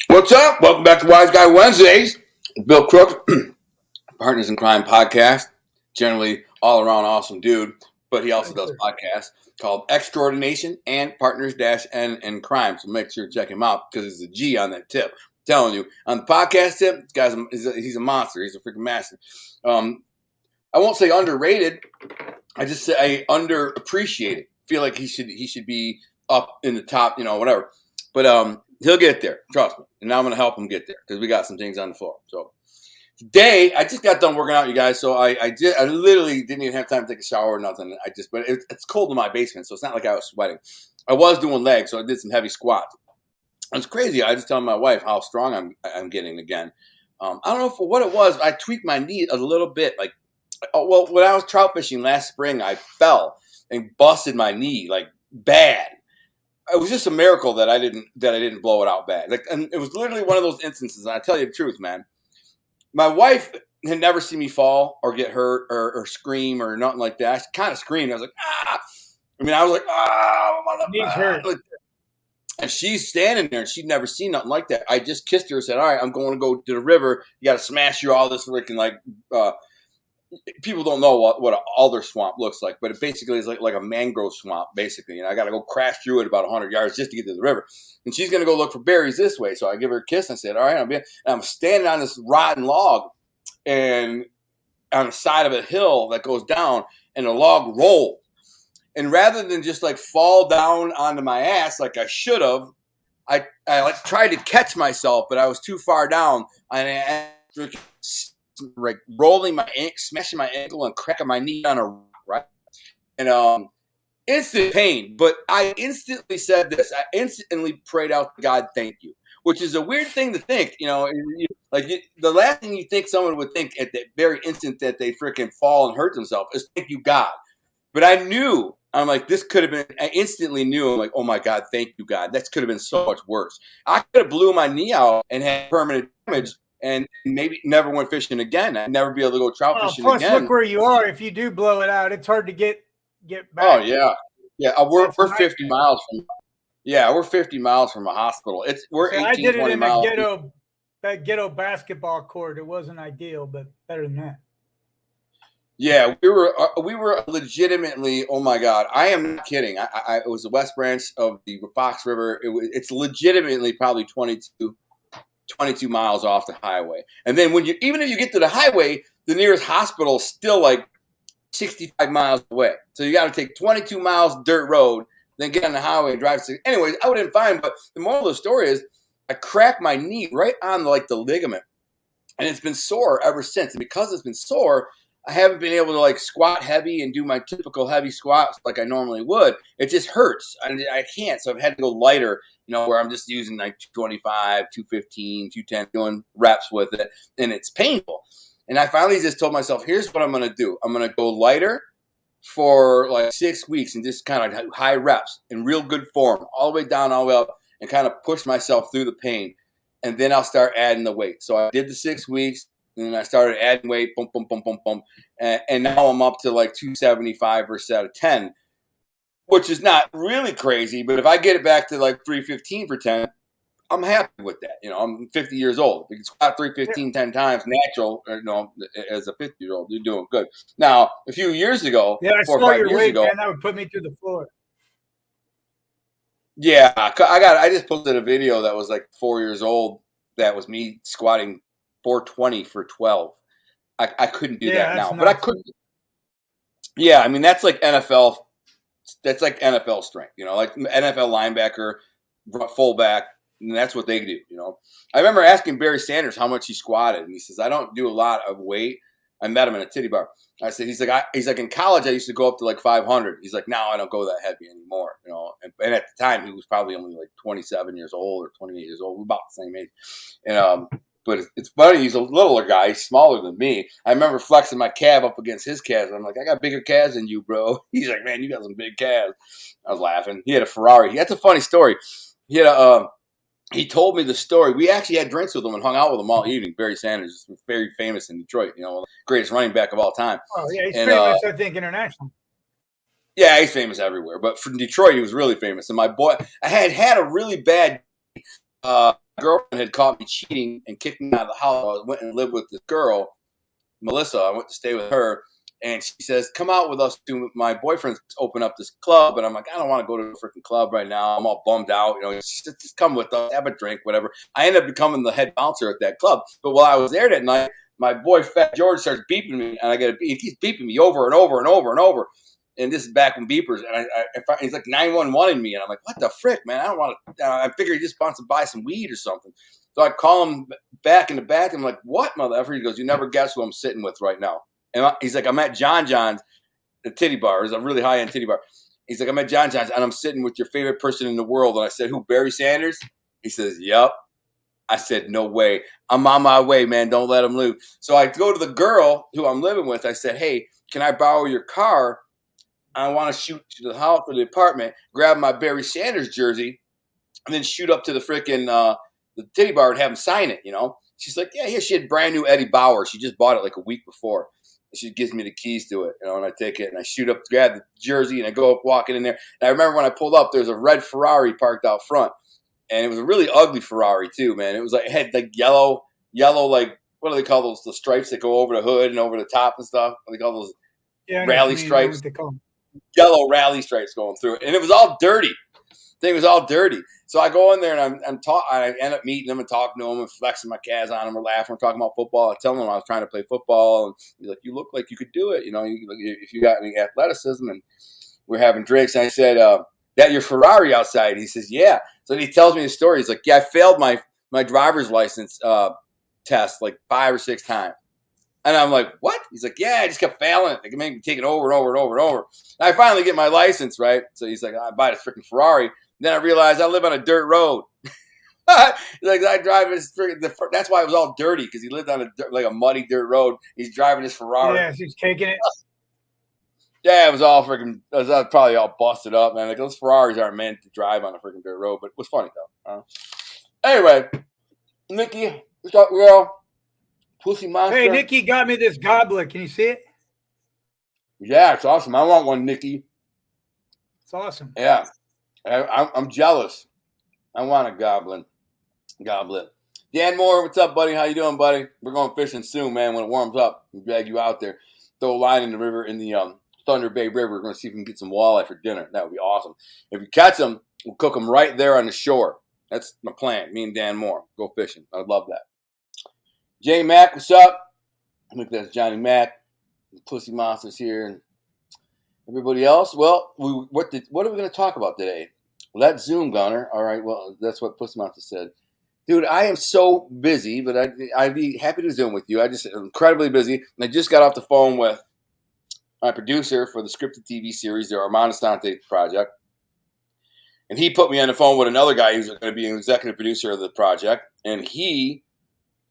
What's up? Welcome back to Wise Guy Wednesdays. Bill Crooks, Partners in Crime podcast. Generally all around awesome dude, but he also does podcasts called Extraordination and Partners-N in Crime. So make sure to check him out because there's a G on that tip. I'm telling you, on the podcast tip, this guy's he's a monster. He's a freaking master. I won't say underrated. I just say underappreciated. Feel like he should be up in the top, whatever. But he'll get there. Trust me. And now I'm going to help him get there because we got some things on the floor. So today, I just got done working out, you guys. So I literally didn't even have time to take a shower or nothing. But it's cold in my basement, so it's not like I was sweating. I was doing legs, so I did some heavy squats. It's crazy. I just telling my wife how strong I'm getting again. I don't know for what it was. I tweaked my knee a little bit. When I was trout fishing last spring, I fell and busted my knee bad. It was just a miracle that I didn't blow it out bad. And it was literally one of those instances. And I tell you the truth, man. My wife had never seen me fall or get hurt or scream or nothing like that. I kind of screamed. I was like, ah! I was like, ah! Knees hurt. And she's standing there, and she'd never seen nothing like that. I just kissed her and said, all right, I'm going to go to the river. You got to smash through all this freaking, people don't know what an alder swamp looks like, but it basically is like a mangrove swamp, basically. And I got to go crash through it about 100 yards just to get to the river. And she's going to go look for berries this way. So I give her a kiss and I said, all right, I'm standing on this rotten log and on the side of a hill that goes down, and the log rolled. And rather than just fall down onto my ass like I should have, I tried to catch myself, but I was too far down. And rolling my ankle, smashing my ankle, and cracking my knee on a rock, right? And instant pain. But I instantly said this. I instantly prayed out to God, thank you, which is a weird thing to think. The last thing you think someone would think at the very instant that they freaking fall and hurt themselves is thank you, God. But I knew. I'm like, this could have been, I instantly knew, I'm like, oh my God, thank you, God. That could have been so much worse. I could have blew my knee out and had permanent damage and maybe never went fishing again. I'd never be able to go trout fishing plus again. Look where you are. If you do blow it out, it's hard to get back. Oh, yeah. Yeah, we're 50 miles from, we're 50 miles from a hospital. We're 18, 20 miles. I did it in that ghetto basketball court. It wasn't ideal, but better than that. Yeah, we were legitimately. Oh my God, I am not kidding. It was the West Branch of the Fox River. It's legitimately probably 22 miles off the highway. And then even if you get to the highway, the nearest hospital is still 65 miles away. So you got to take 22 miles dirt road, then get on the highway and drive. Anyways, I would have been fine. But the moral of the story is, I cracked my knee right on the ligament, and it's been sore ever since. And because it's been sore, I haven't been able to squat heavy and do my typical heavy squats like I normally would. It just hurts. I can't. So I've had to go lighter, where I'm just using 225, 215, 210, doing reps with it. And it's painful. And I finally just told myself, here's what I'm going to do. I'm going to go lighter for 6 weeks and just kind of high reps in real good form, all the way down, all the way up, and kind of push myself through the pain. And then I'll start adding the weight. So I did the 6 weeks. And then I started adding weight, boom, boom, boom, boom, boom. And now I'm up to 275 versus out of 10, which is not really crazy. But if I get it back to 315 for 10, I'm happy with that. I'm 50 years old. If you can squat 315 10 times natural, as a 50-year-old, you're doing good. Now, a few years ago, 4 or 5 years ago, man, that would put me through the floor. Yeah, I just posted a video that was 4 years old. That was me squatting 420 for 12. I couldn't do that now, but I couldn't. Yeah, that's NFL. That's NFL strength, NFL linebacker, fullback, and that's what they do. I remember asking Barry Sanders how much he squatted, and he says, I don't do a lot of weight. I met him in a titty bar. I said, he's like in college I used to go up to 500. He's like, now I don't go that heavy anymore, And at the time he was probably only 27 years old or 28 years old. We're about the same age, and But it's funny, he's a littler guy. He's smaller than me. I remember flexing my calf up against his calves. I'm like, I got bigger calves than you, bro. He's like, man, you got some big calves. I was laughing. He had a Ferrari. That's a funny story. He told me the story. We actually had drinks with him and hung out with him all evening. Barry Sanders is very famous in Detroit, greatest running back of all time. Oh, yeah, he's famous, I think, internationally. Yeah, he's famous everywhere. But from Detroit, he was really famous. And my boy, I had a really bad girlfriend had caught me cheating and kicked me out of the house. I went and lived with this girl, Melissa. I went to stay with her. And she says, come out with us to my boyfriend's open up this club. And I'm like, I don't want to go to the freaking club right now. I'm all bummed out. Just come with us, have a drink, whatever. I ended up becoming the head bouncer at that club. But while I was there that night, my boy Fat George starts beeping me. And I get a beep. He keeps beeping me over and over and over and over. And this is back when beepers. And he's like 911 me. And I'm like, what the frick, man? I don't want to. I figure he just wants to buy some weed or something. So I call him back in the back. I'm like, what, motherfucker? He goes, you never guess who I'm sitting with right now. And he's like, I'm at John John's, the titty bar. It's a really high-end titty bar. He's like, I'm at John John's, and I'm sitting with your favorite person in the world. And I said, who, Barry Sanders? He says, yep. I said, no way. I'm on my way, man. Don't let him lose. So I go to the girl who I'm living with. I said, hey, can I borrow your car? I want to shoot to the house or the apartment, grab my Barry Sanders jersey, and then shoot up to the freaking the titty bar and have him sign it, She's like, yeah, she had brand new Eddie Bauer. She just bought it like a week before. She gives me the keys to it, and I take it, and I shoot up, grab the jersey, and I go up walking in there. And I remember when I pulled up, there's a red Ferrari parked out front, and it was a really ugly Ferrari too, man. It was like, it had like yellow, like, what do they call those? The stripes that go over the hood and over the top and stuff. What do they call those? Rally stripes. Yellow rally stripes going through it, and it was all dirty. Thing was all dirty. So I go in there and I end up meeting them and talking to them and flexing my calves on them. We're laughing. We're talking about football. I tell them I was trying to play football, and he's like, "You look like you could do it. If you got any athleticism." And we're having drinks. And I said, "That your Ferrari outside?" He says, "Yeah." So he tells me the story. He's like, "Yeah, I failed my driver's license test like 5 or 6 times." And I'm like, what? He's like, yeah, I just kept failing it. They can make me take it over and over and over and over. And I finally get my license, right? So he's like, I buy this freaking Ferrari. And then I realized I live on a dirt road. Like I drive his freaking. That's why it was all dirty, because he lived on a muddy dirt road. He's driving his Ferrari. Yeah, he's taking it. Yeah, it was all freaking. It was probably all busted up, man. Like those Ferraris aren't meant to drive on a freaking dirt road, but it was funny though. Anyway, Nikki, what's up, girl? Pussy monster. Hey, Nikki got me this goblet. Can you see it? Yeah, it's awesome. I want one, Nikki. It's awesome. Yeah, I'm jealous. I want a goblet. Dan Moore, what's up, buddy? How you doing, buddy? We're going fishing soon, man. When it warms up, we'll drag you out there. Throw a line in the river, in the Thunder Bay River. We're going to see if we can get some walleye for dinner. That would be awesome. If you catch them, we'll cook them right there on the shore. That's my plan. Me and Dan Moore go fishing. I'd love that. Jay Mack, what's up? I think that's Johnny Mack. The Pussy Monsters here, and everybody else. Well, what are we going to talk about today? Let's Zoom, Gunner. All right. Well, that's what Pussy Monster said. Dude, I am so busy, but I'd be happy to Zoom with you. I just incredibly busy. And I just got off the phone with my producer for the scripted TV series, the Armando Stante project. And he put me on the phone with another guy who's going to be an executive producer of the project. And he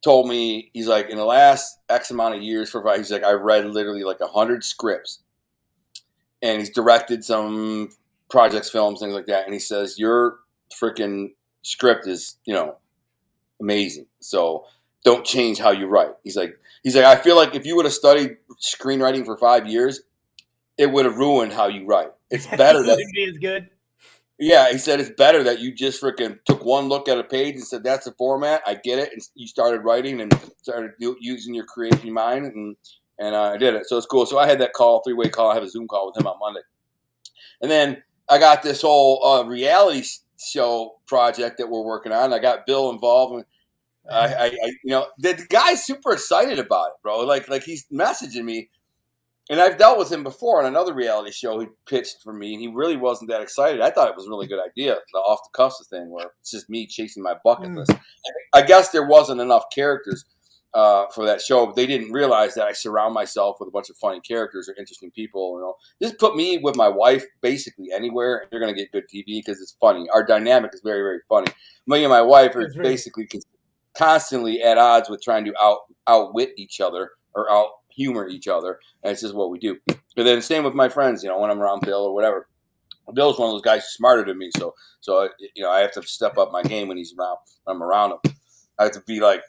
told me, he's like, in the last X amount of years, he's like, I've read literally like 100 scripts. And he's directed some projects, films, things like that. And he says, your freaking script is, amazing. So don't change how you write. He's like, I feel like if you would have studied screenwriting for 5 years, it would have ruined how you write. It's better that it is good. Yeah, he said it's better that you just freaking took one look at a page and said, that's the format. I get it. And you started writing and started using your creative mind, and I did it. So it's cool. So I had that call, 3-way call. I have a Zoom call with him on Monday. And then I got this whole reality show project that we're working on. I got Bill involved. And the guy's super excited about it, bro. Like he's messaging me. And I've dealt with him before on another reality show he pitched for me, and he really wasn't that excited. I thought it was a really good idea, the off-the-cuffs thing, where it's just me chasing my bucket list. I guess there wasn't enough characters for that show, but they didn't realize that I surround myself with a bunch of funny characters or interesting people. Just put me with my wife basically anywhere, and you're going to get good TV because it's funny. Our dynamic is very, very funny. Me and my wife are basically constantly at odds with trying to outwit each other or out-humor each other. And it's just what we do. But then same with my friends, when I'm around Bill or whatever. Bill's one of those guys who's smarter than me, so I have to step up my game when he's around. When I'm around him, I have to be like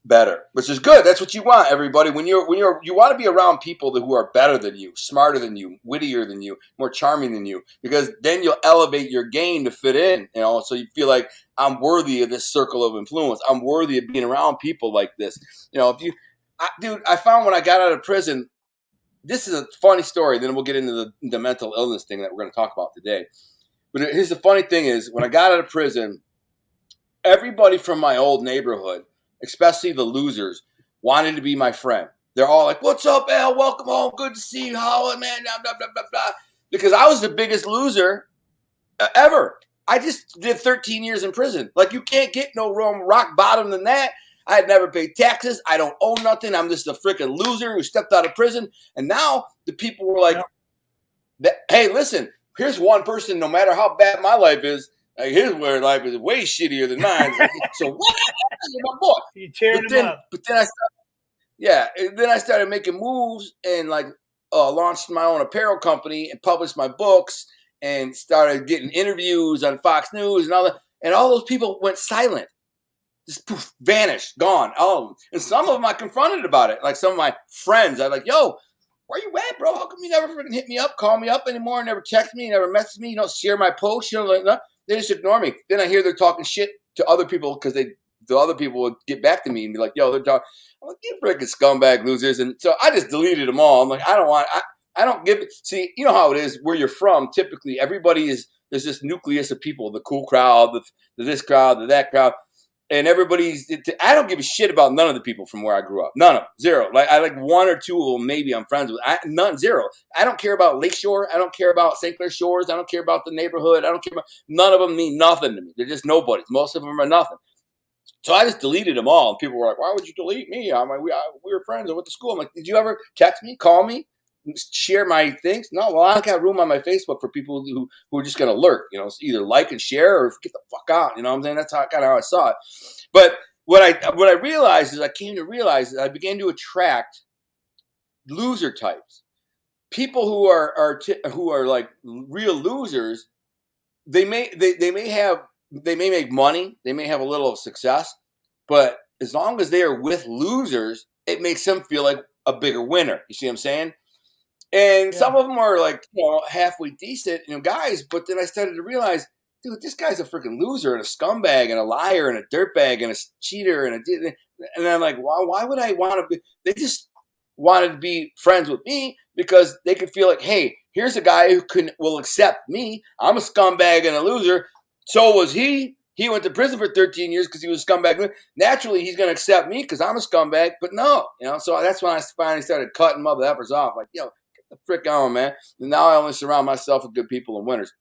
better, which is good. That's what you want, everybody. You want to be around people who are better than you, smarter than you, wittier than you, more charming than you, because then you'll elevate your game to fit in. So you feel like I'm worthy of this circle of influence. I'm worthy of being around people like this. I found when I got out of prison. This is a funny story. Then we'll get into the mental illness thing that we're going to talk about today. But here's the funny thing: is when I got out of prison, everybody from my old neighborhood, especially the losers, wanted to be my friend. They're all like, "What's up, Al? Welcome home. Good to see you, Howard, man." Blah, blah, blah, blah, blah. Because I was the biggest loser ever. I just did 13 years in prison. Like, you can't get no rock bottom than that. I had never paid taxes. I don't owe nothing. I'm just a freaking loser who stepped out of prison. And now the people were like, "Hey, listen, here's one person, no matter how bad my life is, like, his life is way shittier than mine." So what happened to my boy? You cheering him up. But then I started making moves and launched my own apparel company and published my books and started getting interviews on Fox News and all that. And all those people went silent. Just poof, vanished, gone. Oh, and some of them I confronted about it. Like some of my friends, I'm like, "Yo, where you at, bro? How come you never freaking hit me up, call me up anymore, never text me, never message me, you don't share my posts, they just ignore me." Then I hear they're talking shit to other people because the other people would get back to me and be like, "Yo, they're talking." I'm like, "You freaking scumbag losers." And so I just deleted them all. I'm like, I don't give it. See, you know how it is where you're from. Typically, there's this nucleus of people, the cool crowd, the this crowd, the that crowd. And I don't give a shit about none of the people from where I grew up. None of them. Zero. Like, I like one or two of them maybe I'm friends with. None. Zero. I don't care about Lakeshore. I don't care about St. Clair Shores. I don't care about the neighborhood. I don't care about, none of them mean nothing to me. They're just nobodies. Most of them are nothing. So I just deleted them all. And people were like, "Why would you delete me?" I'm like, we were friends. I went to school. I'm like, "Did you ever text me, call me, share my things?" No, well, I got room on my Facebook for people who are just going to lurk, either like and share or get the fuck out. You know what I'm saying? That's kind of how I saw it. But what I realized is I came to realize that I began to attract loser types, people who are like real losers. They may make money, they may have a little success, but as long as they are with losers, it makes them feel like a bigger winner. You see what I'm saying? And some of them are like, halfway decent, guys. But then I started to realize, dude, this guy's a freaking loser and a scumbag and a liar and a dirtbag and a cheater and I'm like, why would I want to be? They just wanted to be friends with me because they could feel like, hey, here's a guy who will accept me. I'm a scumbag and a loser. So was he. He went to prison for 13 years because he was a scumbag. Naturally, he's going to accept me because I'm a scumbag. But no, so that's when I finally started cutting mother effers off. Like, get the frick on, man. And now I only surround myself with good people and winners.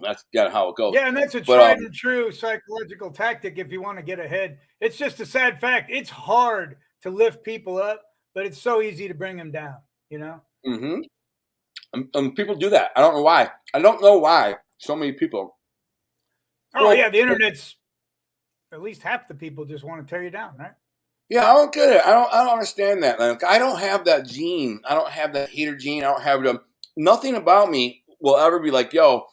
That's kind of how it goes. Yeah, and that's a tried and true psychological tactic if you want to get ahead. It's just a sad fact. It's hard to lift people up, but it's so easy to bring them down, Mm-hmm. And people do that. I don't know why. I don't know why so many people. The internet's at least half the people just want to tear you down, right? Yeah, I don't get it. I don't understand that. Like, I don't have that gene. I don't have that hater gene. I don't have them. Nothing about me will ever be like, "Yo,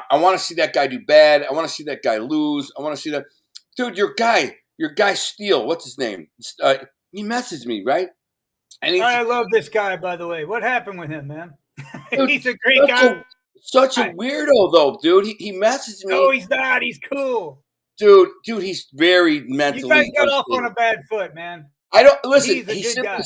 I want to see that guy do bad. I want to see that guy lose. I want to see that." Dude, your guy Steele, what's his name? He messaged me, right? And I love this guy, by the way. What happened with him, man? Dude, he's a great guy. Such a weirdo, though, dude. He messaged me. No, he's not. He's cool. Dude, he's very mentally. You guys got off on a bad foot, man. I don't listen. He's a good guy.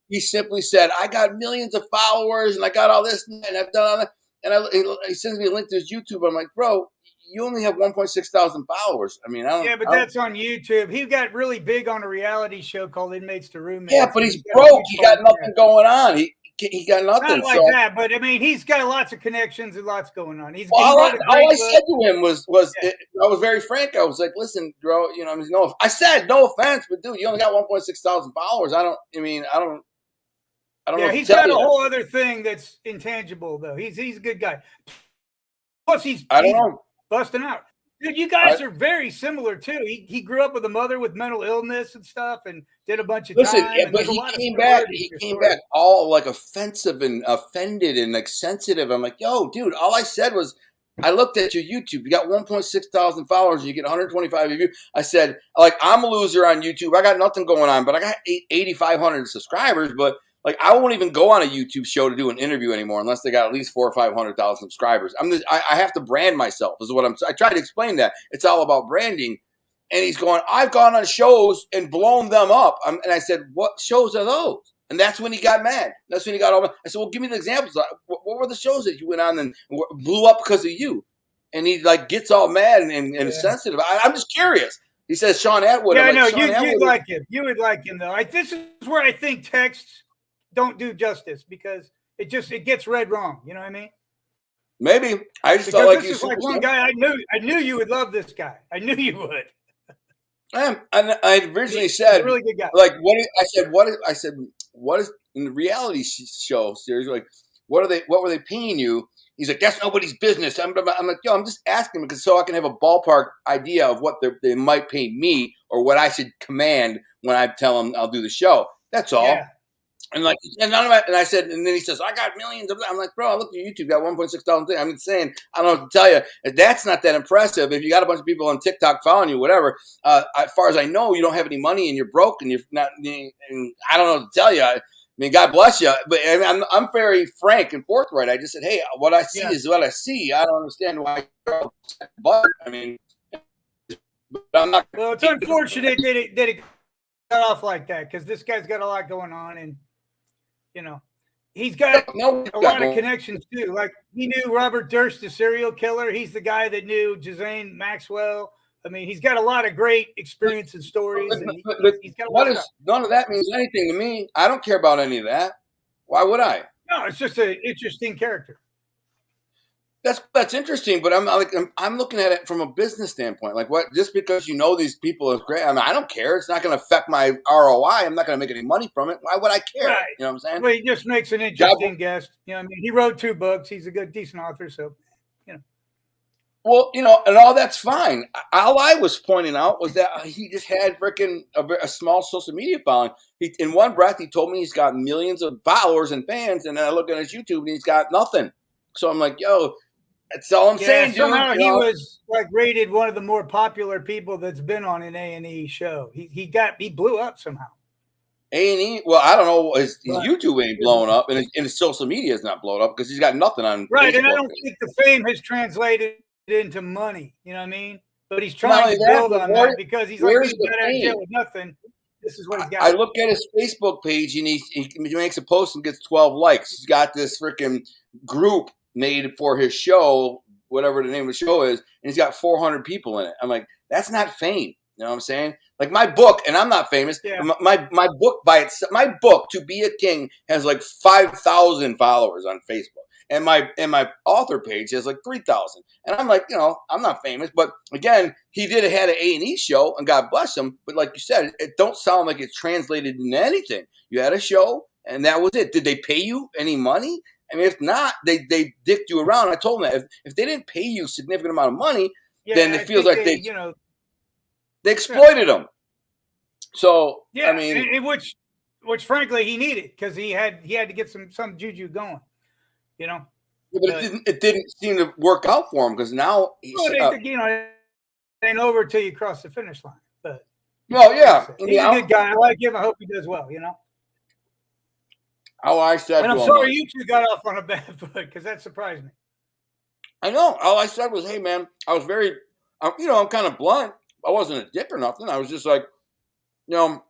He simply said, "I got millions of followers and I got all this and I've done all that." And he sends me a link to his YouTube. I'm like, "Bro, you only have 1.6 thousand followers." I mean, I don't. Yeah, but that's on YouTube. He got really big on a reality show called Inmates to Roommates. Yeah, but he's broke. He got nothing going on. He got nothing. Not like that, but I mean, he's got lots of connections and lots going on. All I said to him was I was very frank. I was like, "Listen, bro, I said no offense, but dude, you only got 1.6 thousand followers. I don't know. Yeah, he's got a whole other thing that's intangible, though. He's a good guy. Plus, he's busting out. Dude, you guys are very similar too. He grew up with a mother with mental illness and stuff, and did a bunch of time. Yeah, but he came back. He came back all like offensive and offended and like sensitive. I'm like, "Yo, dude, all I said was I looked at your YouTube. You got 1.6 thousand followers. And you get 125 views. I said, like, I'm a loser on YouTube. I got nothing going on, but I got 8,500 subscribers. But like, I won't even go on a YouTube show to do an interview anymore unless they got at least 400,000 or 500,000 subscribers. I have to brand myself. Is what I try to explain that it's all about branding. And he's going, I've gone on shows and blown them up. And I said, what shows are those? And that's when he got mad. That's when he got all mad. I said, well, give me the examples. What were the shows that you went on and blew up because of you? And he like gets all mad and sensitive. I'm just curious. He says Sean Atwood. Yeah, I know. You'd like him. You would like him, though. This is where I think texts don't do justice because it gets read wrong. You know what I mean? Maybe. I just felt like this is like one guy I knew you would love this guy. I knew you would. I originally said, really good guy. Like, what is in the reality show series? Like, what were they paying you? He's like, that's nobody's business. I'm like, yo, I'm just asking because so I can have a ballpark idea of what they might pay me or what I should command when I tell them I'll do the show. That's all. Yeah. And like, and I said, and then he says, I got millions of. I'm like, bro, I looked at YouTube, got 1.6 thousand things. I'm saying, I don't know what to tell you. That's not that impressive. If you got a bunch of people on TikTok following you, whatever. As far as I know, you don't have any money and you're broke and you're not. And I don't know what to tell you. I mean, God bless you. But I'm very frank and forthright. I just said, hey, what I see is what I see. I don't understand why. But I mean, but I'm not. Well, it's unfortunate that it got off like that because this guy's got a lot going on and. You know, he's got a lot of connections too. Like he knew Robert Durst, the serial killer. He's the guy that knew Ghislaine Maxwell. I mean, he's got a lot of great experience and stories. And he's got none of that means anything to me. I don't care about any of that. Why would I? No, it's just an interesting character. That's interesting, but I'm looking at it from a business standpoint. Like, what? Just because you know these people is great, I mean, I don't care. It's not going to affect my ROI. I'm not going to make any money from it. Why would I care? Right. You know what I'm saying? Well, he just makes an interesting guest. You know, I mean, he wrote 2 books. He's a decent author. So, you know. Well, you know, and all that's fine. All I was pointing out was that he just had freaking a small social media following. In one breath, he told me he's got millions of followers and fans, and then I look at his YouTube and he's got nothing. So I'm like, yo. That's all I'm saying, dude. Somehow he was like rated one of the more popular people that's been on an A&E show. He blew up somehow. A&E, well, I don't know. His YouTube ain't blowing up, and his social media is not blowing up because he's got nothing on. Right, Facebook. And I don't think the fame has translated into money. You know what I mean? But he's trying to build on that because he's like, he's got out of jail with nothing. This is what he's got. I look at his Facebook page, and he makes a post and gets 12 likes. He's got this freaking group made for his show, whatever the name of the show is, and he's got 400 people in it. I'm like, that's not fame. You know what I'm saying? Like my book, and I'm not famous. Yeah. My book by itself, my book To Be a King has like 5,000 followers on Facebook, and my author page has like 3,000. And I'm like, you know, I'm not famous, but again, he had an A&E show, and God bless him. But like you said, it don't sound like it's translated into anything. You had a show, and that was it. Did they pay you any money? I mean, if not, they dicked you around. I told them that if they didn't pay you a significant amount of money, then it feels like they exploited them. So I mean, which frankly he needed because he had to get some juju going, you know. Yeah, but it didn't seem to work out for him because now he's it ain't over till you cross the finish line. But he's a good guy. I like him. I hope he does well. You know. All I said, and I'm sorry you two got off on a bad foot because that surprised me. I know. All I said was, "Hey, man, I was very, I'm kind of blunt. I wasn't a dick or nothing. I was just like, you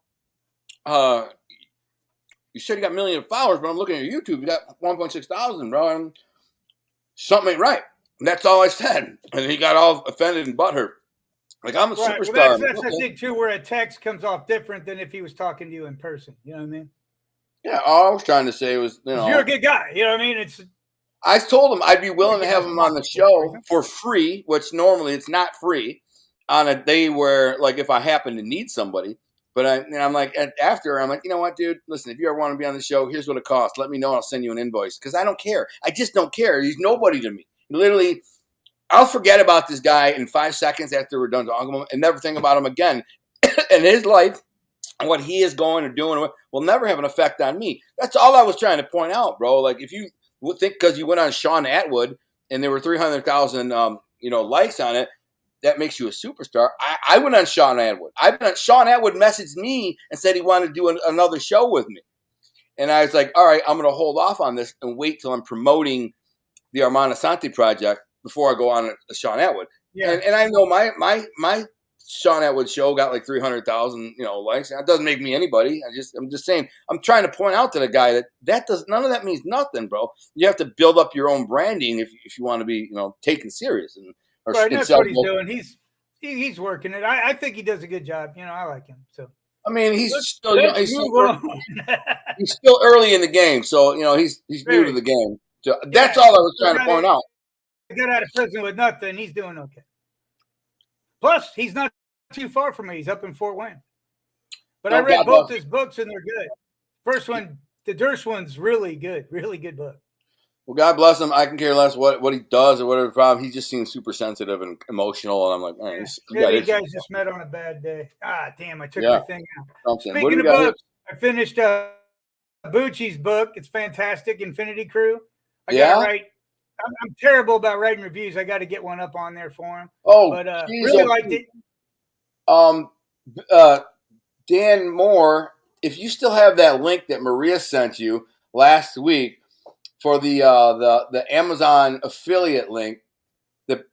said you got millions of followers, but I'm looking at your YouTube. You got 1.6 thousand, bro, and something ain't right." And that's all I said. And he got all offended and butthurt. Like, I'm a superstar. Well, that's the thing too, where a text comes off different than if he was talking to you in person. You know what I mean? Yeah, all I was trying to say was, you're a good guy. You know what I mean? I told him I'd be willing to have him on the show for free, which normally it's not free, on a day where, like, if I happen to need somebody. But I'm like, after, I'm like, you know what, dude? Listen, if you ever want to be on the show, here's what it costs. Let me know. I'll send you an invoice because I don't care. I just don't care. He's nobody to me. Literally, I'll forget about this guy in 5 seconds after we're done talking about him and never think about him again. And his life and what he is going or doing will never have an effect on me. That's all I was trying to point out, bro. Like, if you would think because you went on Sean Atwood and there were 300,000 likes on it, that makes you a superstar. I went on Sean Atwood. Sean Atwood messaged me and said he wanted to do another show with me. And I was like, all right, I'm going to hold off on this and wait till I'm promoting the Armand Assante project before I go on a Sean Atwood. Yeah. And I know my Sean Atwood show got like 300,000, likes. That doesn't make me anybody. I'm just saying, I'm trying to point out to the guy that none of that means nothing, bro. You have to build up your own branding if you want to be, taken serious. And that's what he's doing. He's working it. I think he does a good job. I like him. So I mean, he's still early in the game, so he's new to the game. So that's all I was trying to point out. He got out of prison with nothing. He's doing okay. Plus, he's not too far from me. He's up in Fort Wayne. But I read both his books, and they're good. First one, the Dersh one's really good book. Well, God bless him. I can care less what he does or whatever problem. He just seems super sensitive and emotional, and I'm like, man, maybe you guys just met on a bad day. Ah, damn! I took my thing out. Speaking of books, I finished Bucci's book. It's fantastic, Infinity Crew. I gotta write. I'm terrible about writing reviews. I got to get one up on there for him. Oh, but really liked it. Dan Moore, if you still have that link that Maria sent you last week for the Amazon affiliate link, the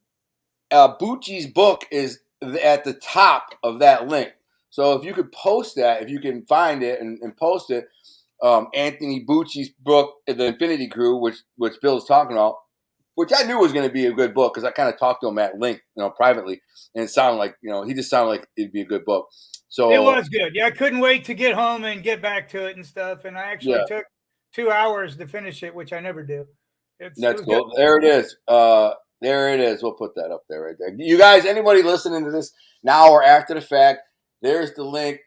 Bucci's book is at the top of that link. So if you could post that, if you can find it and post it, Anthony Bucci's book, The Infinity Crew, which Bill's talking about, which I knew was going to be a good book because I kind of talked to him at length, privately, and it sounded like, he just sounded like it'd be a good book. So it was good. Yeah, I couldn't wait to get home and get back to it and stuff. And I actually took 2 hours to finish it, which I never do. That's cool. Good. There it is. There it is. We'll put that up there right there. You guys, anybody listening to this now or after the fact, there's the link.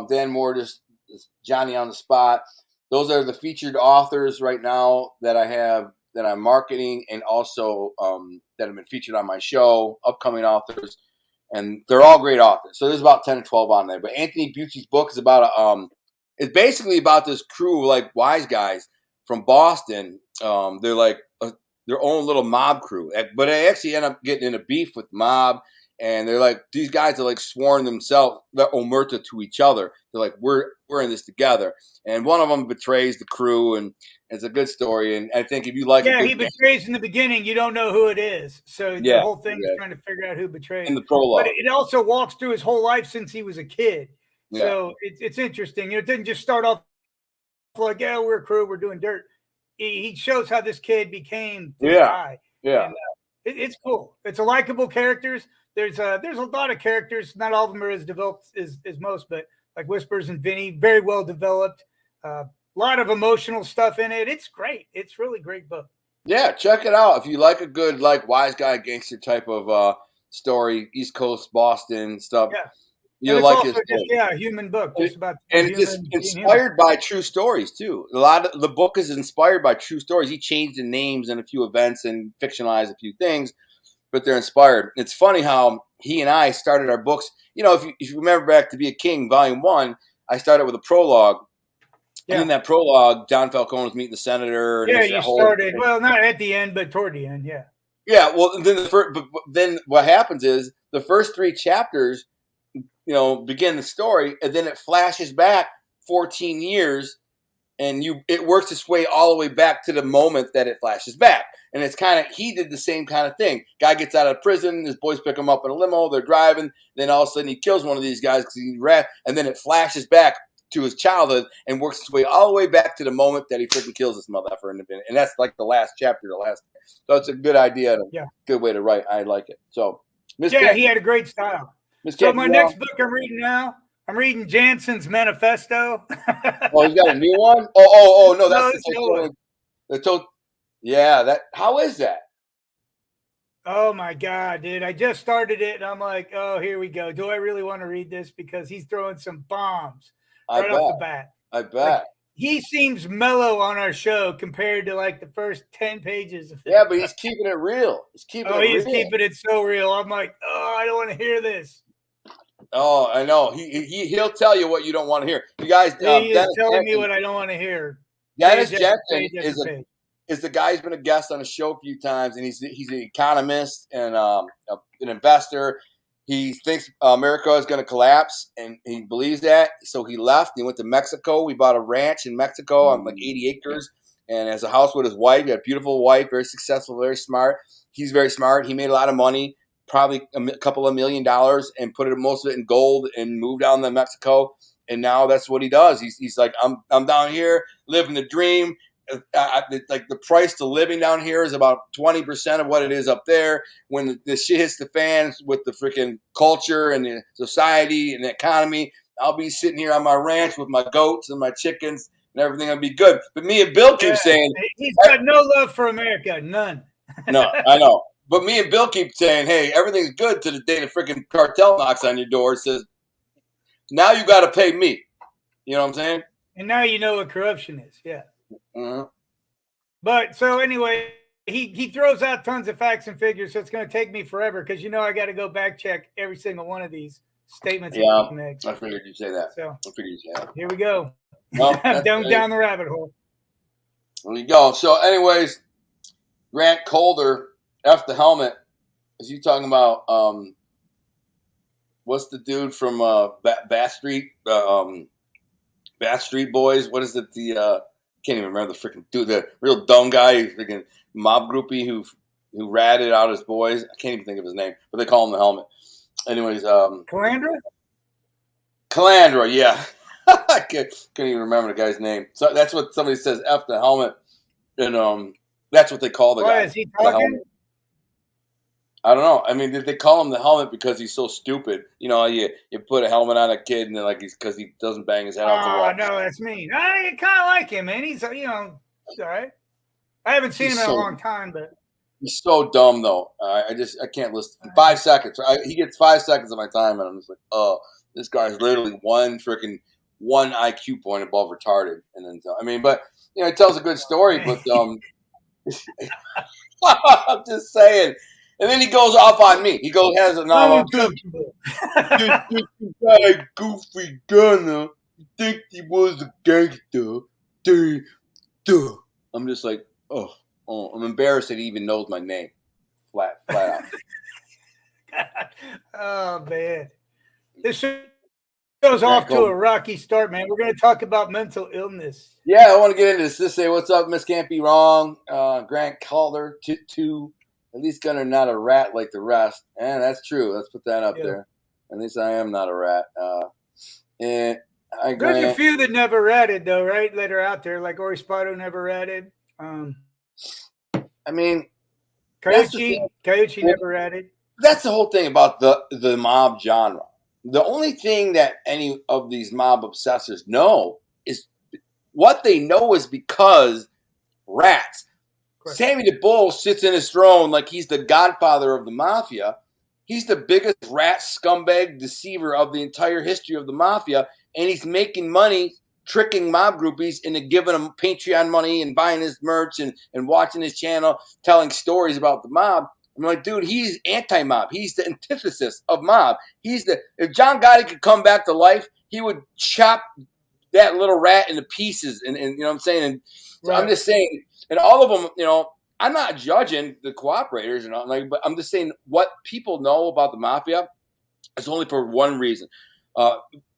Dan Moore, just Johnny on the spot. Those are the featured authors right now that I have, that I'm marketing, and also that have been featured on my show, upcoming authors, and they're all great authors. So there's about 10 or 12 on there. But Anthony Bucci's book is about it's basically about this crew of like wise guys from Boston. They're like their own little mob crew, but they actually end up getting in a beef with the mob. And they're like, these guys are like sworn themselves, they're omerta to each other. They're like, we're in this together. And one of them betrays the crew, and it's a good story. And I think if you like, he betrays in the beginning, you don't know who it is. So the whole thing is trying to figure out who betrayed. In the prologue, but it also walks through his whole life since he was a kid. Yeah. So it's interesting. It didn't just start off like, we're a crew, we're doing dirt. He shows how this kid became this guy. Yeah, and, it's cool. It's a likable characters. There's a lot of characters. Not all of them are as developed as most, but like Whispers and Vinny, very well developed. A lot of emotional stuff in it. It's great. It's really great book. Yeah, check it out if you like a good like wise guy gangster type of story, East Coast Boston stuff. Yeah, you'll like it. A human book, just about and it's inspired by true stories too. A lot of the book is inspired by true stories. He changed the names and a few events and fictionalized a few things, but they're inspired. It's funny how he and I started our books. If you remember back to Be a King, Volume 1, I started with a prologue. Yeah. And in that prologue, John Falcone was meeting the senator. Yeah, you started. Well, not at the end, but toward the end, yeah. Yeah, well, then what happens is the first 3 chapters, begin the story, and then it flashes back 14 years, and it works its way all the way back to the moment that it flashes back. And it's he did the same kind of thing. Guy gets out of prison, his boys pick him up in a limo, they're driving, then all of a sudden he kills one of these guys because he ran, and then it flashes back to his childhood and works its way all the way back to the moment that he freaking kills this motherfucker in the bin. And that's like the last chapter, so it's a good idea and a good way to write. I like it. So he had a great style. So my next book I'm reading now, I'm reading Jansen's Manifesto. Oh, he's got a new one? Oh, no, that's how is that? Oh my God, dude. I just started it and I'm like, oh, here we go. Do I really want to read this? Because he's throwing some bombs right off the bat. I bet. Like, he seems mellow on our show compared to like the first 10 pages of it. Yeah, but he's keeping it real. He's keeping it so real. I'm like, I don't want to hear this. Oh, I know. He'll tell you what you don't want to hear. You guys, he's telling me what I don't want to hear. Dennis Jensen is the guy who's been a guest on a show a few times, and he's an economist and an investor. He thinks America is going to collapse, and he believes that. So he left. He went to Mexico. We bought a ranch in Mexico on like 80 acres, and has a house with his wife. He had a beautiful wife, very successful, very smart. He's very smart. He made a lot of money, probably a couple of $1 million, and put most of it in gold and moved down to Mexico. And now that's what he does. He's like, I'm down here living the dream. Like the price to living down here is about 20% of what it is up there. When the shit hits the fans with the freaking culture and the society and the economy, I'll be sitting here on my ranch with my goats and my chickens and everything will be good. But me and Bill keep saying he's got no love for America, none. No, I know. But me and Bill keep saying, hey, everything's good to the day the freaking cartel knocks on your door and says, now you got to pay me. You know what I'm saying? And now you know what corruption is. Yeah. Mm-hmm. But so anyway, he throws out tons of facts and figures, so it's going to take me forever because I got to go back check every single one of these statements. Yeah, I figured you'd say that. So I figured you'd say that. Here we go. Well, down the rabbit hole. There you go. So, anyways, Grant Calder, F the helmet. Is you talking about what's the dude from Bath Street? Bath Street Boys. What is it? Can't even remember the freaking dude. The real dumb guy, freaking mob groupie who ratted out his boys. I can't even think of his name, but they call him the helmet. Anyways, Calandra, yeah. I couldn't even remember the guy's name. So that's what somebody says, F the helmet. And that's what they call the guy. Is he talking? I don't know. I mean, did they call him the helmet because he's so stupid? You put a helmet on a kid and then because he doesn't bang his head off the wall. Oh, no, that's mean. I kind of like him, man. He's, he's all right. I haven't seen him in a long time, but he's so dumb though. I can't listen. 5 seconds. He gets 5 seconds of my time, and I'm just like, oh, this guy's literally one IQ point above retarded. And then, but he tells a good story, but I'm just saying. And then he goes off on me. He has a novel. This guy, Goofy Gunner, you think he was a gangster? I'm just like, oh, I'm embarrassed that he even knows my name. Flat out. Oh, man. This goes off to a rocky start, man. We're going to talk about mental illness. Yeah, I want to get into this. Just say, what's up, Miss Can't Be Wrong. Grant Calder, at least Gunner not a rat like the rest. And that's true. Let's put that up there. At least I am not a rat. And there's a few that never ratted, though, right? That are out there, like Ori Sparto never ratted. Coyote never ratted. That's the whole thing about the mob genre. The only thing that any of these mob obsessors know is what they know is because rats. Sammy the Bull sits in his throne like he's the godfather of the mafia. He's the biggest rat scumbag deceiver of the entire history of the mafia, and he's making money tricking mob groupies into giving them Patreon money and buying his merch and watching his channel, telling stories about the mob. I'm like, dude, he's anti-mob. He's the antithesis of mob. If John Gotti could come back to life, he would chop that little rat into pieces. And you know what I'm saying? And so I'm just saying, and all of them, I'm not judging the cooperators, but I'm just saying what people know about the mafia is only for one reason.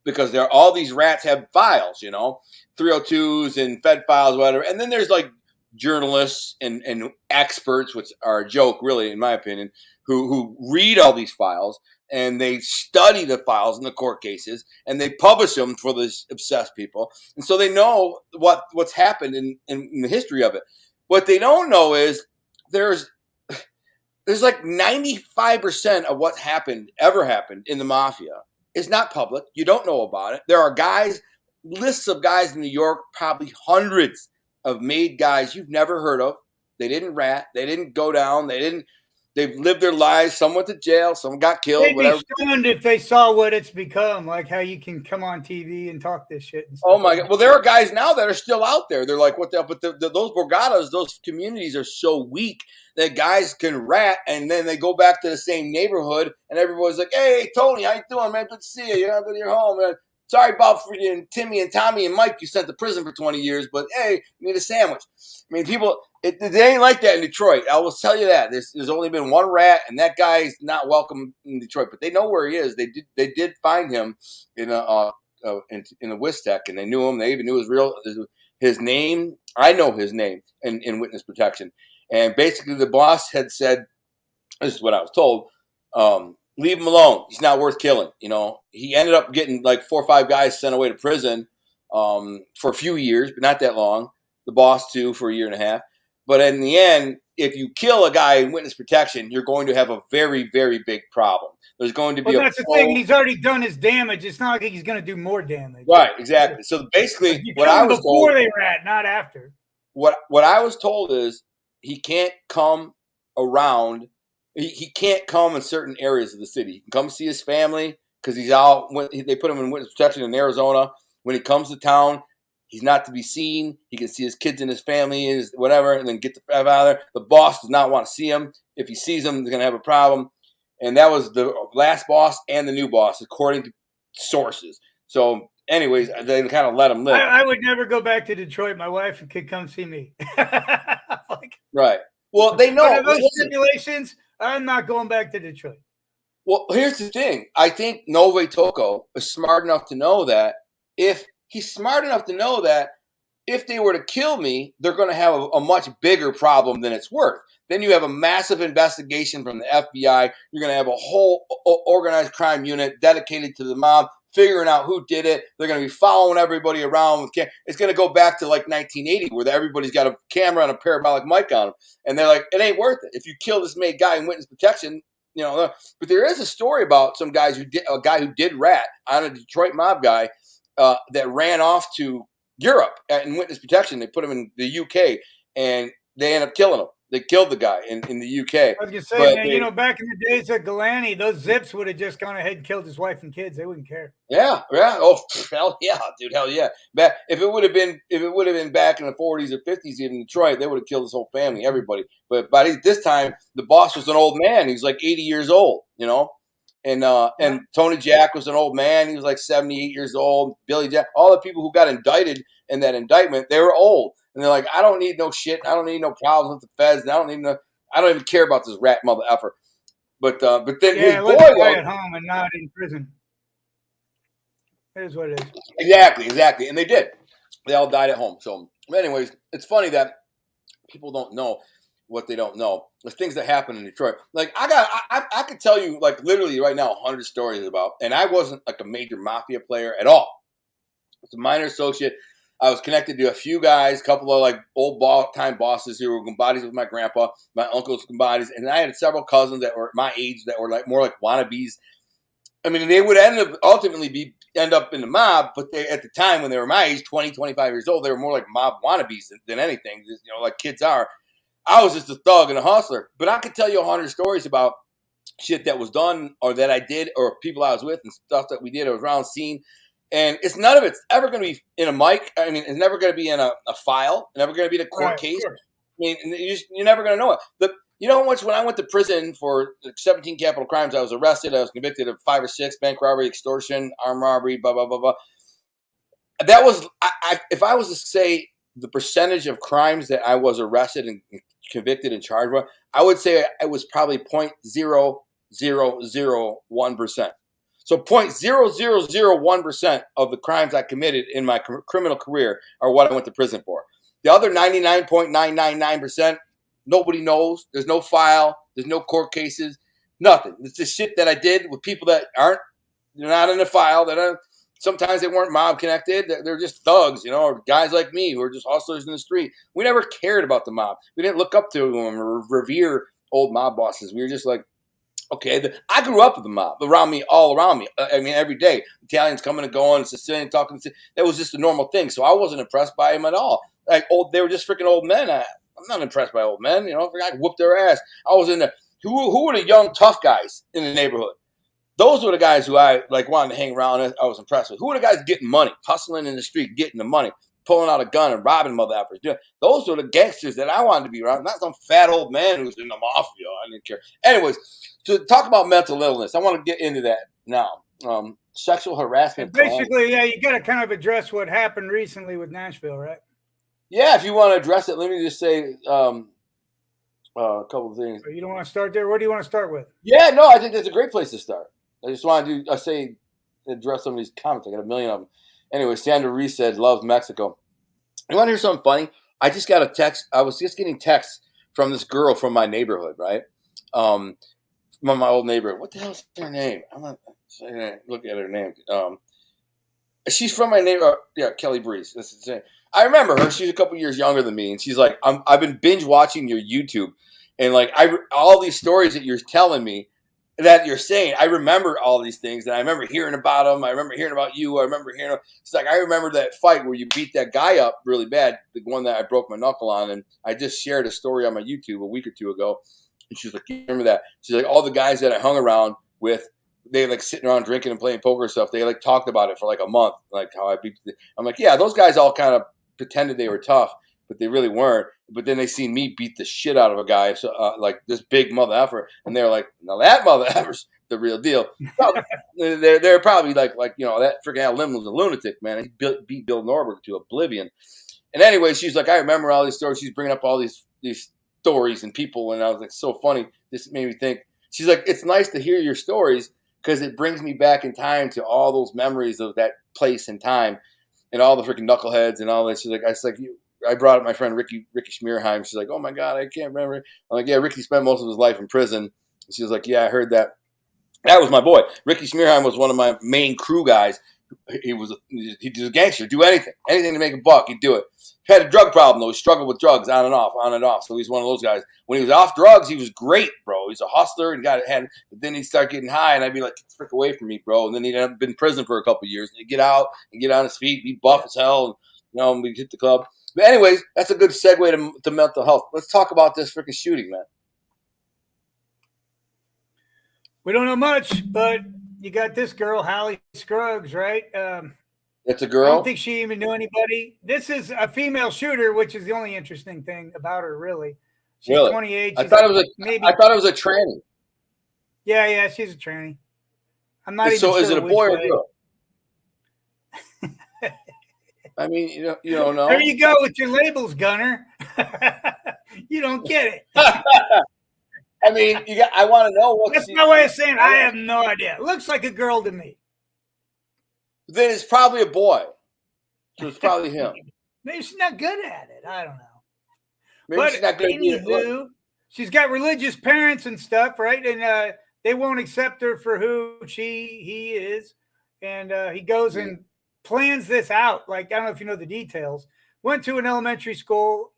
Because all these rats have files, 302s and Fed files, whatever. And then there's like journalists and experts, which are a joke, really, in my opinion, who read all these files and they study the files in the court cases and they publish them for these obsessed people. And so they know what's happened in the history of it. What they don't know is there's like 95% of what ever happened in the mafia is not public. You don't know about it. There are lists of guys in New York, probably hundreds of made guys you've never heard of. They didn't rat. They didn't go down. They've lived their lives. Some went to jail. Some got killed. They'd be stunned if they saw what it's become, like how you can come on TV and talk this shit. And stuff. Oh my God! Well, there are guys now that are still out there. They're like, what the? But those borgadas, those communities are so weak that guys can rat, and then they go back to the same neighborhood, and everybody's like, "Hey, Tony, how you doing, man? Good to see you. You're out of your home." Sorry about freaking Timmy and Tommy and Mike you sent to prison for 20 years, but hey, you need a sandwich. I mean, people, they ain't like that in Detroit. I will tell you that. There's only been one rat, and that guy is not welcome in Detroit. But they know where he is. They did find him in the Wistec, and they knew him. They even knew his name. I know his name in witness protection. And basically, the boss had said, this is what I was told. Leave him alone. He's not worth killing. You know, he ended up getting like 4 or 5 guys sent away to prison for a few years, but not that long. The boss too for 1.5 years. But in the end, if you kill a guy in witness protection, you're going to have a very, very big problem. There's going to be. That's the thing. He's already done his damage. It's not like he's going to do more damage. Right. Exactly. So basically, what I was told before they rat, not after. What I was told is he can't come around. He can't come in certain areas of the city. He can come see his family because he's out. When they put him in witness protection in Arizona. When he comes to town, he's not to be seen. He can see his kids and his family and whatever, and then get the F out of there. The boss does not want to see him. If he sees him, he's going to have a problem. And that was the last boss and the new boss, according to sources. So, anyways, they kind of let him live. I would never go back to Detroit. My wife could come see me. Right. Well, they know. But those stipulations, I'm not going back to Detroit. Well, here's the thing. I think Nove Toko is smart enough to know that if they were to kill me, they're going to have a much bigger problem than it's worth. Then you have a massive investigation from the FBI. You're going to have a whole organized crime unit dedicated to the mob, figuring out who did it. They're going to be following everybody around. It's going to go back to like 1980 where everybody's got a camera and a parabolic mic on them. And they're like, it ain't worth it. If you kill this guy in witness protection, you know. But there is a story about a guy who did rat on a Detroit mob guy that ran off to Europe in witness protection. They put him in the UK, and they ended up killing him. They killed the guy in the UK. I was going to say, man, back in the days at Galani, those zips would have just gone ahead and killed his wife and kids. They wouldn't care. Yeah. Oh, hell yeah, dude. Hell yeah. If it would have been back in the 40s or 50s in Detroit, they would have killed his whole family, everybody. But by this time, the boss was an old man. He was like 80 years old, you know. And Tony Jack was an old man. He was like 78 years old. Billy Jack, all the people who got indicted in that indictment, they were old. And they're like, I don't need no shit. I don't need no problems with the feds. I don't even care about this rat mother effer. But then his boy was at home and not in prison. It is what it is. Exactly. And they did. They all died at home. So anyways, it's funny that people don't know what they don't know. There's things that happen in Detroit. Like I could tell you like literally right now 100 stories about, and I wasn't like a major mafia player at all. I was a minor associate. I was connected to a few guys, a couple of like old time bosses who were gumbadis with my grandpa, my uncle's gumbadis, and I had several cousins that were my age that were like more like wannabes. I mean, they would ultimately end up in the mob, but they at the time when they were my age, 20, 25 years old, they were more like mob wannabes than anything, you know, like kids are. I was just a thug and a hustler. But I could tell you 100 stories about shit that was done or that I did or people I was with and stuff that we did or around scene. And none of it's ever going to be in a mic. I mean, it's never going to be in a file. It's never going to be in a court case. Sure. I mean, you're never going to know it. You know how much when I went to prison for 17 capital crimes, I was arrested. I was convicted of 5 or 6, bank robbery, extortion, armed robbery, blah, blah, blah, blah. That was, if I was to say the percentage of crimes that I was arrested and convicted and charged with, I would say it was probably 0.0001%. So 0.0001% of the crimes I committed in my criminal career are what I went to prison for. The other 99.999%, nobody knows. There's no file. There's no court cases. Nothing. It's just shit that I did with people that they're not in the file. Sometimes they weren't mob connected. They're just thugs, you know, or guys like me who are just hustlers in the street. We never cared about the mob. We didn't look up to them or revere old mob bosses. We were just like, okay, I grew up with the mob all around me. I mean, every day, Italians coming and going, Sicilian talking. That was just a normal thing. So I wasn't impressed by them at all. Like they were just freaking old men. I'm not impressed by old men. You know, I could whoop their ass. I was in the who were the young tough guys in the neighborhood? Those were the guys who I like wanted to hang around. I was impressed with. Who were the guys getting money, hustling in the street, getting the money, pulling out a gun and robbing mother effers? Those were the gangsters that I wanted to be around. Not some fat old man who's in the mafia. I didn't care. Anyways, to talk about mental illness, I want to get into that now. sexual harassment. Basically, yeah, you got to kind of address what happened recently with Nashville, right? Yeah, if you want to address it, let me just say a couple of things. So you don't want to start there? What do you want to start with? Yeah, no, I think that's a great place to start. I just want to address some of these comments. I got a million of them. Anyway, Sandra Reese said, loves Mexico. You want to hear something funny? I just got a text. I was just getting texts from this girl from my neighborhood, right? From my old neighborhood. What the hell is her name? I'm not look at her name. She's from my neighborhood. Yeah, Kelly Breeze. I remember her. She's a couple years younger than me, and she's like, I've been binge watching your YouTube, and like all these stories that you're telling me, that you're saying, I remember all these things, and I remember hearing about them. I remember hearing about you. I remember hearing. It's like I remember that fight where you beat that guy up really bad, the one that I broke my knuckle on, and I just shared a story on my YouTube a week or two ago, and she's like, you remember that? She's like, all the guys that I hung around with, they like sitting around drinking and playing poker and stuff. They like talked about it for like a month, like how I beat. I'm like, yeah, those guys all kind of pretended they were tough, but they really weren't. But then they seen me beat the shit out of a guy, so like this big mother effer, and they're like, now that mother effer's the real deal. They're probably like that freaking Al Lim was a lunatic, man. He beat Bill Norberg to oblivion. And anyway, she's like, I remember all these stories. She's bringing up all these stories and people, and I was like, so funny. This made me think. She's like, it's nice to hear your stories because it brings me back in time to all those memories of that place and time, and all the freaking knuckleheads and all that. She's like, I brought up my friend Ricky Schmierheim. She's like, oh my God, I can't remember. I'm like, yeah, Ricky spent most of his life in prison. She was like, yeah, I heard that. That was my boy. Ricky Schmierheim was one of my main crew guys. He was a gangster. Do anything to make a buck. He'd do it. He had a drug problem though. He struggled with drugs on and off. So he's one of those guys. When he was off drugs, he was great, bro. He's a hustler and but then he'd start getting high, and I'd be like, frick away from me, bro. And then he'd have been in prison for a couple of years. And he'd get out and get on his feet, be buff as hell, and we'd hit the club. But anyways, that's a good segue to mental health. Let's talk about this freaking shooting, man. We don't know much, but you got this girl, Hallie Scruggs, right? It's a girl? I don't think she even knew anybody. This is a female shooter, which is the only interesting thing about her, really. She's 28. I thought it was a tranny. Yeah, she's a tranny. I'm not even sure. So is it a boy or a girl? I mean, you don't know. There you go with your labels, Gunner. You don't get it. I mean, I want to know what. That's my way of saying I have no idea. It looks like a girl to me. Then it's probably a boy. So it's probably him. Maybe she's not good at it. I don't know. Maybe she's not good at it. She's got religious parents and stuff, right? And they won't accept her for who he is. And he goes and plans this out. Like, I don't know if you know the details. Went to an elementary school,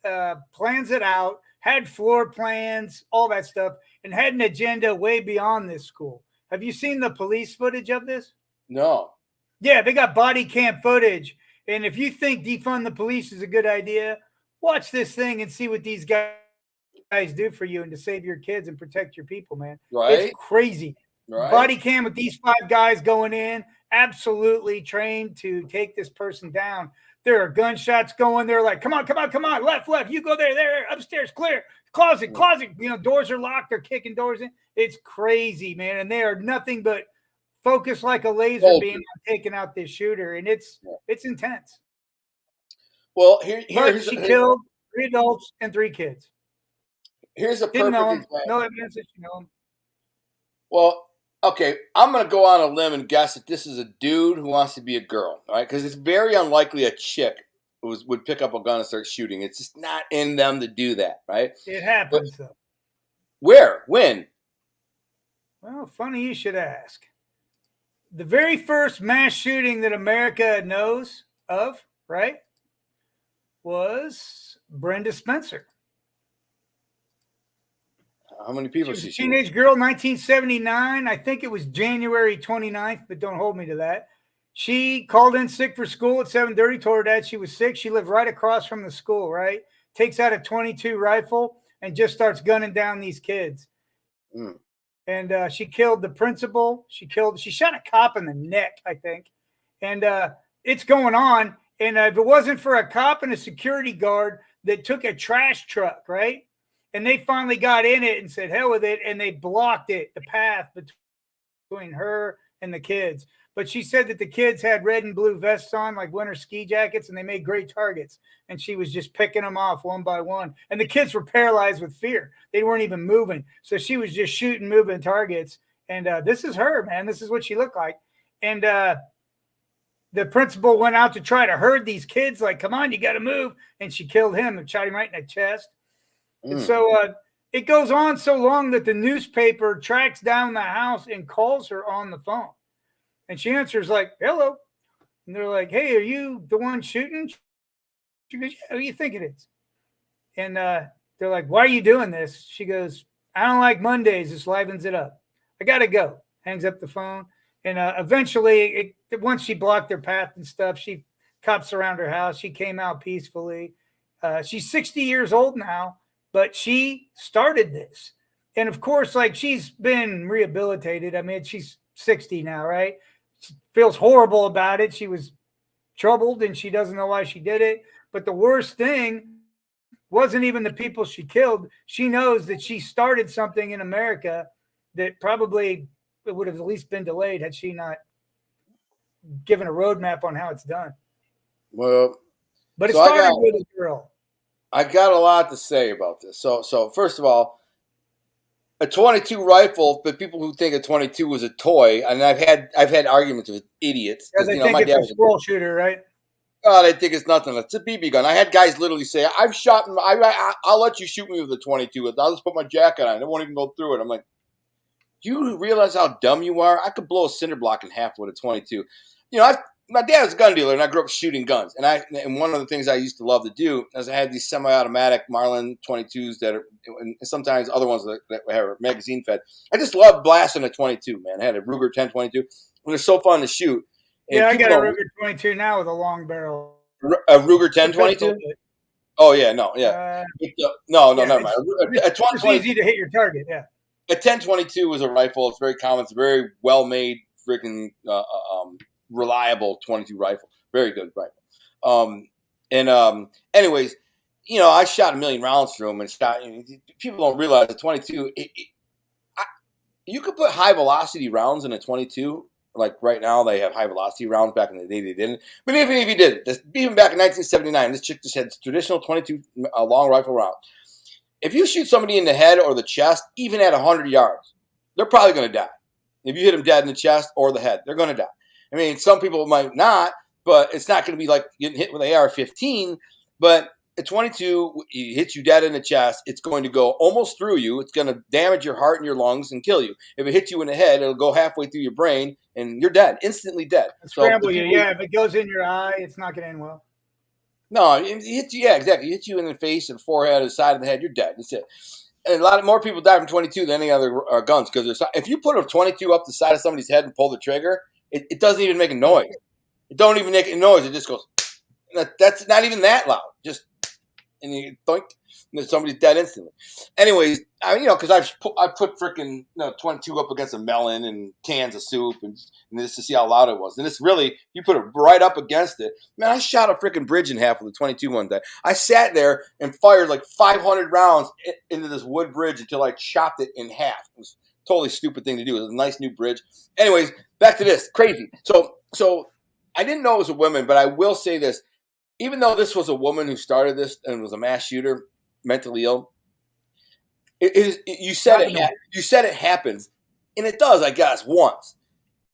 plans it out, had floor plans, all that stuff, and had an agenda way beyond this school. Have you seen the police footage of this? No. Yeah, they got body cam footage. And if you think defund the police is a good idea, watch this thing and see what these guys do for you and to save your kids and protect your people, man. Right. It's crazy. Right. Body cam with these 5 guys going in, absolutely trained to take this person down. There are gunshots going. They're like, come on, left, you go there, upstairs, clear, closet. Doors are locked. They're kicking doors in. It's crazy, man. And they are nothing but focused like a laser beam on taking out this shooter. And it's intense. Well, she killed 3 adults and 3 kids. Here's a perfect example. No evidence that you know him. Well, okay, I'm going to go on a limb and guess that this is a dude who wants to be a girl, all right? Because it's very unlikely a chick would pick up a gun and start shooting. It's just not in them to do that, right? It happens, though. Where? When? Well, funny you should ask. The very first mass shooting that America knows of, right, was Brenda Spencer. How many people? She was a teenage girl, 1979. I think it was January 29th, but don't hold me to that. She called in sick for school at 7:30, told her dad she was sick. She lived right across from the school, right? Takes out a .22 rifle and just starts gunning down these kids. Mm. And she killed the principal. She shot a cop in the neck, I think. And it's going on. And if it wasn't for a cop and a security guard that took a trash truck, right? And they finally got in it and said, hell with it. And they blocked it, the path between her and the kids. But she said that the kids had red and blue vests on, like winter ski jackets, and they made great targets. And she was just picking them off one by one. And the kids were paralyzed with fear. They weren't even moving. So she was just shooting, moving targets. And this is her, man. This is what she looked like. And the principal went out to try to herd these kids, like, come on, you got to move. And she killed him and shot him right in the chest. And so it goes on so long that the newspaper tracks down the house and calls her on the phone. And she answers like, hello. And they're like, hey, are you the one shooting? She goes, yeah, who do you think it is? And they're like, why are you doing this? She goes, I don't like Mondays. This livens it up. I got to go. Hangs up the phone. And eventually, once she blocked their path and stuff, she cops around her house. She came out peacefully. She's 60 years old now, but she started this. And of course, like, she's been rehabilitated. I mean, she's 60 now, right? She feels horrible about it. She was troubled and she doesn't know why she did it. But the worst thing wasn't even the people she killed. She knows that she started something in America that probably would have at least been delayed had she not given a roadmap on how it's done. Well, but it started with a girl. I got a lot to say about this. So first of all, a 22 rifle, but people who think a 22 was a toy, and I've had arguments with idiots. Yeah, they think it's a squirrel shooter, right? Oh, they think it's nothing. It's a BB gun. I had guys literally say, "I've shot. I'll let you shoot me with a 22. I'll just put my jacket on. It won't even go through it." I'm like, do you realize how dumb you are? I could blow a cinder block in half with a 22. You know, my dad was a gun dealer, and I grew up shooting guns. And one of the things I used to love to do is I had these semi-automatic Marlin 22s that are, and sometimes other ones that have magazine fed. I just love blasting a 22, man. I had a Ruger 10-22, and they're so fun to shoot. And yeah, I got a Ruger 22 now with a long barrel. A Ruger 10-22? Oh yeah, no, yeah, no, never mind. It's easy to hit your target. Yeah. A 10-22 is a rifle. It's very common. It's a very well-made, freaking reliable 22 rifle. Very good rifle. Anyways, you know, I shot 1 million rounds through them and shot. People don't realize the 22. You could put high velocity rounds in a 22. Like right now, they have high velocity rounds. Back in the day, they didn't. But even if you did, even back in 1979, this chick just had traditional 22 long rifle rounds. If you shoot somebody in the head or the chest, even at 100 yards, they're probably going to die. If you hit them dead in the chest or the head, they're going to die. I mean, some people might not, but it's not going to be like getting hit with an AR-15. But a 22 hits you dead in the chest, it's going to go almost through you. It's going to damage your heart and your lungs and kill you. If it hits you in the head, it'll go halfway through your brain, and you're dead, instantly dead. Scramble you, yeah. If it goes in your eye, it's not going to end well. No, it hits you. Yeah, exactly. It hits you in the face and forehead, or the side of the head. You're dead. That's it. And a lot more people die from 22 than any other guns because if you put a 22 up the side of somebody's head and pull the trigger, it doesn't even make a noise. It don't even make a noise. It just goes. That's not even that loud. Just and you think somebody's dead instantly. Anyways, because I put freaking 22 up against a melon and cans of soup and just to see how loud it was. And it's really, you put it right up against it. Man, I shot a freaking bridge in half with a 22 one day. I sat there and fired like 500 rounds into this wood bridge until I chopped it in half. It was a totally stupid thing to do. It was a nice new bridge. Anyways, back to this. Crazy. So I didn't know it was a woman, but I will say this. Even though this was a woman who started this and was a mass shooter, mentally ill, you said it happens, and it does, I guess, once,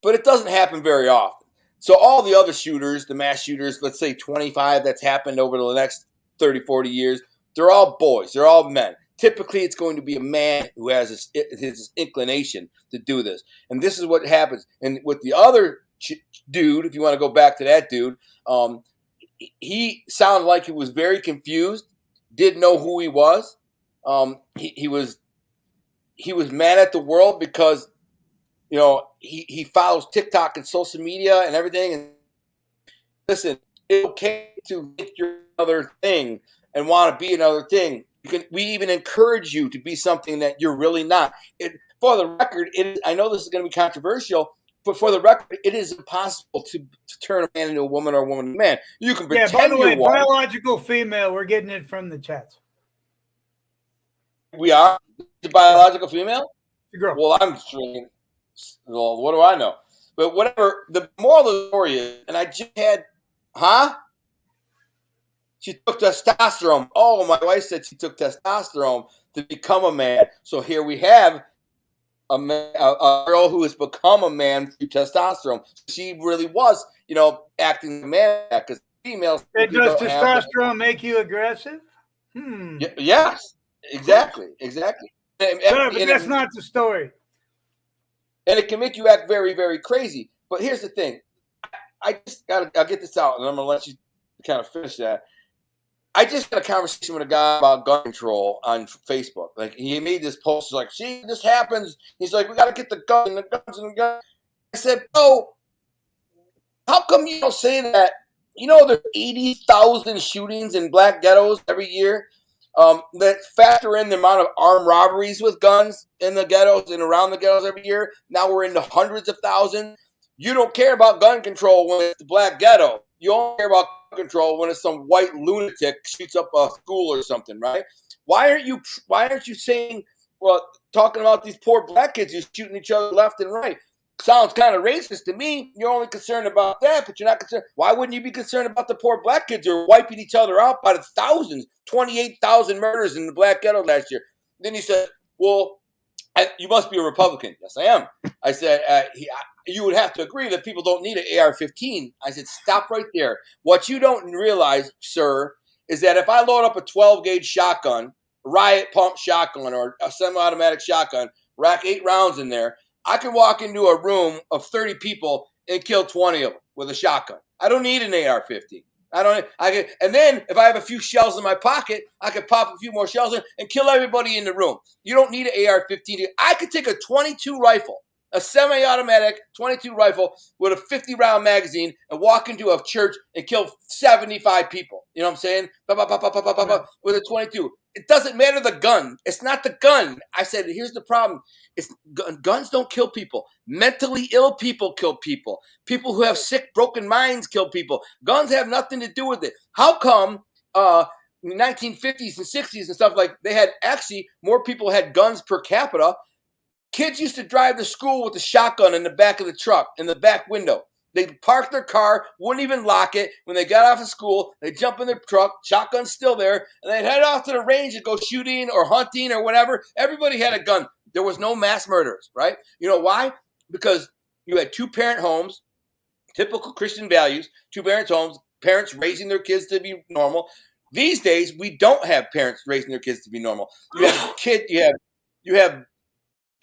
but it doesn't happen very often. So all the other shooters, the mass shooters, let's say 25 that's happened over the next 30, 40 years, they're all boys, they're all men. Typically, it's going to be a man who has his inclination to do this, and this is what happens. And with the other dude, if you want to go back to that dude, he sounded like he was very confused, didn't know who he was. He was mad at the world because, he follows TikTok and social media and everything. And listen, it's okay to think you're another thing and want to be another thing. We even encourage you to be something that you're really not. For the record, I know this is going to be controversial, but for the record, it is impossible to turn a man into a woman or a woman into a man. You can pretend by the way, you're biological female. We're getting it from the chats. We are the biological female. The girl. Well, I'm. Well, what do I know? But whatever, the moral of the story is, and I just had, she took testosterone. Oh, my wife said she took testosterone to become a man. So here we have a girl who has become a man through testosterone. She really was, acting a man because females. Does testosterone make you aggressive? Yes, exactly. But that's not the story. And it can make you act very, very crazy. But here's the thing. I'll get this out, and I'm going to let you kind of finish that. I just had a conversation with a guy about gun control on Facebook. Like, he made this post, like, see, this happens. He's like, we got to get the guns and the guns. I said, oh, how come you don't say that? There's 80,000 shootings in black ghettos every year that factor in the amount of armed robberies with guns in the ghettos and around the ghettos every year. Now we're into hundreds of thousands. You don't care about gun control when it's the black ghetto. You don't care about gun control when it's some white lunatic shoots up a school or something, right? Why aren't you saying, talking about these poor black kids who's shooting each other left and right? Sounds kind of racist to me. You're only concerned about that, but you're not concerned. Why wouldn't you be concerned about the poor black kids who are wiping each other out by the thousands? 28,000 murders in the black ghetto last year. Then he said, well, you must be a Republican. Yes, I am. I said, you would have to agree that people don't need an AR-15. I said, stop right there. What you don't realize, sir, is that if I load up a 12-gauge shotgun, riot pump shotgun, or a semi-automatic shotgun, rack 8 rounds in there, I can walk into a room of 30 people and kill 20 of them with a shotgun. I don't need an AR-15. And then if I have a few shells in my pocket, I could pop a few more shells in and kill everybody in the room. You don't need an AR-15. I could take a 22 rifle, a semi-automatic 22 rifle with a 50-round magazine and walk into a church and kill 75 people. You know what I'm saying? With a 22. It doesn't matter the gun. It's not the gun. I said, here's the problem. Guns don't kill people. Mentally ill people kill people. People who have sick, broken minds kill people. Guns have nothing to do with it. How come in the 1950s and 60s and stuff, like, they had actually more people had guns per capita? Kids used to drive to school with a shotgun in the back of the truck, in the back window. They'd park their car, wouldn't even lock it. When they got off of school, they'd jump in their truck, shotgun's still there, and they'd head off to the range and go shooting or hunting or whatever. Everybody had a gun. There was no mass murders, right? You know why? Because you had 2-parent homes, typical Christian values, 2-parent homes, parents raising their kids to be normal. These days, we don't have parents raising their kids to be normal. You have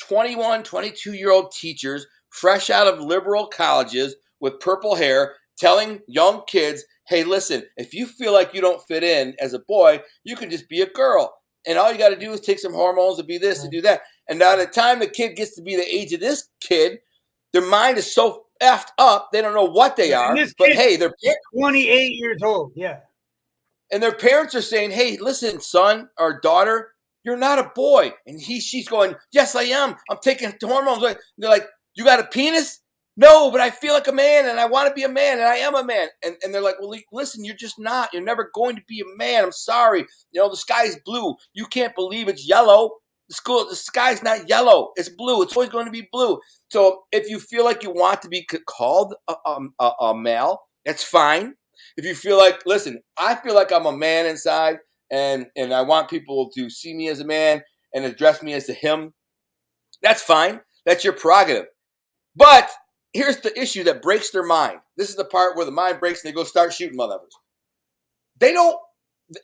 21, 22-year-old teachers fresh out of liberal colleges with purple hair telling young kids, hey, listen, if you feel like you don't fit in as a boy, you can just be a girl. And all you got to do is take some hormones and be this and do that. And by the time the kid gets to be the age of this kid, their mind is so effed up, they don't know what they are. But hey, they're 28 years old. Yeah. And their parents are saying, hey, listen, son or daughter, you're not a boy. And she's going, yes, I am. I'm taking hormones. And they're like, you got a penis? No, but I feel like a man and I want to be a man and I am a man. And they're like, well, listen, you're just not. You're never going to be a man. I'm sorry. The sky's blue. You can't believe it's yellow. The sky's not yellow. It's blue. It's always going to be blue. So if you feel like you want to be called a male, that's fine. If you feel like, listen, I feel like I'm a man inside and I want people to see me as a man and address me as a him, that's fine. That's your prerogative. But here's the issue that breaks their mind. This is the part where the mind breaks and they go start shooting motherfuckers. They don't,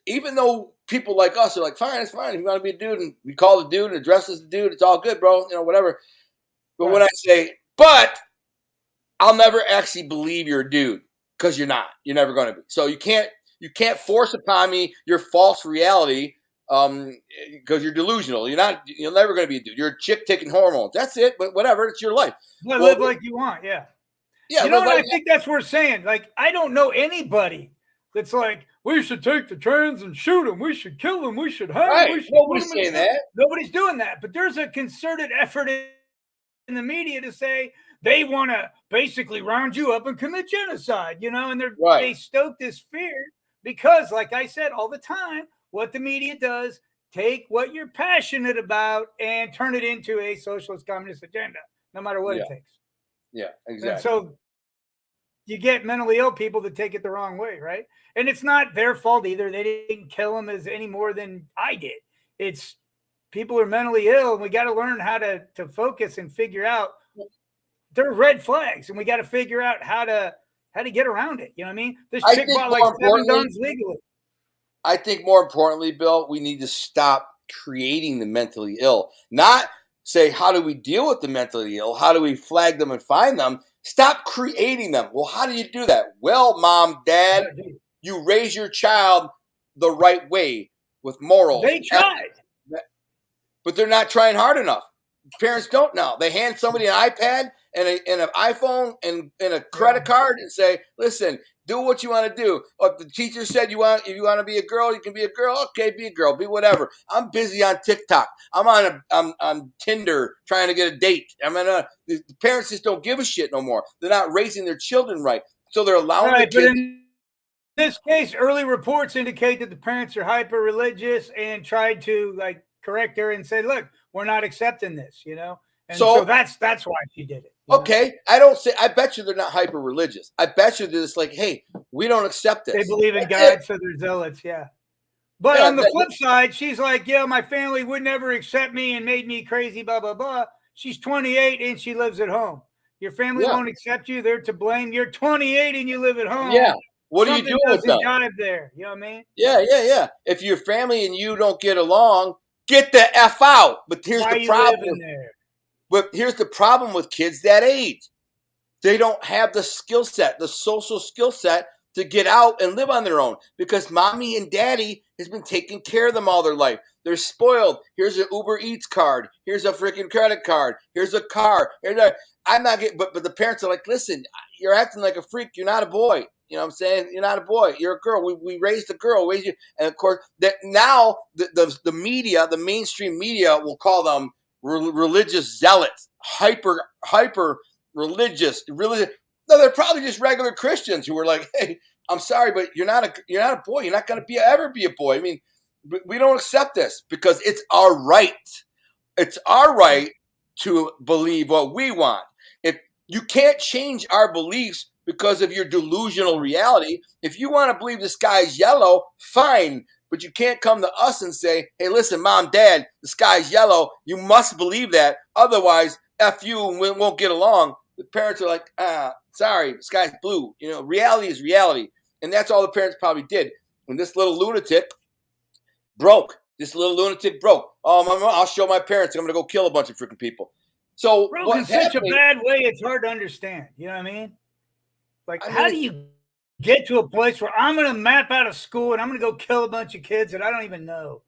even though people like us are like, fine, it's fine. If you want to be a dude and we call the dude and address as the dude, it's all good, bro. Whatever. But when I say, but I'll never actually believe you're a dude because you're not. You're never going to be. So you can't force upon me your false reality because you're delusional. You're never going to be a dude. You're a chick taking hormones. That's it. But whatever, it's your life. Live like you want. Yeah. Yeah. You know what? I think that's what we're saying. Like, I don't know anybody that's like, we should take the trans and shoot them. We should kill them. We should hang them. Right. Nobody's saying that. Nobody's doing that. But there's a concerted effort in the media to say they want to basically round you up and commit genocide, and they stoke this fear because, like I said all the time, what the media does, take what you're passionate about and turn it into a socialist communist agenda, no matter what it takes. Yeah, exactly. And so you get mentally ill people that take it the wrong way, right? And it's not their fault either. They didn't kill him any more than I did. It's people are mentally ill, and we got to learn how to focus and figure out there are red flags, and we got to figure out how to get around it. You know what I mean? This chick bought like 7 guns legally. I think more importantly, Bill, we need to stop creating the mentally ill. Not say, how do we deal with the mentally ill? How do we flag them and find them? Stop creating them. Well, how do you do that? Well, mom, dad, you raise your child the right way with morals. They tried. But they're not trying hard enough. Parents don't now. They hand somebody an iPad and an iPhone and a credit card and say, listen, do what you want to do. If the teacher said if you want to be a girl, you can be a girl. Okay, be a girl, be whatever. I'm busy on TikTok. I'm on Tinder trying to get a date. The parents just don't give a shit no more. They're not raising their children right. So they're allowing the kids. In this case, early reports indicate that the parents are hyper religious and tried to correct her and say, look, we're not accepting this, And so that's why she did it. Okay. I bet you they're not hyper religious. I bet you they're just like, hey, we don't accept this. They believe in God, so they're zealots, yeah. But on the flip side, she's like, yeah, my family would never accept me and made me crazy, blah, blah, blah. She's 28 and she lives at home. Your family won't accept you. They're to blame. You're 28 and you live at home. Yeah. What are you doing with them? Jive there. You know what I mean? Yeah. If your family and you don't get along, get the F out. But here's the problem. But here's the problem with kids that age. They don't have the skill set, the social skill set to get out and live on their own because mommy and daddy has been taking care of them all their life. They're spoiled. Here's an Uber Eats card. Here's a freaking credit card. Here's a car. I'm not getting, but the parents are like, listen, you're acting like a freak. You're not a boy. You know what I'm saying? You're not a boy. You're a girl. We raised a girl. And of course, that now the media, the mainstream media will call them religious zealots, hyper religious. No, they're probably just regular Christians who were like, hey, I'm sorry, but you're not a boy. You're not going to ever be a boy. I mean, we don't accept this because it's our right. It's our right to believe what we want. If you can't change our beliefs because of your delusional reality, if you want to believe the sky's yellow, fine. But you can't come to us and say, hey, listen, mom, dad, the sky's yellow. You must believe that. Otherwise, F you and we won't get along. The parents are like, sorry, the sky's blue. Reality is reality. And that's all the parents probably did. When this little lunatic broke. Oh, mama, I'll show my parents. I'm going to go kill a bunch of freaking people. So broke in such a bad way, it's hard to understand. You know what I mean? How do you get to a place where I'm going to map out a school and I'm going to go kill a bunch of kids that I don't even know?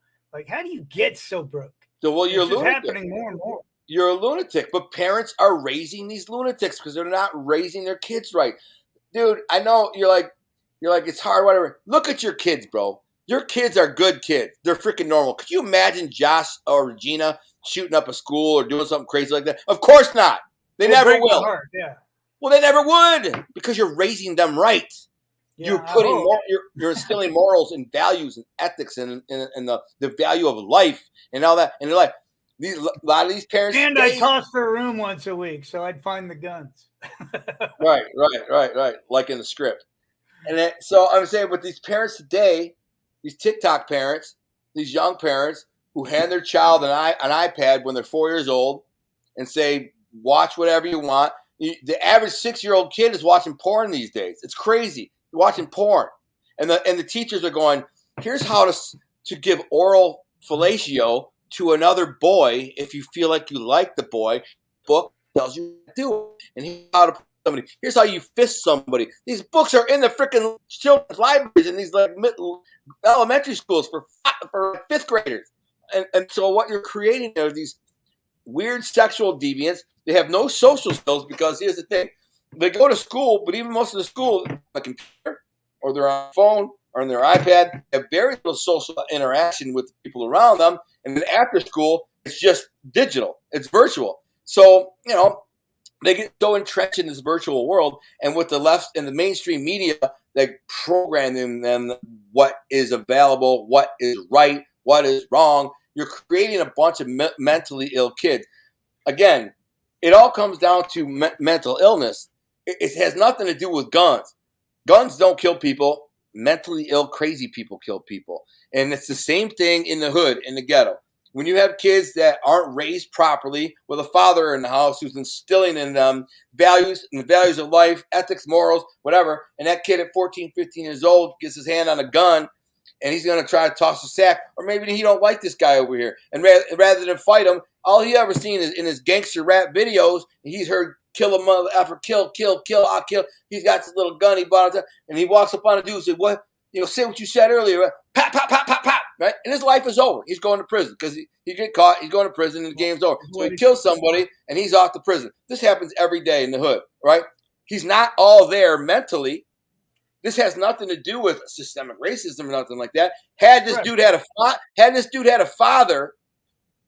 How do you get so broke? So, you're a lunatic. It's happening more and more. You're a lunatic, but parents are raising these lunatics because they're not raising their kids right. Dude, I know you're like, it's hard, whatever. Look at your kids, bro. Your kids are good kids. They're freaking normal. Could you imagine Josh or Regina shooting up a school or doing something crazy like that? Of course not. They never will. Yeah. Well, they never would because you're raising them right. Yeah, you're instilling morals and values and ethics and the value of life and all that. And they're like, a lot of these parents. And I tossed their room once a week, so I'd find the guns. Right. Like in the script. And so I'm saying with these parents today, these TikTok parents, these young parents who hand their child an iPad when they're 4 years old and say, watch whatever you want. The average 6-year-old kid is watching porn these days. It's crazy. They're watching porn. And the teachers are going, here's how to give oral fellatio to another boy if you feel like you like the boy. Book tells you to do it. And here's how to somebody. Here's how you fist somebody. These books are in the freaking children's libraries in these elementary schools for fifth graders. And so what you're creating are these weird sexual deviants. They have no social skills because here's the thing. They go to school, but even most of the school, a computer or they're on a phone or on their iPad, have very little social interaction with the people around them. And then after school, it's just digital. It's virtual. So, they get so entrenched in this virtual world. And with the left and the mainstream media, they program them what is available, what is right, what is wrong. You're creating a bunch of mentally ill kids. Again, it all comes down to mental illness. It has nothing to do with guns. Guns don't kill people. Mentally ill, crazy people kill people. And it's the same thing in the hood, in the ghetto. When you have kids that aren't raised properly with a father in the house who's instilling in them values and the values of life, ethics, morals, whatever, and that kid at 14, 15 years old gets his hand on a gun and he's going to try to toss a sack, or maybe he don't like this guy over here. And rather than fight him, all he ever seen is in his gangster rap videos, he's heard kill a mother effer, kill, I'll kill. He's got this little gun he bought, and he walks up on a dude and says, what? Say what you said earlier. Right? Pop, pop, pop, pop, pop. Right? And his life is over. He's going to prison because he get caught. He's going to prison and the game's over. So he kills somebody and he's off to prison. This happens every day in the hood, right? He's not all there mentally. This has nothing to do with systemic racism or nothing like that. Had this dude had a father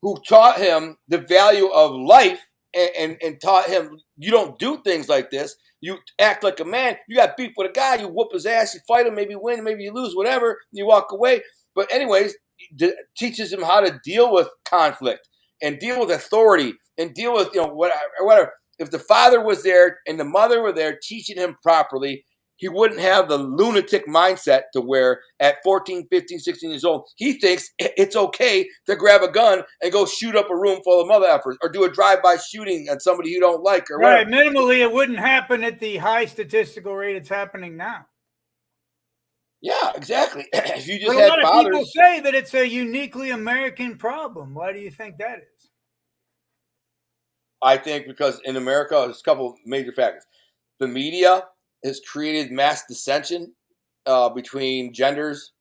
who taught him the value of life and taught him you don't do things like this. You act like a man. You got beef with a guy. You whoop his ass. You fight him. Maybe you win. Maybe you lose. Whatever. You walk away. But anyways, teaches him how to deal with conflict and deal with authority and deal with whatever. If the father was there and the mother were there teaching him properly, he wouldn't have the lunatic mindset to where at 14, 15, 16 years old, he thinks it's okay to grab a gun and go shoot up a room full of mother effers or do a drive-by shooting at somebody you don't like. Or right. Whatever. Minimally, it wouldn't happen at the high statistical rate it's happening now. Yeah, exactly. If you just but a lot of people say that it's a uniquely American problem. Why do you think that is? I think because in America, there's a couple of major factors. The media has created mass dissension between genders,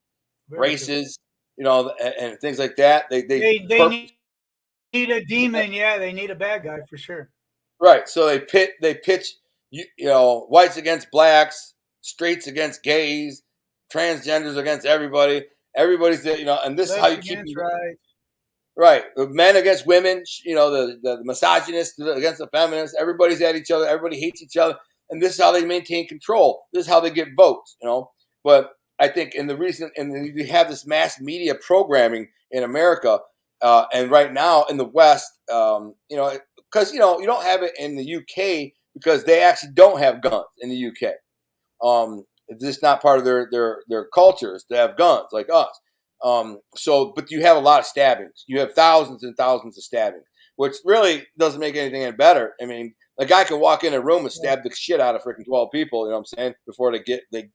races, and things like that. They need a demon. Yeah, they need a bad guy for sure. Right. So they pitch, whites against blacks, straights against gays, transgenders against everybody. Everybody's there, and this is how you keep right. Men against women, the misogynists against the feminists. Everybody's at each other. Everybody hates each other. And this is how they maintain control. This is how they get votes, But I think you have this mass media programming in America, and right now in the West, because you don't have it in the UK because they actually don't have guns in the UK. It's just not part of their cultures to have guns like us. But you have a lot of stabbings. You have thousands and thousands of stabbings, which really doesn't make anything any better. I mean, a guy can walk in a room and stab the shit out of freaking 12 people, you know what I'm saying, before they get him.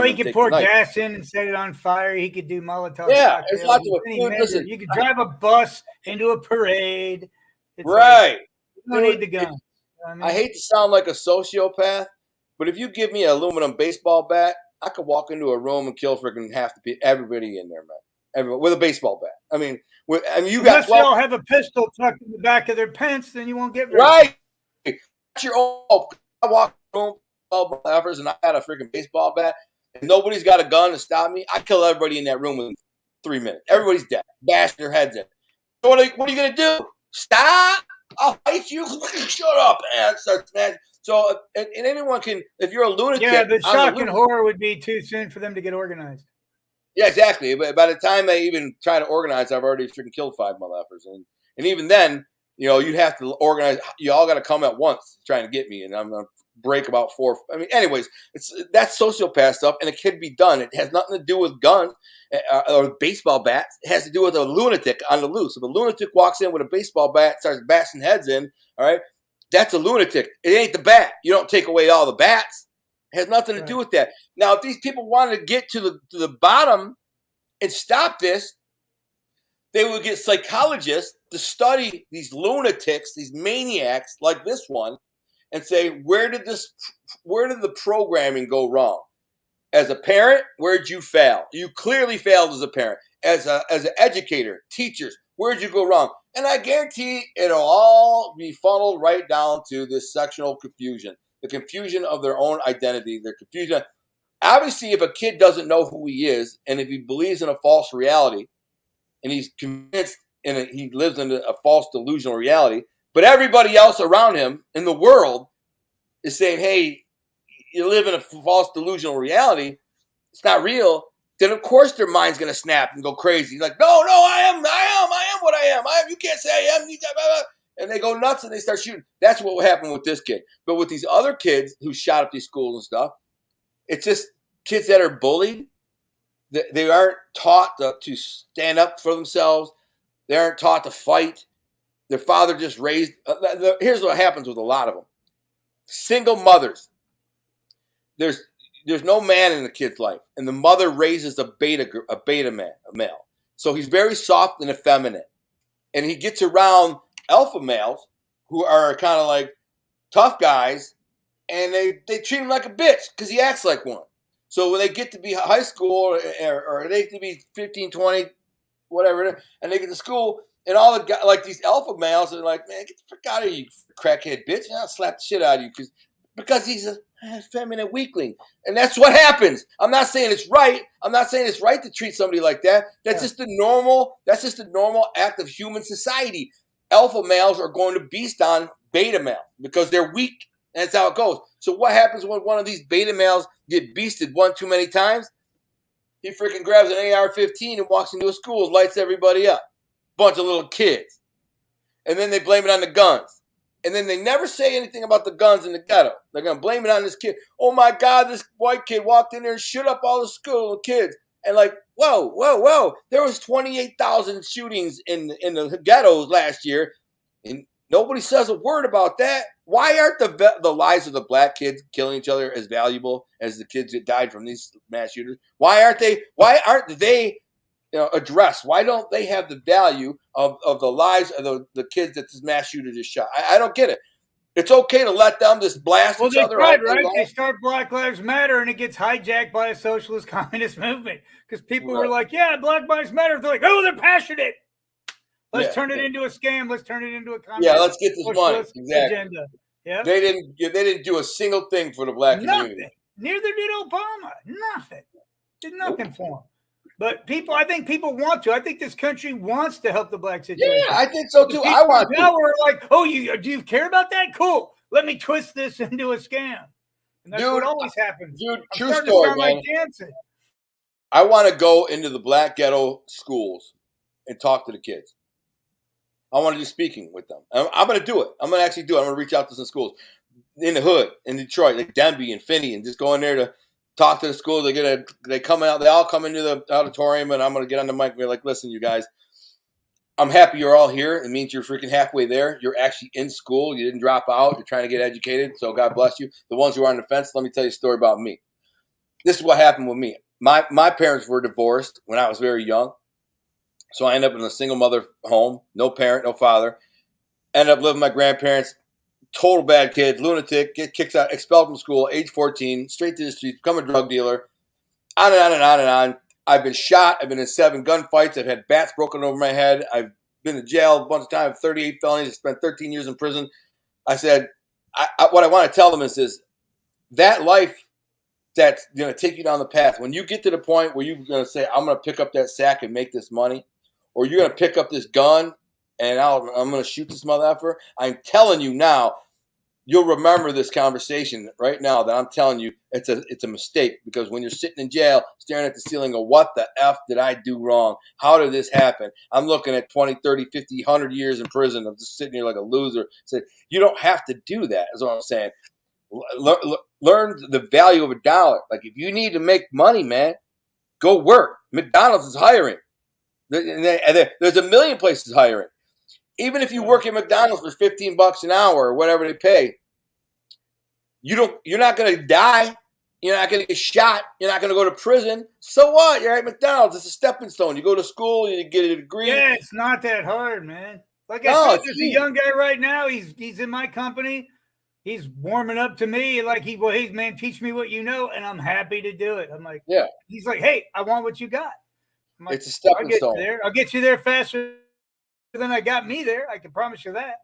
He could pour gas in and set it on fire. He could do Molotov. Yeah, it's lots of listen. You could drive a bus into a parade. It's right. Like, you don't need the gun. I hate to sound like a sociopath, but if you give me an aluminum baseball bat, I could walk into a room and kill freaking everybody in there, man. Everyone with a baseball bat. I mean, unless they all have a pistol tucked in the back of their pants, then you won't get right. Your own. I walk room full of efforts and I had a freaking baseball bat, and nobody's got a gun to stop me. I kill everybody in that room within 3 minutes. Everybody's dead. Bash their heads in. So what are you gonna do? Stop! I'll fight you. Shut up, and start smashing. So, and anyone can, if you're a lunatic. Yeah, the shock and horror would be too soon for them to get organized. Yeah, exactly. But by the time they even try to organize, I've already freaking killed 5 motherfuckers. And even then, you'd have to organize. You all got to come at once trying to get me, and I'm going to break about 4. I mean, anyways, that's sociopath stuff, and it can be done. It has nothing to do with guns or baseball bats. It has to do with a lunatic on the loose. If a lunatic walks in with a baseball bat, starts bashing heads in, all right, that's a lunatic. It ain't the bat. You don't take away all the bats. It has nothing to do with that. Now, if these people wanted to get to the bottom and stop this, they would get psychologists to study these lunatics, these maniacs like this one, and say, where did the programming go wrong? As a parent, where'd you fail? You clearly failed as a parent. As an educator, teachers, where'd you go wrong? And I guarantee it'll all be funneled right down to this sectional confusion, the confusion of their own identity, their confusion. Obviously, if a kid doesn't know who he is, and if he believes in a false reality, and he's convinced he lives in a false delusional reality, but everybody else around him in the world is saying, hey, you live in a false delusional reality, it's not real, then of course their mind's going to snap and go crazy. Like, no, I am what I am. You can't say I am. and they go nuts and they start shooting. That's what happened with this kid. But with these other kids who shot up these schools and stuff, it's just kids that are bullied. They aren't taught to stand up for themselves. They aren't taught to fight. Their father just raised. Here's what happens with a lot of them: single mothers. There's no man in the kid's life, and the mother raises a beta male. So he's very soft and effeminate, and he gets around alpha males who are kind of like tough guys, and they treat him like a bitch because he acts like one. So when they get to be high school or they get to be 15, 20, whatever, and they get to school, and all the guys, like these alpha males are like, man, get the fuck out of here, you crackhead bitch. I'll slap the shit out of you because he's a feminine weakling. And that's what happens. I'm not saying it's right. I'm not saying it's right to treat somebody like that. That's just the normal act of human society. Alpha males are going to beast on beta male because they're weak. And that's how it goes. So what happens when one of these beta males get beasted one too many times? He freaking grabs an AR-15 and walks into a school and lights everybody up. Bunch of little kids. And then they blame it on the guns. And then they never say anything about the guns in the ghetto. They're going to blame it on this kid. Oh my God, this white kid walked in there and shot up all the school kids. And like, whoa. There was 28,000 shootings in the ghettos last year. And nobody says a word about that. Why aren't the lives of the black kids killing each other as valuable as the kids that died from these mass shooters? Why aren't they addressed? Why don't they have the value of the lives of the kids that this mass shooter just shot? I don't get it. It's okay to let them just blast each other. Right? They start Black Lives Matter, and it gets hijacked by a socialist communist movement because people were like, "Yeah, Black Lives Matter." They're like, "Oh, they're passionate. Let's turn it into a scam. Let's turn it into a communist. Yeah, let's get this money." Exactly. Agenda. Yeah. They didn't do a single thing for the black community. Neither did Obama. Nothing. Did nothing for him. But I think people want to. I think this country wants to help the black situation. Yeah, I think so too. I want to. Now we're like, oh, do you care about that? Cool. Let me twist this into a scam. And that's what always happens. Dude, true story, man. Like dancing. I want to go into the black ghetto schools and talk to the kids. I want to do speaking with them. I'm going to do it. I'm going to actually do it. I'm going to reach out to some schools in the hood, in Detroit, like Denby and Finney, and just go in there to talk to the schools. They come out. They all come into the auditorium, and I'm going to get on the mic and be like, listen, you guys, I'm happy you're all here. It means you're freaking halfway there. You're actually in school. You didn't drop out. You're trying to get educated, so God bless you. The ones who are on the fence, let me tell you a story about me. This is what happened with me. My parents were divorced when I was very young. So I ended up in a single mother home, no parent, no father. Ended up living with my grandparents, total bad kid, lunatic, get kicked out, expelled from school, age 14, straight to the streets, become a drug dealer, on and on and on and on. I've been shot. I've been in 7 gunfights. I've had bats broken over my head. I've been to jail a bunch of times, 38 felonies. I spent 13 years in prison. I said, what I want to tell them is this, that life that's going to take you down the path, when you get to the point where you're going to say, I'm going to pick up that sack and make this money, or you're going to pick up this gun and I'm going to shoot this mother effer, I'm telling you now, you'll remember this conversation right now that I'm telling you it's a mistake, because when you're sitting in jail staring at the ceiling of what the F did I do wrong? How did this happen? I'm looking at 20, 30, 50, 100 years in prison. I'm just sitting here like a loser. So you don't have to do that, is what I'm saying. Learn the value of a dollar. Like, if you need to make money, man, go work. McDonald's is hiring. There's a million places hiring. Even if you work at McDonald's for $15 an hour or whatever they pay, you're not going to die. You're not going to get shot. You're not going to go to prison. So what? You're at McDonald's. It's a stepping stone. You go to school, you get a degree. Yeah, it's not that hard, man. Like I said, there's a young guy right now. He's in my company. He's warming up to me like hey man, teach me what you know, and I'm happy to do it. I'm like, yeah. He's like, hey, I want what you got. I'm like, it's a stepping stone. I'll get you there faster than I got me there. I can promise you that.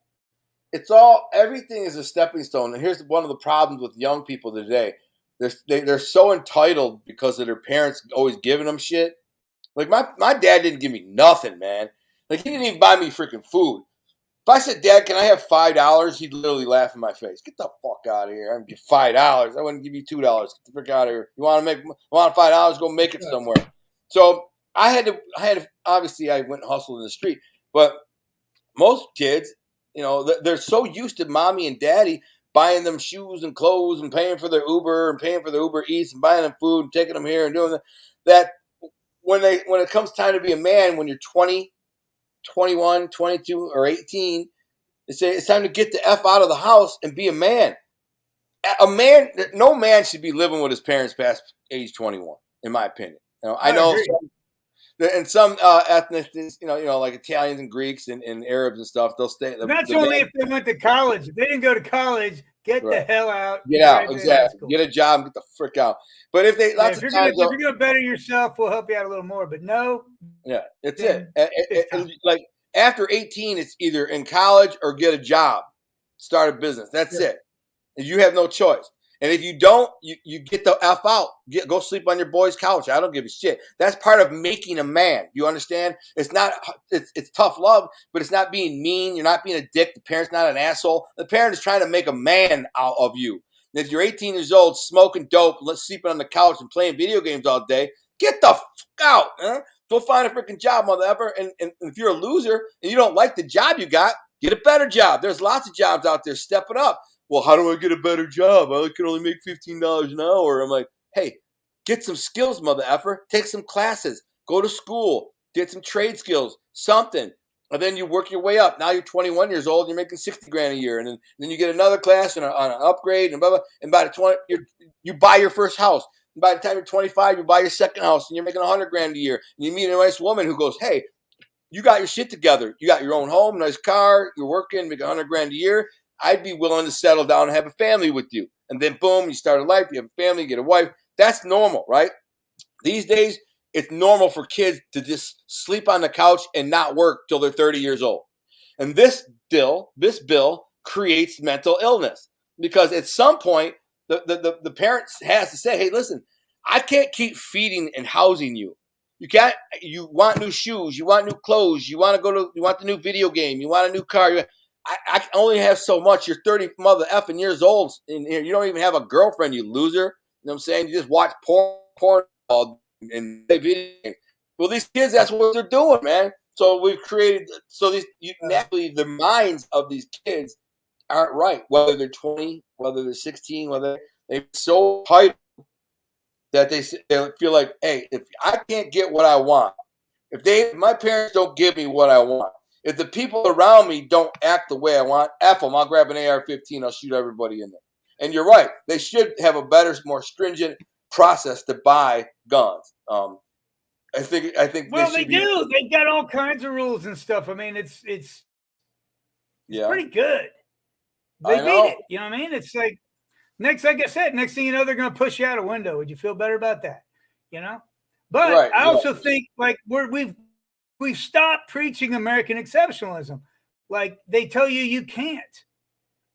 Everything is a stepping stone. And here's one of the problems with young people today. They're so entitled because of their parents always giving them shit. Like my dad didn't give me nothing, man. Like, he didn't even buy me freaking food. If I said, Dad, can I have $5? He'd literally laugh in my face. Get the fuck out of here. I'm going to give $5. I wouldn't give you $2. Get the frick out of here. You want $5? Go make it somewhere. So I had to, obviously I went and hustled in the street, but most kids, they're so used to mommy and daddy buying them shoes and clothes and paying for their Uber and paying for their Uber Eats and buying them food and taking them here and doing that. When it comes time to be a man, when you're 20, 21, 22, or 18, it's time to get the F out of the house and be a man. No man should be living with his parents past age 21, in my opinion. I know some ethnicities, like Italians and Greeks and Arabs and stuff, they'll stay. That's only if they went to college. If they didn't go to college, get the hell out. Get out, exactly. Get a job and get the frick out. But if they, if you're going to better yourself, we'll help you out a little more. But no. Yeah, it's it. Like after 18, it's either in college or get a job, start a business. That's it. And you have no choice. And if you don't, you get the F out. Go sleep on your boy's couch. I don't give a shit. That's part of making a man. You understand? It's tough love, but it's not being mean. You're not being a dick. The parent's not an asshole. The parent is trying to make a man out of you. And if you're 18 years old, smoking dope, sleeping on the couch and playing video games all day, get the fuck out. Huh? Go find a freaking job, mother effer. And if you're a loser and you don't like the job you got, get a better job. There's lots of jobs out there. Step it up. Well, how do I get a better job? I can only make $15 an hour. I'm like, hey, get some skills, mother effer. Take some classes. Go to school. Get some trade skills. Something. And then you work your way up. Now you're 21 years old. You're making $60,000 a year. And then you get another class and on an upgrade and blah, blah. And by the 20, you buy your first house. And by the time you're 25, you buy your second house and you're making $100,000 a year. And you meet a nice woman who goes, hey, you got your shit together. You got your own home, nice car. You're working, make $100,000 a year. I'd be willing to settle down and have a family with you. And then boom, you start a life, you have a family, you get a wife. That's normal, right? These days, it's normal for kids to just sleep on the couch and not work till they're 30 years old. And this bill creates mental illness because at some point, the parents has to say, hey, listen, I can't keep feeding and housing you. You want new shoes, you want new clothes, you want the new video game, you want a new car. I only have so much. You're 30 mother effing years old in here. You don't even have a girlfriend, you loser. You know what I'm saying? You just watch porn and play video games. Well, these kids, that's what they're doing, man. So we've created, naturally the minds of these kids aren't right. Whether they're 20, whether they're 16, whether they're so tight that they feel like, hey, if I can't get what I want, if my parents don't give me what I want, if the people around me don't act the way I want, F them. I'll grab an AR-15. I'll shoot everybody in there. And you're right. They should have a better, more stringent process to buy guns. I think. Well, they do. They've got all kinds of rules and stuff. I mean, it's pretty good. They beat it. You know what I mean? It's like like I said, next thing you know, they're going to push you out a window. Would you feel better about that? You know. But right, I also think like we've stopped preaching American exceptionalism. Like they tell you can't.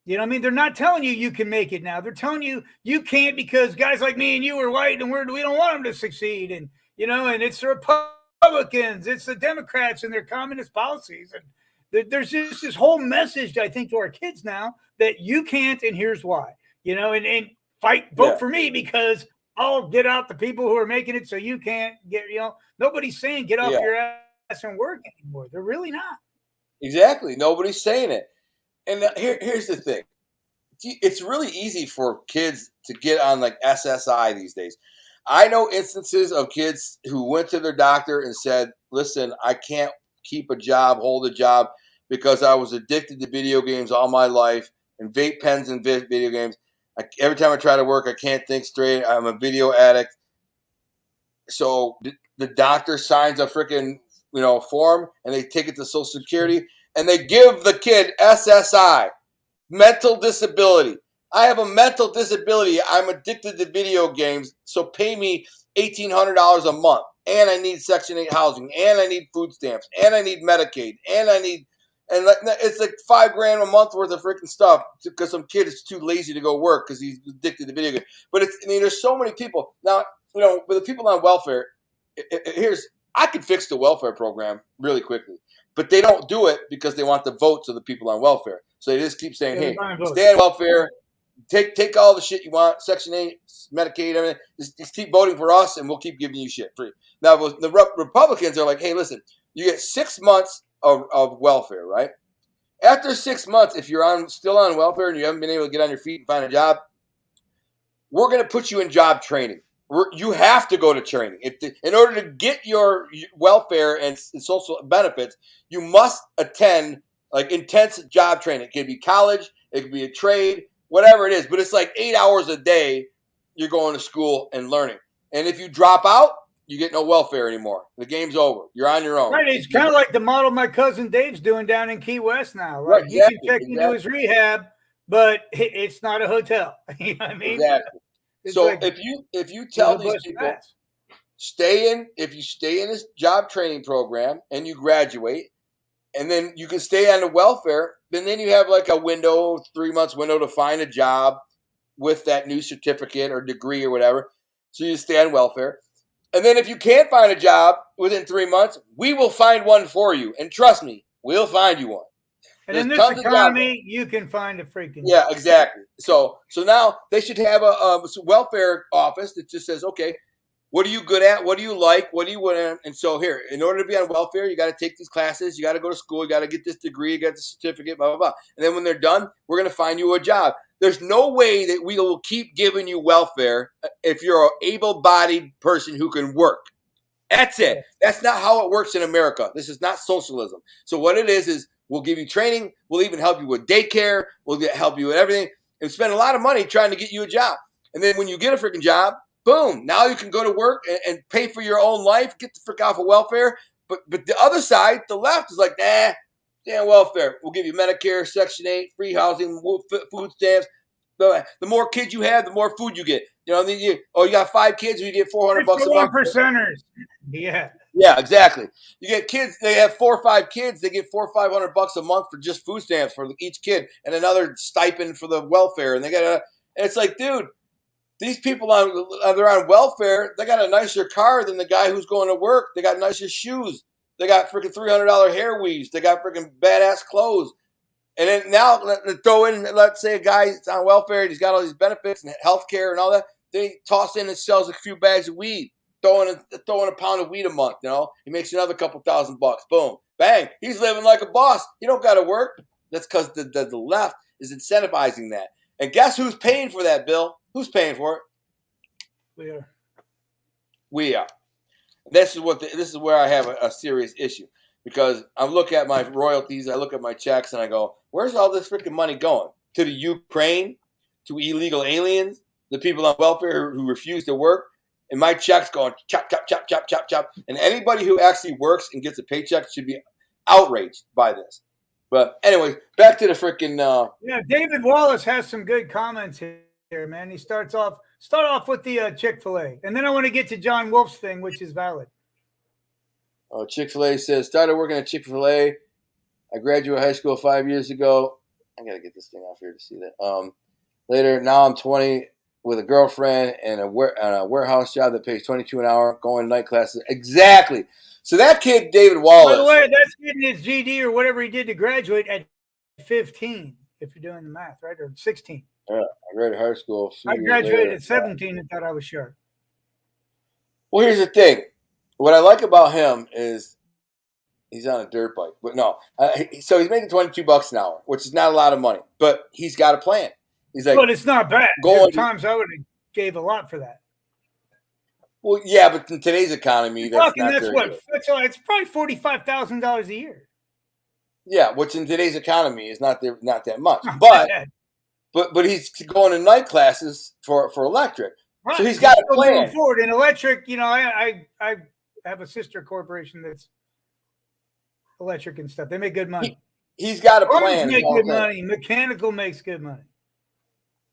You know what I mean? They're not telling you can make it now. They're telling you can't because guys like me and you are white and we don't want them to succeed. And, and it's the Republicans, it's the Democrats and their communist policies. And there's just this whole message, I think, to our kids now that you can't and here's why. And vote for me because I'll get out the people who are making it so you can't get, nobody's saying get off your ass and work anymore. They're really not. Exactly. Nobody's saying it. And here's the thing. It's really easy for kids to get on like SSI these days. I know instances of kids who went to their doctor and said, listen, I can't hold a job because I was addicted to video games all my life and vape pens and video games. Every time I try to work, I can't think straight. I'm a video addict. So the doctor signs a freaking form and they take it to Social Security and they give the kid SSI, mental disability. I have a mental disability. I'm addicted to video games, so pay me $1,800 a month. And I need Section 8 housing, and I need food stamps, and I need Medicaid, and it's like $5,000 a month worth of freaking stuff because some kid is too lazy to go work because he's addicted to video games. But there's so many people now. With the people on welfare, I could fix the welfare program really quickly, but they don't do it because they want the votes of the people on welfare. So they just keep saying, "Hey, stay on welfare, take all the shit you want, Section 8, Medicaid, everything. Just keep voting for us, and we'll keep giving you shit free." Now, the Republicans are like, "Hey, listen, you get 6 months of welfare, right? After 6 months, if you're still on welfare and you haven't been able to get on your feet and find a job, we're going to put you in job training. You have to go to training. In order to get your welfare and social benefits, you must attend like intense job training. It could be college, it could be a trade, whatever it is. But it's like 8 hours a day you're going to school and learning. And if you drop out, you get no welfare anymore. The game's over. You're on your own. Right. It's kind of like the model my cousin Dave's doing down in Key West now. Right. Exactly, you can check into his rehab, but it's not a hotel. You know what I mean? Exactly. So like, if you tell these people if you stay in this job training program and you graduate, and then you can stay on the welfare, then you have like a 3 months window to find a job with that new certificate or degree or whatever. So you stay on welfare. And then if you can't find a job within 3 months, we will find one for you. And trust me, we'll find you one. And in this economy, you can find a freaking job. Exactly. So now they should have a welfare office that just says, okay, what are you good at? What do you like? What do you want? And so here, in order to be on welfare, you got to take these classes. You got to go to school. You got to get this degree. You got the certificate, blah, blah, blah. And then when they're done, we're going to find you a job. There's no way that we will keep giving you welfare if you're an able-bodied person who can work. That's it. That's not how it works in America. This is not socialism. So what it is we'll give you training. We'll even help you with daycare. We'll help you with everything. And spend a lot of money trying to get you a job. And then when you get a freaking job, boom, now you can go to work and pay for your own life, get the frick off of welfare. But the other side, the left, is like, nah, damn welfare. We'll give you Medicare, Section 8, free housing, food stamps. The more kids you have, the more food you get. You know, you got 5 kids, you get $400 a month. Percenters. Yeah. Yeah, exactly. You get kids, they have 4 or 5 kids, they get $400 or $500 a month for just food stamps for each kid and another stipend for the welfare. And and it's like, dude, these people they're on welfare, they got a nicer car than the guy who's going to work. They got nicer shoes. They got freaking $300 hair weaves. They got freaking badass clothes. And then now throw in, let's say a guy's on welfare, he's got all these benefits and health care and all that. They toss in and sells a few bags of weed, throwing a pound of weed a month, you know. He makes another couple $1,000. Boom. Bang. He's living like a boss. He don't got to work. That's because the left is incentivizing that. And guess who's paying for that, Bill? Who's paying for it? We are. This is where I have a serious issue, because I look at my royalties, I look at my checks, and I go, where's all this freaking money going? To the Ukraine, to illegal aliens, the people on welfare who refuse to work, and my check's going chop, chop, chop, chop, chop, chop. And anybody who actually works and gets a paycheck should be outraged by this. But anyway, back to the freaking. David Wallace has some good comments here, man. He start off with the Chick-fil-A, and then I want to get to John Wolf's thing, which is valid. Chick-fil-A says, started working at Chick-fil-A. I graduated high school 5 years ago. I gotta get this thing off here to see that. Later, now I'm 20 with a girlfriend and a warehouse job that pays $22 an hour. Going to night classes. Exactly. So that kid, David Wallace. By the way, that's getting his GD or whatever he did to graduate at 15, if you're doing the math, right? Or 16. Yeah, I graduated high school. I graduated at 17 and thought I was sure. Well, here's the thing. What I like about him is he's on a dirt bike. But no. So he's making $22 an hour, which is not a lot of money. But he's got a plan. He's like, but it's not bad. There's times I would have gave a lot for that. Well, yeah, but in today's economy, that's it's probably $45,000 a year. Yeah, which in today's economy is not that much. But he's going to night classes for electric. Right. So he's got a plan. Going forward in electric, you know, I have a sister corporation that's electric and stuff. They make good money. He's got a plan. Make good money. Mechanical makes good money.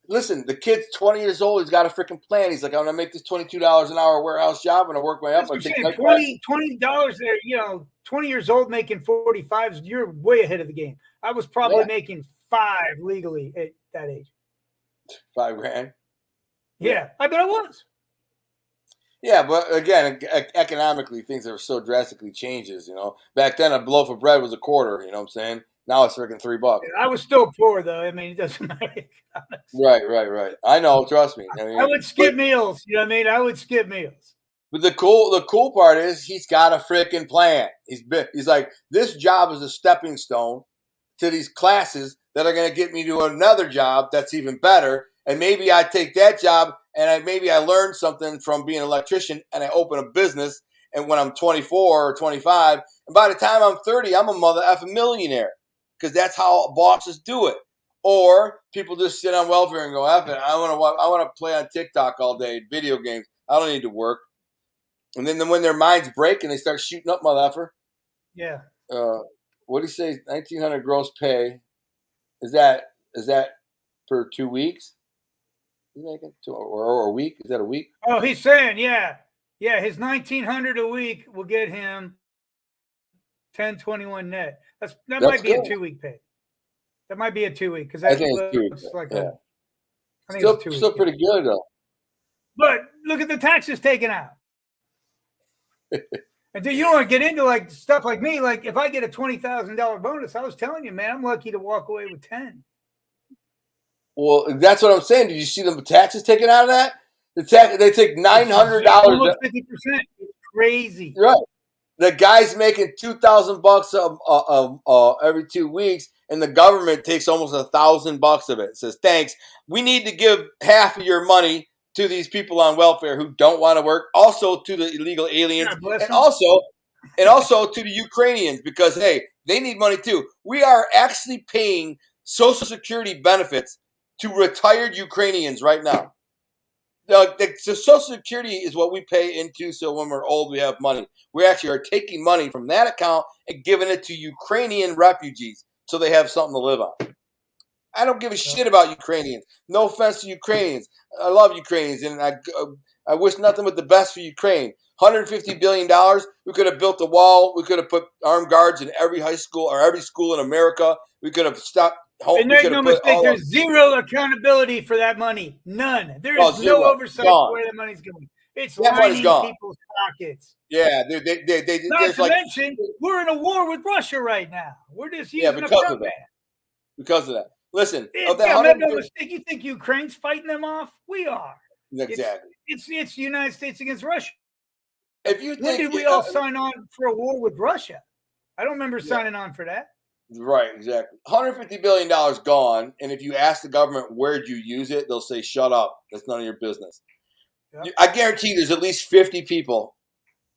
Listen, the kid's 20 years old. He's got a freaking plan. He's like, I'm going to make this $22 an hour warehouse job. I'm going to work my up. $20 there, you know, 20 years old making 45s. You're way ahead of the game. I was probably making 5 legally at that age. $5,000? Yeah, I bet I was. Yeah, but again, economically, things have so drastically changes, you know. Back then, a loaf of bread was a quarter, you know what I'm saying? Now it's freaking $3. I was still poor, though. I mean, it doesn't matter. Right. I know. Trust me. I mean, I would skip meals. You know what I mean? I would skip meals. But the cool part is he's got a freaking plan. He's like, this job is a stepping stone to these classes that are going to get me to another job that's even better. And maybe I take that job and maybe I learn something from being an electrician and I open a business. And when I'm 24 or 25, and by the time I'm 30, I'm a mother effing millionaire because that's how bosses do it. Or people just sit on welfare and go, F it, I want to play on TikTok all day, video games. I don't need to work. And then when their minds break and they start shooting up, mother effer. Yeah. What do you say? 1,900 gross pay. Is that per 2 weeks? Or a week? Is that a week? Oh, he's saying, yeah, his 1,900 a week will get him 1021 net. That might be good. A 2-week pay. That might be a 2-week because that looks like I think it's still pretty good though. But look at the taxes taken out. And you don't want to get into like stuff like me. Like if I get a $20,000 bonus, I was telling you, man, I'm lucky to walk away with 10. Well, that's what I'm saying. Did you see the taxes taken out of that? They take $900. Almost 50%. It's crazy. Right. The guy's making $2,000 every 2 weeks, and the government takes almost $1,000 of it. It says, thanks. We need to give half of your money to these people on welfare who don't want to work, also to the illegal aliens, and also to the Ukrainians because, hey, they need money too. We are actually paying Social Security benefits to retired Ukrainians right now. So Social Security is what we pay into so when we're old we have money. We actually are taking money from that account and giving it to Ukrainian refugees so they have something to live on. I don't give a shit about Ukrainians. No offense to Ukrainians. I love Ukrainians, and I wish nothing but the best for Ukraine. $150 billion. We could have built a wall. We could have put armed guards in every high school or every school in America. We could have stopped. And make no mistake, there's zero accountability for that money. None. There is no oversight for where the money's going. It's lining people's pockets. Yeah, not to mention, we're in a war with Russia right now. We're just using a front man. Because of that. Listen, make no mistake. You think Ukraine's fighting them off? We are. Exactly. It's the United States against Russia. When did we all sign on for a war with Russia? I don't remember signing on for that. Right, exactly. $150 billion gone, and if you ask the government where'd you use it, they'll say, shut up. That's none of your business. Yep. I guarantee there's at least 50 people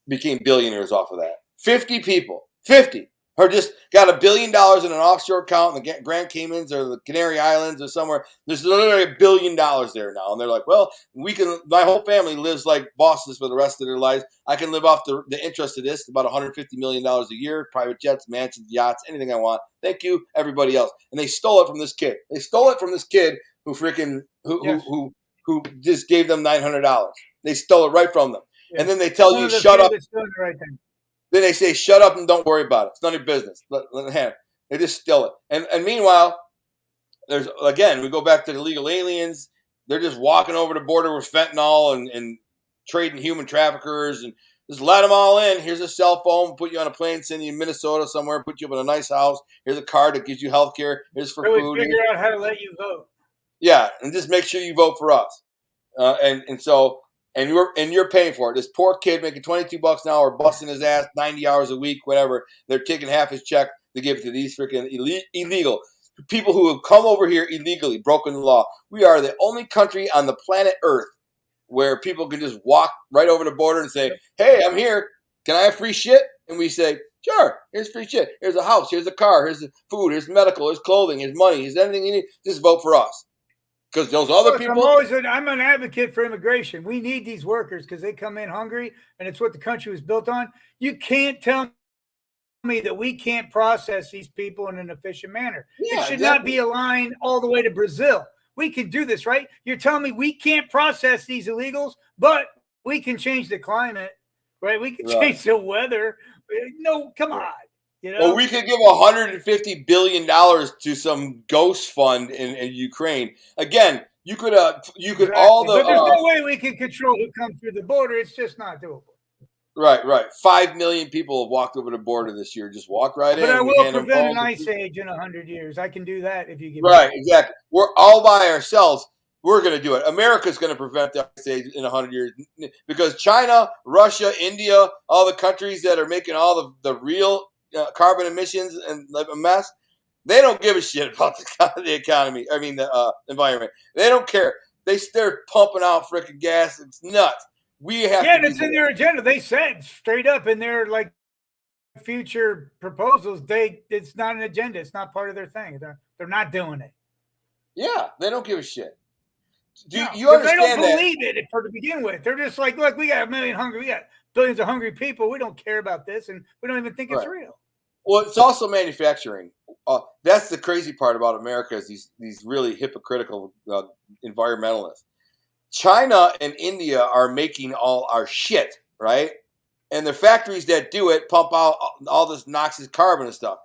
became billionaires off of that. 50 people. 50. Or just got $1 billion in an offshore account in the Grand Caymans or the Canary Islands or somewhere. There's literally $1 billion there now. And they're like, well, my whole family lives like bosses for the rest of their lives. I can live off the interest of this, about $150 million a year, private jets, mansions, yachts, anything I want. Thank you, everybody else. And they stole it from this kid. They stole it from this kid who just gave them $900. They stole it right from them. Yes. And then they tell you, shut up. Then they say, shut up and don't worry about it. It's none of your business. They just steal it. And meanwhile, we go back to the illegal aliens. They're just walking over the border with fentanyl and trading human traffickers and just let them all in. Here's a cell phone, put you on a plane, send you to Minnesota somewhere, put you up in a nice house. Here's a card that gives you health care. Here's for food. Figure out how to let you vote. Yeah, and just make sure you vote for us. And you're paying for it. This poor kid making $22 an hour, busting his ass 90 hours a week, whatever. They're taking half his check to give it to these freaking illegal people who have come over here illegally, broken the law. We are the only country on the planet Earth where people can just walk right over the border and say, hey, I'm here. Can I have free shit? And we say, sure, here's free shit. Here's a house. Here's a car. Here's the food. Here's medical. Here's clothing. Here's money. Here's anything you need. Just vote for us. Because those other people. I'm an advocate for immigration. We need these workers because they come in hungry, and it's what the country was built on. You can't tell me that we can't process these people in an efficient manner. Yeah, it should not be a line all the way to Brazil. We can do this, right? You're telling me we can't process these illegals, but we can change the climate, right? We can change the weather. No, come on. You know? Well, we could give $150 billion to some ghost fund in Ukraine. Again, you could exactly. But there's no way we can control who comes through the border. It's just not doable. Right. 5 million people have walked over the border this year. Just walk right in. But I will prevent an ice age in 100 years. I can do that if you give me exactly. We're all by ourselves. We're going to do it. America's going to prevent the ice age in 100 years because China, Russia, India, all the countries that are making all the real carbon emissions and a mess, They don't give a shit about the economy. I mean, the environment. They don't care. They're pumping out freaking gas. It's nuts. We have and it's in their agenda. They said straight up in their like future proposals, it's not an agenda. It's not part of their thing. They're not doing it. Yeah, they don't give a shit. Do you understand they don't believe it to begin with. They're just like, look, we got we got billions of hungry people. We don't care about this, and we don't even think it's real. Well, it's also manufacturing. That's the crazy part about America is these really hypocritical environmentalists. China and India are making all our shit, right? And the factories that do it pump out all this noxious carbon and stuff.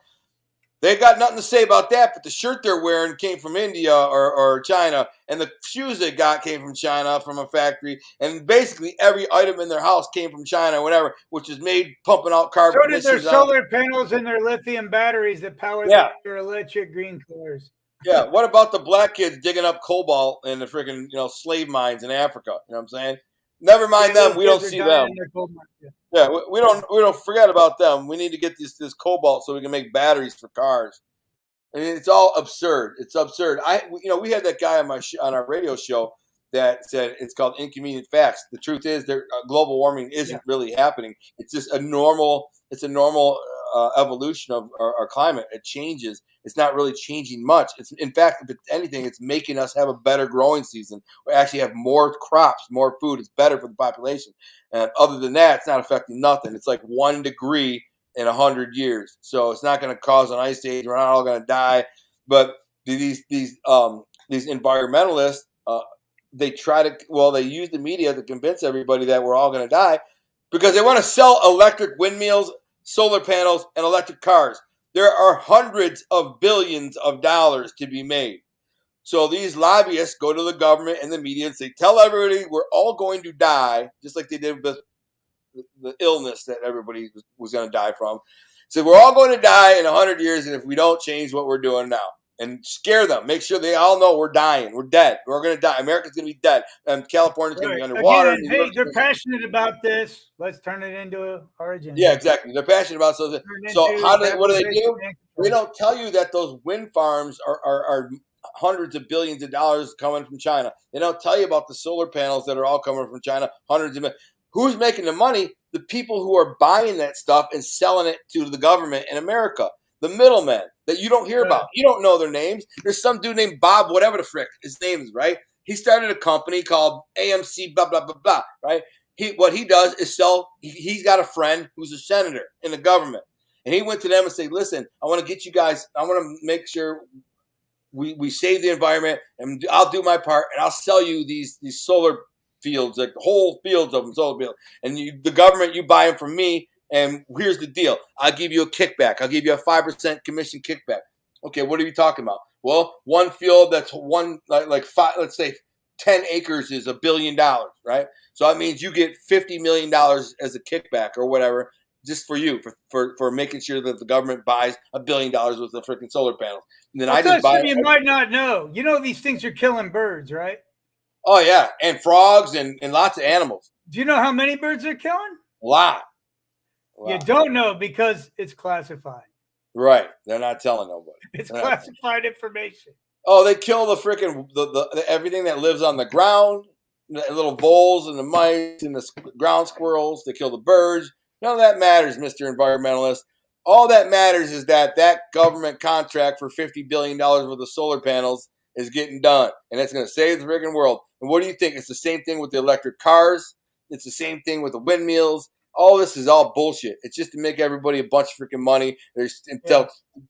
They got nothing to say about that, but the shirt they're wearing came from India or China, and the shoes they got came from China from a factory, and basically every item in their house came from China or whatever, which is made pumping out carbon. So did their solar panels and their lithium batteries that power their electric green cars. Yeah, what about the black kids digging up cobalt in the freaking slave mines in Africa? You know what I'm saying? Never mind them. We don't see them. Yeah, we don't forget about them. We need to get this cobalt so we can make batteries for cars. I mean, it's all absurd. It's absurd. We had that guy on our radio show that said it's called Inconvenient Facts. The truth is, global warming isn't really happening. It's just a normal. It's a normal evolution of our climate. It changes. It's not really changing much. In fact, if anything, it's making us have a better growing season. We actually have more crops, more food. It's better for the population. And other than that, it's not affecting nothing. It's like 1 degree in 100 years. So it's not going to cause an ice age. We're not all going to die. But these environmentalists, they use the media to convince everybody that we're all going to die because they want to sell electric windmills, solar panels, and electric cars. There are hundreds of billions of dollars to be made. So these lobbyists go to the government and the media and say, tell everybody we're all going to die, just like they did with the illness that everybody was going to die from. So we're all going to die in 100 years, and if we don't change what we're doing now. And scare them. Make sure they all know we're dying. We're dead. We're going to die. America's going to be dead. And California's going to be underwater. Again, hey, they're passionate about this. Let's turn it into our agenda. Yeah, exactly. They're passionate about it. So what do they do? They don't tell you that those wind farms are hundreds of billions of dollars coming from China. They don't tell you about the solar panels that are all coming from China, hundreds of millions. Who's making the money? The people who are buying that stuff and selling it to the government in America. The middlemen that you don't hear about. You don't know their names. There's some dude named Bob, whatever the frick his name is, right? He started a company called AMC, blah, blah, blah, blah, right? What he does is sell. He's got a friend who's a senator in the government. And he went to them and said, listen, I want to get you guys, I want to make sure we save the environment, and I'll do my part, and I'll sell you these solar fields, like whole fields of them, solar fields. And the government, you buy them from me. And here's the deal. I'll give you a kickback. I'll give you a 5% commission kickback. Okay, what are you talking about? Well, one field that's let's say 10 acres is $1 billion, right? So that means you get $50 million as a kickback or whatever, just for you, for making sure that the government buys $1 billion worth of freaking solar panels. And then I just buy. You might not know. You know these things are killing birds, right? Oh yeah, and frogs and lots of animals. Do you know how many birds they're killing? A lot. Wow. You don't know because it's classified. Right. They're not telling nobody. It's classified information. Oh, they kill the freaking the everything that lives on the ground, the little voles and the mice and the ground squirrels. They kill the birds. None of that matters, Mr. Environmentalist. All that matters is that government contract for $50 billion worth of solar panels is getting done, and it's going to save the freaking world. And what do you think? It's the same thing with the electric cars. It's the same thing with the windmills. All this is all bullshit. It's just to make everybody a bunch of freaking money.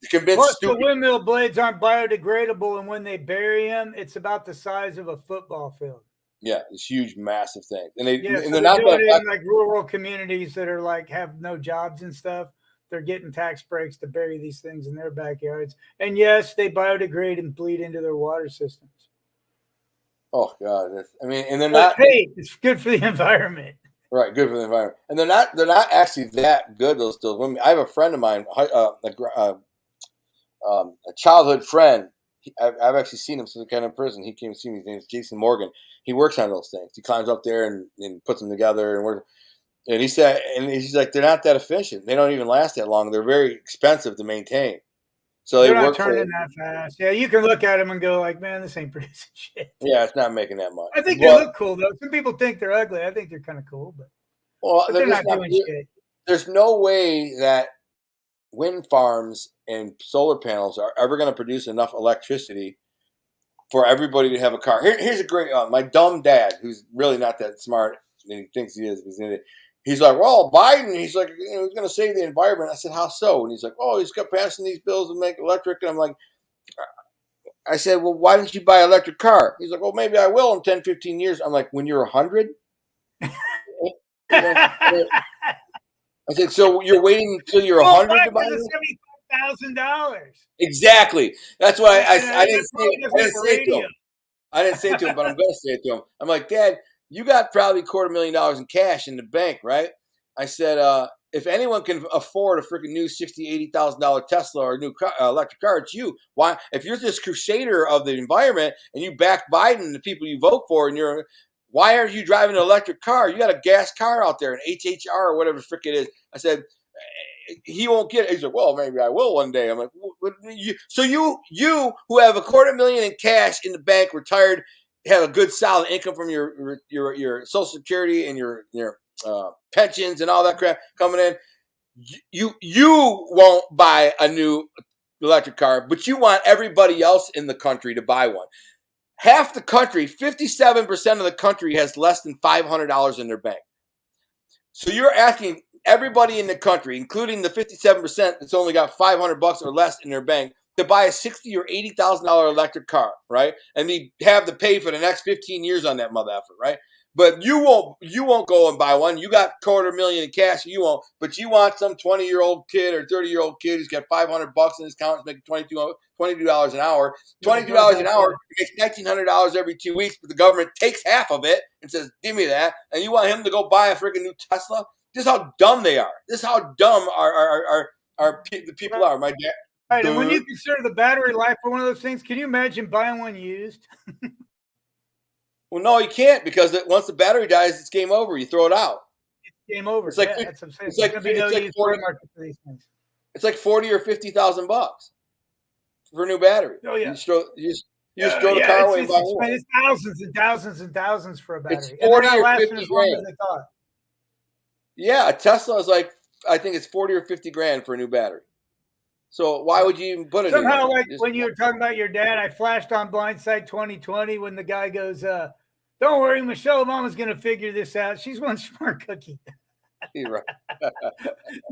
Convince the windmill blades aren't biodegradable, and when they bury them, it's about the size of a football field. Yeah, it's huge, massive things. And they're not doing it in like rural communities that are like have no jobs and stuff. They're getting tax breaks to bury these things in their backyards. And yes, they biodegrade and bleed into their water systems. Oh God! And they're not. Hey, it's good for the environment. Right, good for the environment, and they're not actually that good. Those women. I have a friend of mine, a childhood friend. I've actually seen him since kind of in prison. He came to see me. His name is Jason Morgan. He works on those things. He climbs up there and puts them together and he said, and he's like, they're not that efficient. They don't even last that long. They're very expensive to maintain. So they're not turning that fast. Yeah, you can look at them and go like, man, this ain't producing shit. Yeah, it's not making that much. I think they look cool though. Some people think they're ugly. I think they're kind of cool, but they're not doing shit. There's no way that wind farms and solar panels are ever going to produce enough electricity for everybody to have a car. Here's a great my dumb dad, who's really not that smart, and he thinks he is. He's like, well, Biden, he's like, he's going to save the environment. I said, how so? And he's like, oh, he's got passing these bills to make electric. And I'm like, I said, well, why didn't you buy an electric car? He's like, well, maybe I will in 10, 15 years. I'm like, when you're 100? I said, so you're waiting until you're 100 to buy it? $75,000. Exactly. That's why I didn't say it to him. I didn't say it to him, but I'm going to say it to him. I'm like, Dad, you got probably $250,000 in cash in the bank, right? I said, if anyone can afford a freaking new $60,000, $80,000 Tesla or a new electric car, it's you. Why? If you're this crusader of the environment and you back Biden and the people you vote for, and why aren't you driving an electric car? You got a gas car out there, an HHR or whatever the frick it is. I said, he won't get it. He's like, well, maybe I will one day. I'm like, so you who have $250,000 in cash in the bank, retired, have a good solid income from your Social Security and your pensions and all that crap coming in, you won't buy a new electric car, but you want everybody else in the country to buy one. Half the country, 57% of the country has less than $500 in their bank. So you're asking everybody in the country, including the 57% that's only got $500 or less in their bank, to buy a $60,000 or $80,000 electric car, right? And they have to pay for the next 15 years on that mother effer, right? But you won't go and buy one. You got $250,000 in cash, you won't. But you want some 20-year-old kid or 30-year-old kid who's got $500 in his account, making $22 an hour. $22 an hour makes $1,900 every 2 weeks, but the government takes half of it and says, "Give me that." And you want him to go buy a freaking new Tesla? This is how dumb they are. This is how dumb the people are. My dad. Right, and when you consider the battery life for one of those things, can you imagine buying one used? Well, no, you can't, because once the battery dies, it's game over. You throw it out. It's game over. It's like it's like it's like $40,000 or $50,000 for a new battery. Oh yeah. You just throw the car away and buy one. It's thousands and thousands and thousands for a battery. It's 40 or 50 grand. Yeah, a Tesla is like, I think it's 40 or 50 grand for a new battery. So why would you even put it somehow like when you were talking about your dad, I flashed on Blindside 2020 when the guy goes, "Don't worry, Michelle Obama's going to figure this out. She's one smart cookie." You're right.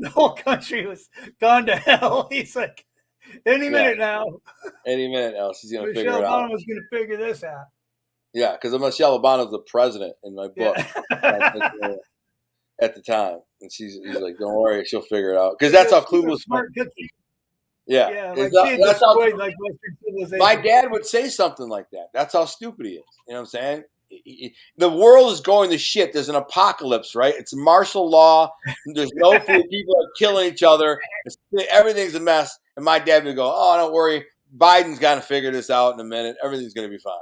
The whole country was gone to hell. He's like, any minute now. Any minute now, she's going to figure it out. Michelle Obama's going to figure this out. Yeah, because Michelle Obama's the president in my book at the time, and he's like, "Don't worry, she'll figure it out." Because that's how clueless. Smart cookie. Yeah, that's how, like my dad would say something like that. That's how stupid he is. You know what I'm saying? The world is going to shit. There's an apocalypse, right? It's martial law. There's no food. People are killing each other. Everything's a mess. And my dad would go, "Oh, don't worry. Biden's got to figure this out in a minute. Everything's going to be fine."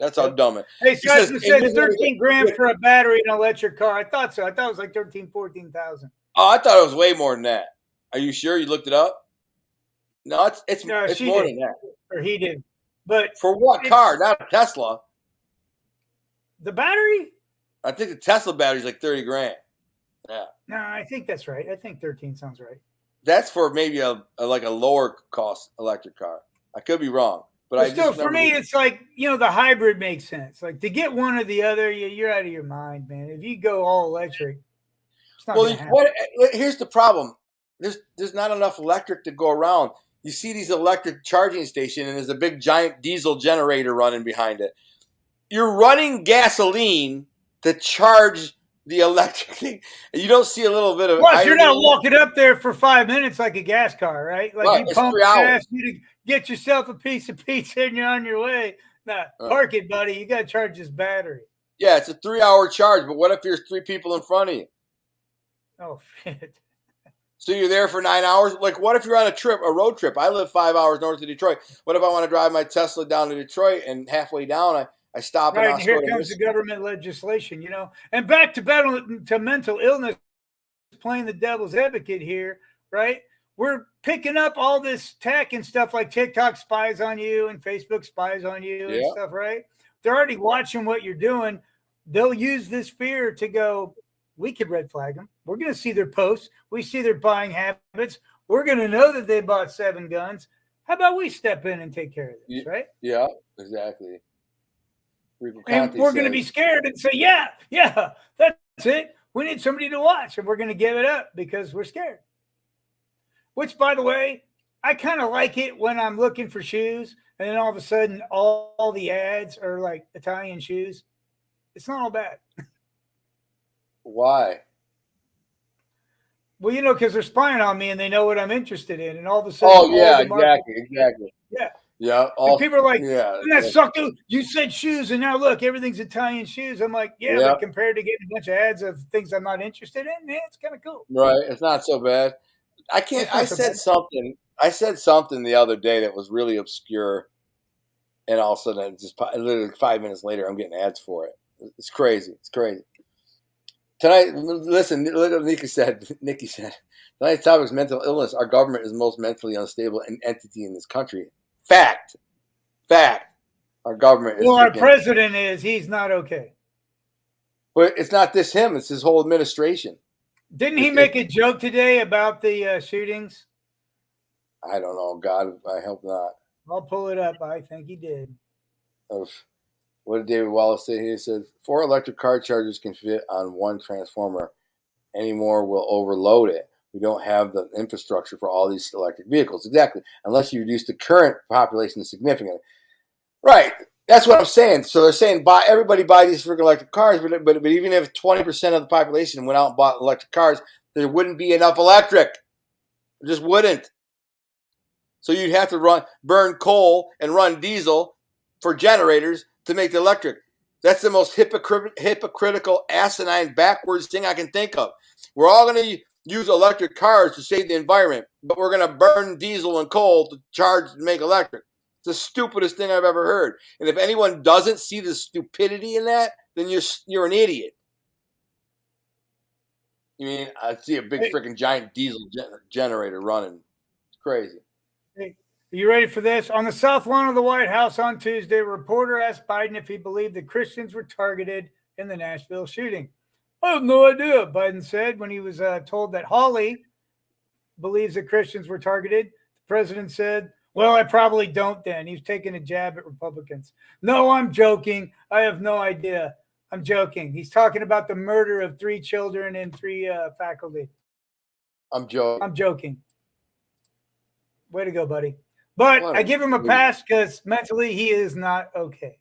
That's how dumb it is. Hey, Scott, you said 13 grand for a battery in an electric car. I thought so. I thought it was like 14,000. Oh, I thought it was way more than that. Are you sure you looked it up? No, it's more than that. Or he did. But for what car? Not a Tesla. The battery? I think the Tesla battery is like 30 grand. Yeah. No, I think that's right. I think 13 sounds right. That's for maybe a lower cost electric car. I could be wrong. But still, for me, it's like, the hybrid makes sense. Like, to get one or the other, you're out of your mind, man. If you go all electric, it's not gonna happen. Here's the problem. There's not enough electric to go around. You see these electric charging stations, and there's a big giant diesel generator running behind it. You're running gasoline to charge the electric thing. And you don't see a little bit of. Plus, you're not walking up there for 5 minutes like a gas car, right? Like you pump gas, you get yourself a piece of pizza, and you're on your way. Nah, park it, buddy. You got to charge this battery. Yeah, it's a 3-hour charge. But what if there's 3 people in front of you? Oh shit. So you're there for 9 hours? Like, what if you're on a road trip? I live 5 hours north of Detroit. What if I want to drive my Tesla down to Detroit, and halfway down I stop and here comes the government legislation, And back to mental illness, playing the devil's advocate here, right? we're picking up all this tech and stuff like TikTok spies on you and Facebook spies on you and stuff, right? They're already watching what you're doing. They'll use this fear to go, we could red flag them. We're going to see their posts. We see their buying habits. We're going to know that they bought 7 guns. How about we step in and take care of this, right? Yeah, exactly. And we're going to be scared and say, yeah, that's it. We need somebody to watch, and we're going to give it up because we're scared. Which, by the way, I kind of like it when I'm looking for shoes, and then all of a sudden, all the ads are like Italian shoes. It's not all bad. Why? Well, because they're spying on me and they know what I'm interested in, and all of a sudden, exactly. Yeah. And people are like, that sucked. You said shoes, and now look, everything's Italian shoes. I'm like, but compared to getting a bunch of ads of things I'm not interested in, it's kind of cool. Right. It's not so bad. I said something the other day that was really obscure, and all of a sudden, just literally 5 minutes later, I'm getting ads for it. It's crazy. Tonight, listen, look what Nikki said. Tonight's topic is mental illness. Our government is the most mentally unstable entity in this country. Fact. Our government is. Well, our president is. He's not okay. But it's not this him. It's his whole administration. Didn't he make a joke today about the shootings? I don't know. God, I hope not. I'll pull it up. I think he did. What did David Wallace say? He said, 4 electric car chargers can fit on 1 transformer. Any more will overload it. We don't have the infrastructure for all these electric vehicles. Exactly. Unless you reduce the current population significantly. Right. That's what I'm saying. So they're saying everybody buy these freaking electric cars, but even if 20% of the population went out and bought electric cars, there wouldn't be enough electric. There just wouldn't. So you'd have to burn coal and run diesel for generators to make the electric. That's the most hypocritical, asinine, backwards thing I can think of. We're all going to use electric cars to save the environment, but we're going to burn diesel and coal to charge and make electric. It's the stupidest thing I've ever heard. And if anyone doesn't see the stupidity in that, then you're an idiot. You mean I see a big freaking giant diesel generator running? It's crazy. Hey, are you ready for this? On the south lawn of the White House on Tuesday, a reporter asked Biden if he believed that Christians were targeted in the Nashville shooting. I have no idea, Biden said when he was told that Hawley believes that Christians were targeted. The president said, well, I probably don't then. He's taking a jab at Republicans. No, I'm joking. I have no idea. I'm joking. He's talking about the murder of 3 children and 3 faculty. I'm joking. Way to go, buddy. But I give him a pass because mentally he is not okay.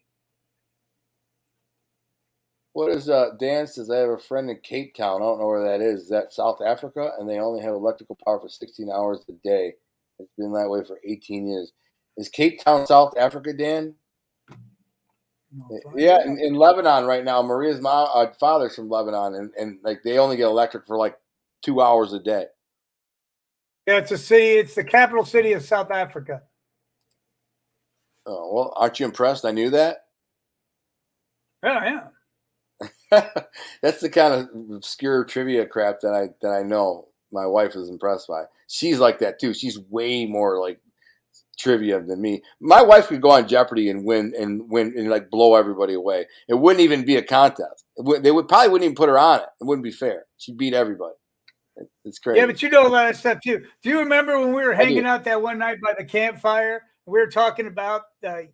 What is Dan says, I have a friend in Cape Town. I don't know where that is. Is that South Africa? And they only have electrical power for 16 hours a day. It's been that way for 18 years. Is Cape Town South Africa, Dan? Yeah, in Lebanon right now. Maria's father's from Lebanon, and like they only get electric for like 2 hours a day. Yeah, it's a city. It's the capital city of South Africa. Oh, well, aren't you impressed? I knew that. Yeah. That's the kind of obscure trivia crap that I know my wife is impressed by. She's like that too. She's way more like trivia than me. My wife could go on Jeopardy and win and like blow everybody away. It wouldn't even be a contest. They probably wouldn't even put her on it. It wouldn't be fair. She'd beat everybody. It's crazy. Yeah, but you know a lot of stuff too. Do you remember when we were hanging out that one night by the campfire? We were talking about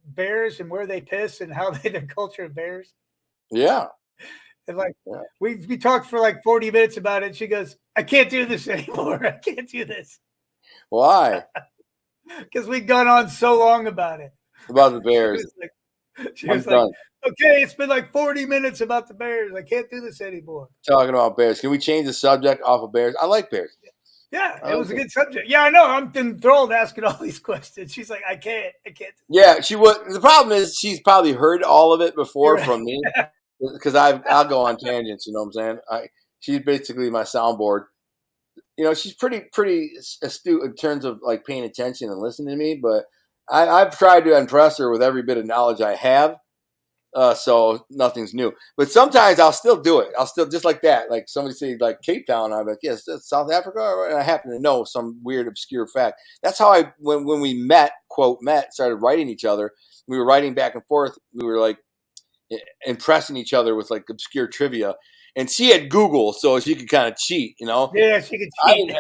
bears and where they piss and how the culture of bears. Yeah. And we talked for like 40 minutes about it. She goes, I can't do this anymore. I can't do this. Why? Because we'd gone on so long about it. About the bears. She was like, okay, it's been like 40 minutes about the bears. I can't do this anymore. Talking about bears. Can we change the subject off of bears? I like bears. Yeah, it was a good subject. Yeah, I know. I'm enthralled asking all these questions. She's like, I can't. Yeah, she would. The problem is she's probably heard all of it before from me. Because I'll go on tangents, you know what I'm saying? She's basically my soundboard. You know, she's pretty astute in terms of like paying attention and listening to me. But I've tried to impress her with every bit of knowledge I have. So nothing's new. But sometimes I'll still do it. I'll still just like that. Like somebody say like Cape Town, I'm like, yes, that's South Africa. And I happen to know some weird obscure fact. That's how when we met, started writing each other. We were writing back and forth. We were like impressing each other with like obscure trivia. And she had Google, so she could kind of cheat, Yeah, she could cheat.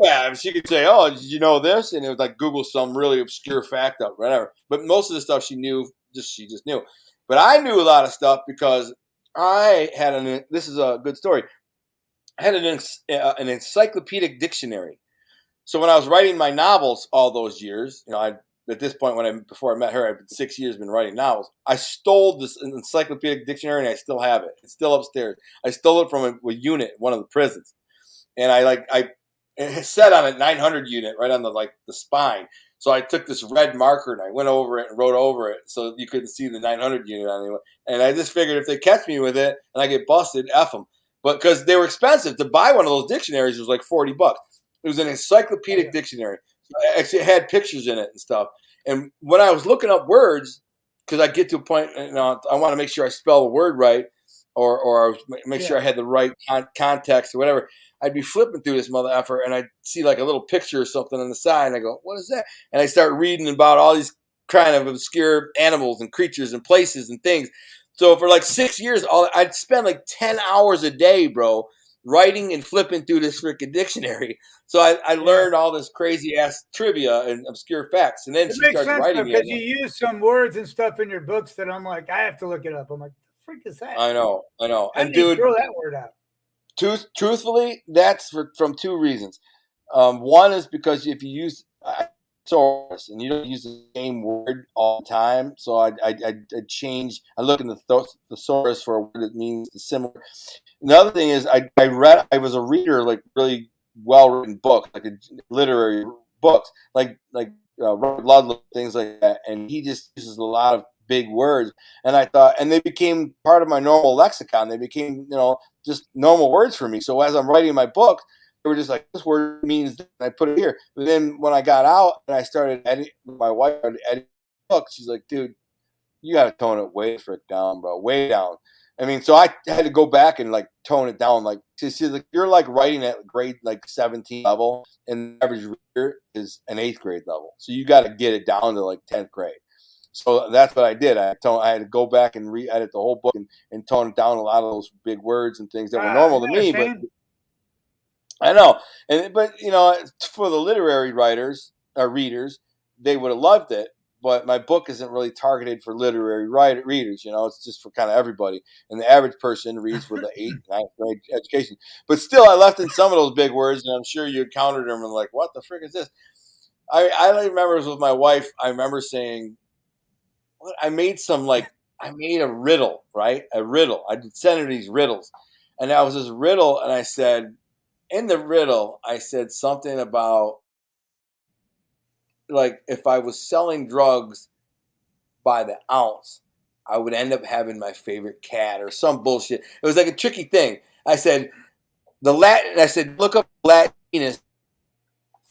Yeah, she could say, "Oh, did you know this?" And it would like Google some really obscure fact up, whatever. But most of the stuff she knew, she just knew. But I knew a lot of stuff because I had this is a good story. I had an encyclopedic dictionary. So when I was writing my novels all those years, at this point before I met her, I've been 6 years been writing novels. I stole this encyclopedic dictionary and I still have it. It's still upstairs. I stole it from a unit, one of the prisons, and it said on a 900 unit right on the spine. So I took this red marker and I went over it and wrote over it so you couldn't see the 900 unit on it. And I just figured if they catch me with it and I get busted, F them. But because they were expensive, to buy one of those dictionaries was like $40. It was an encyclopedic dictionary. Actually, it had pictures in it and stuff. And when I was looking up words, because I get to a point, I want to make sure I spell the word right, or make sure I had the right context or whatever. I'd be flipping through this mother effer, and I'd see like a little picture or something on the side, and I go, "What is that?" And I start reading about all these kind of obscure animals and creatures and places and things. So for like 6 years, I'd spend like 10 hours a day, bro, writing and flipping through this freaking dictionary. So I learned all this crazy ass trivia and obscure facts. And then she starts writing me. Because you use some words and stuff in your books that I'm like, I have to look it up. I'm like, the freak is that? I know. And dude, throw that word out. Truthfully, that's from two reasons. One is because if you use thesaurus and you don't use the same word all the time, so I change. I look in the thesaurus for a word that means similar. Another thing is I was a reader, like really well written books, like literary books, like Robert Ludlum, things like that, and he just uses a lot of big words, and I thought, and they became part of my normal lexicon. They became, just normal words for me. So as I'm writing my book, they were just like, this word means this, and I put it here. But then when I got out and I started editing, my wife started editing books, she's like, dude, you got to tone it way frick down, bro, way down. I mean, so I had to go back and like tone it down. Like, she's like, you're like writing at grade like 17 level, and the average reader is an 8th grade level. So you got to get it down to like 10th grade. So that's what I did. I had to go back and re-edit the whole book and tone down a lot of those big words and things that were normal to me. But I know, but for the literary writers or readers, they would have loved it. But my book isn't really targeted for literary readers. It's just for kind of everybody. And the average person reads with an 8th, 9th grade education. But still, I left in some of those big words, and I'm sure you encountered them and like, what the frick is this? I remember it was with my wife. I remember saying, I made a riddle, right? A riddle. I did send her these riddles. And that was this riddle. And I said, in the riddle, I said something about, like, if I was selling drugs by the ounce, I would end up having my favorite cat or some bullshit. It was like a tricky thing. I said, look up Latin genus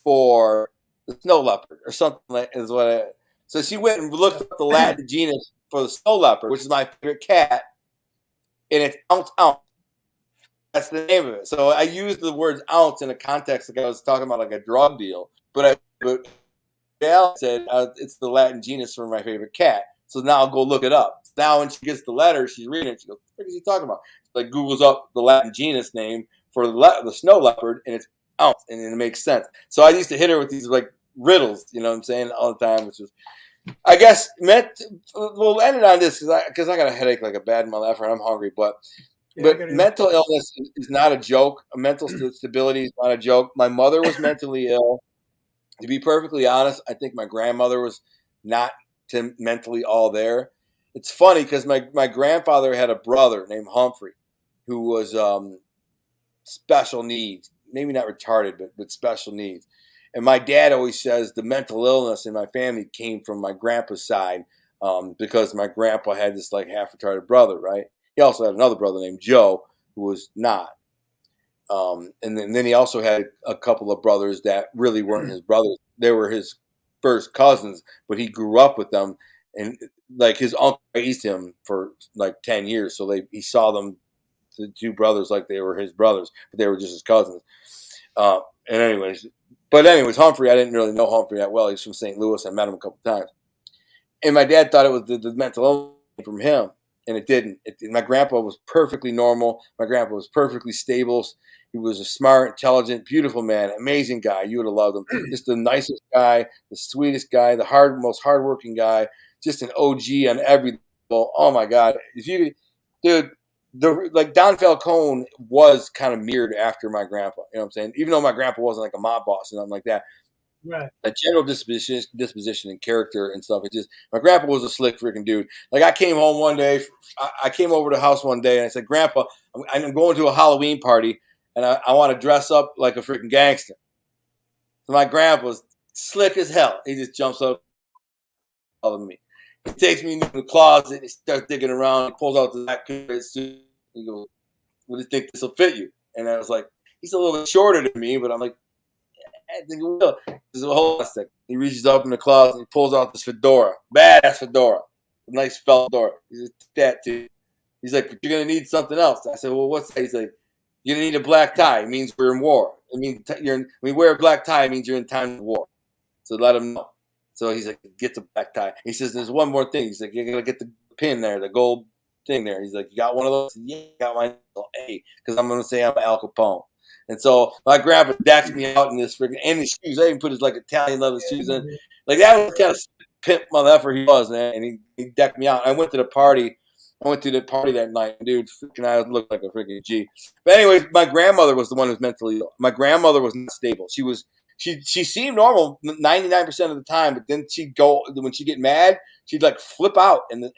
for the snow leopard or something like is what I. So she went and looked up the Latin genus for the snow leopard, which is my favorite cat, and it's ounce. That's the name of it. So I used the words ounce in a context like I was talking about like a drug deal, but Gail said it's the Latin genus for my favorite cat. So now I'll go look it up. Now when she gets the letter, she's reading it. She goes, "What is he talking about?" Like Googles up the Latin genus name for the snow leopard, and it's ounce, and it makes sense. So I used to hit her with these like riddles, you know what I'm saying, all the time, which was, I guess, we'll end it on this because I got a headache like a bad motherfucker and I'm hungry, but mental illness is not a joke. Mental stability is not a joke. My mother was mentally ill. To be perfectly honest, I think my grandmother was not mentally all there. It's funny because my grandfather had a brother named Humphrey who was special needs, maybe not retarded, but special needs. And my dad always says the mental illness in my family came from my grandpa's side because my grandpa had this like half retarded brother, right? He also had another brother named Joe who was not. And then he also had a couple of brothers that really weren't his brothers. They were his first cousins, but he grew up with them and like his uncle raised him for like 10 years. So he saw them, the two brothers, like they were his brothers, but they were just his cousins. And anyways, Humphrey, I didn't really know Humphrey that well. He's from St. Louis. I met him a couple times. And my dad thought it was the mental illness from him, and it didn't. My grandpa was perfectly normal. My grandpa was perfectly stable. He was a smart, intelligent, beautiful man, amazing guy. You would have loved him. Just the nicest guy, the sweetest guy, most hardworking guy, just an OG on every level. Oh my God. Dude, like Don Falcone was kind of mirrored after my grandpa. You know what I'm saying? Even though my grandpa wasn't like a mob boss or nothing like that. Right. A general disposition and character and stuff. It just, my grandpa was a slick freaking dude. Like I came home one day, I came over to the house one day and I said, Grandpa, I'm going to a Halloween party and I want to dress up like a freaking gangster. So my grandpa's slick as hell. He just jumps up of me. He takes me into the closet. He starts digging around. He pulls out the black suit. He goes, "What do you think this will fit you?" And I was like, he's a little bit shorter than me, but I'm like, I think it will. There's a whole second. He reaches up in the closet and he pulls out this fedora, badass fedora, a nice felt fedora. He's like, that too. He's like, "You're gonna need something else." I said, "Well, what's that?" He's like, "You're gonna need a black tie. It means we're in war. It means when you wear a black tie, it means you're in time of war." So let him know. So he's like, "Get the black tie." He says, "There's one more thing." He's like, "You're gonna get the pin there, the gold thing there." He's like, "You got one of those?" "Yeah, I got my A," because I'm gonna say I'm Al Capone. And so my grandpa decks me out in this freaking, and his shoes. I even put his like Italian leather shoes in. Like that was the kind of pimp motherfucker he was, man. And he decked me out. I went to the party. I went to the party that night, dude. Freaking, I looked like a freaking G. But anyways, my grandmother was the one who was mentally ill. My grandmother was not stable. She seemed normal 99% of the time, but then she'd go, when she'd get mad, she'd like flip out and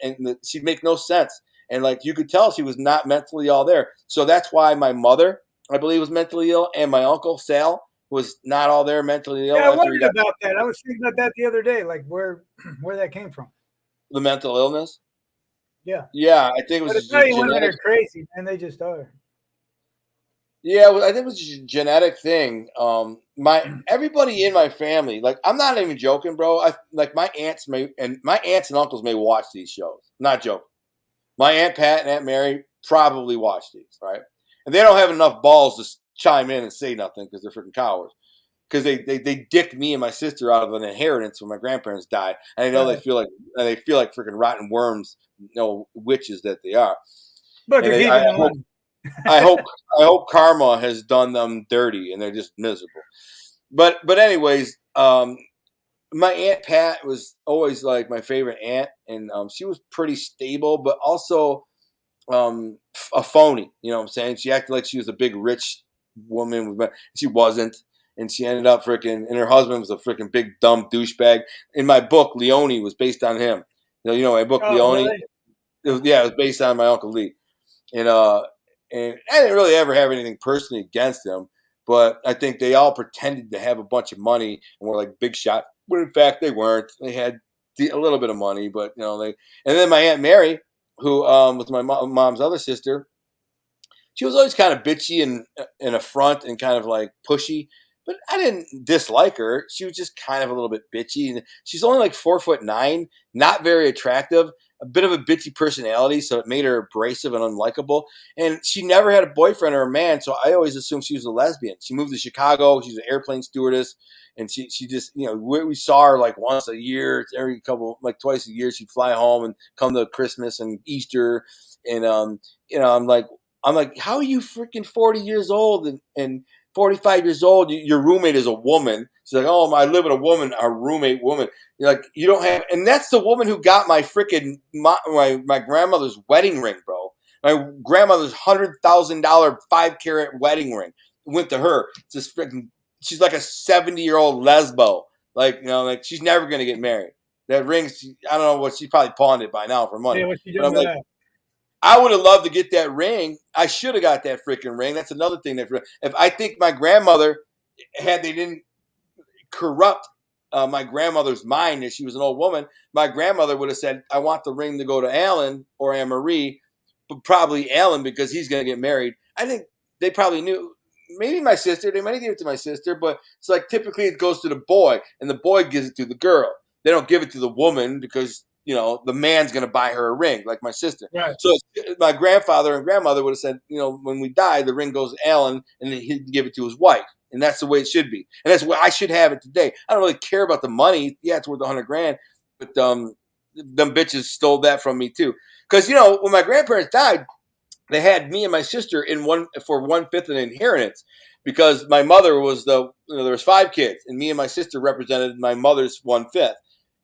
she'd make no sense. And like you could tell she was not mentally all there. So that's why my mother, I believe, was mentally ill, and my uncle Sal was not all there mentally ill. Yeah, I wondered about that. I was thinking about that the other day, like where that came from. The mental illness? Yeah. Yeah, I think it was Italian women are crazy, man. They just are. Yeah, I think it was just a genetic thing. Everybody in my family, like I'm not even joking, bro. My aunts and uncles may watch these shows. Not joking. My Aunt Pat and Aunt Mary probably watch these, right? And they don't have enough balls to chime in and say nothing because they're freaking cowards. Because they dicked me and my sister out of an inheritance when my grandparents died, and I know they feel like freaking rotten worms, witches that they are. But I hope karma has done them dirty and they're just miserable. But anyways, my Aunt Pat was always like my favorite aunt, and she was pretty stable, but also a phony. You know what I'm saying? She acted like she was a big rich woman, but she wasn't. And she ended up freaking, and her husband was a freaking big dumb douchebag. In my book, Leone was based on him. You know my book, Leone? Really? It was based on my Uncle Lee. And I didn't really ever have anything personally against him, but I think they all pretended to have a bunch of money and were like big shot, when in fact they weren't. They had a little bit of money, but and then my Aunt Mary, who was my mom's other sister, she was always kind of bitchy and a front and kind of like pushy. But I didn't dislike her. She was just kind of a little bit bitchy. And she's only like 4'9", not very attractive, a bit of a bitchy personality, so it made her abrasive and unlikable. And she never had a boyfriend or a man, so I always assumed she was a lesbian. She moved to Chicago. She's an airplane stewardess. And she just, we saw her like once a year, twice a year. She'd fly home and come to Christmas and Easter. And, I'm like, how are you freaking 40 years old and 45 years old, your roommate is a woman. She's like, "Oh, I live with a woman, a roommate woman." You're like, you don't have, and that's the woman who got my freaking my grandmother's wedding ring, bro. My grandmother's $100,000 5-carat wedding ring went to her. It's this freaking, she's like a 70-year-old lesbo. Like she's never gonna get married. That ring, I don't know what, she probably pawned it by now for money. Yeah, what's she doing with that? I would have loved to get that ring. I should have got that freaking ring. That's another thing if I think my grandmother, they didn't corrupt my grandmother's mind as she was an old woman, my grandmother would have said, "I want the ring to go to Alan or Anne Marie," but probably Alan because he's going to get married. I think they probably knew. Maybe my sister. They might have given it to my sister, but it's like typically it goes to the boy, and the boy gives it to the girl. They don't give it to the woman because the man's going to buy her a ring, like my sister. Right. So my grandfather and grandmother would have said, when we die, the ring goes to Alan, and then he'd give it to his wife. And that's the way it should be. And that's why I should have it today. I don't really care about the money. Yeah, it's worth $100,000. But them bitches stole that from me too. Because, when my grandparents died, they had me and my sister for 1/5 of the inheritance, because my mother was there was 5 kids, and me and my sister represented my mother's 1/5.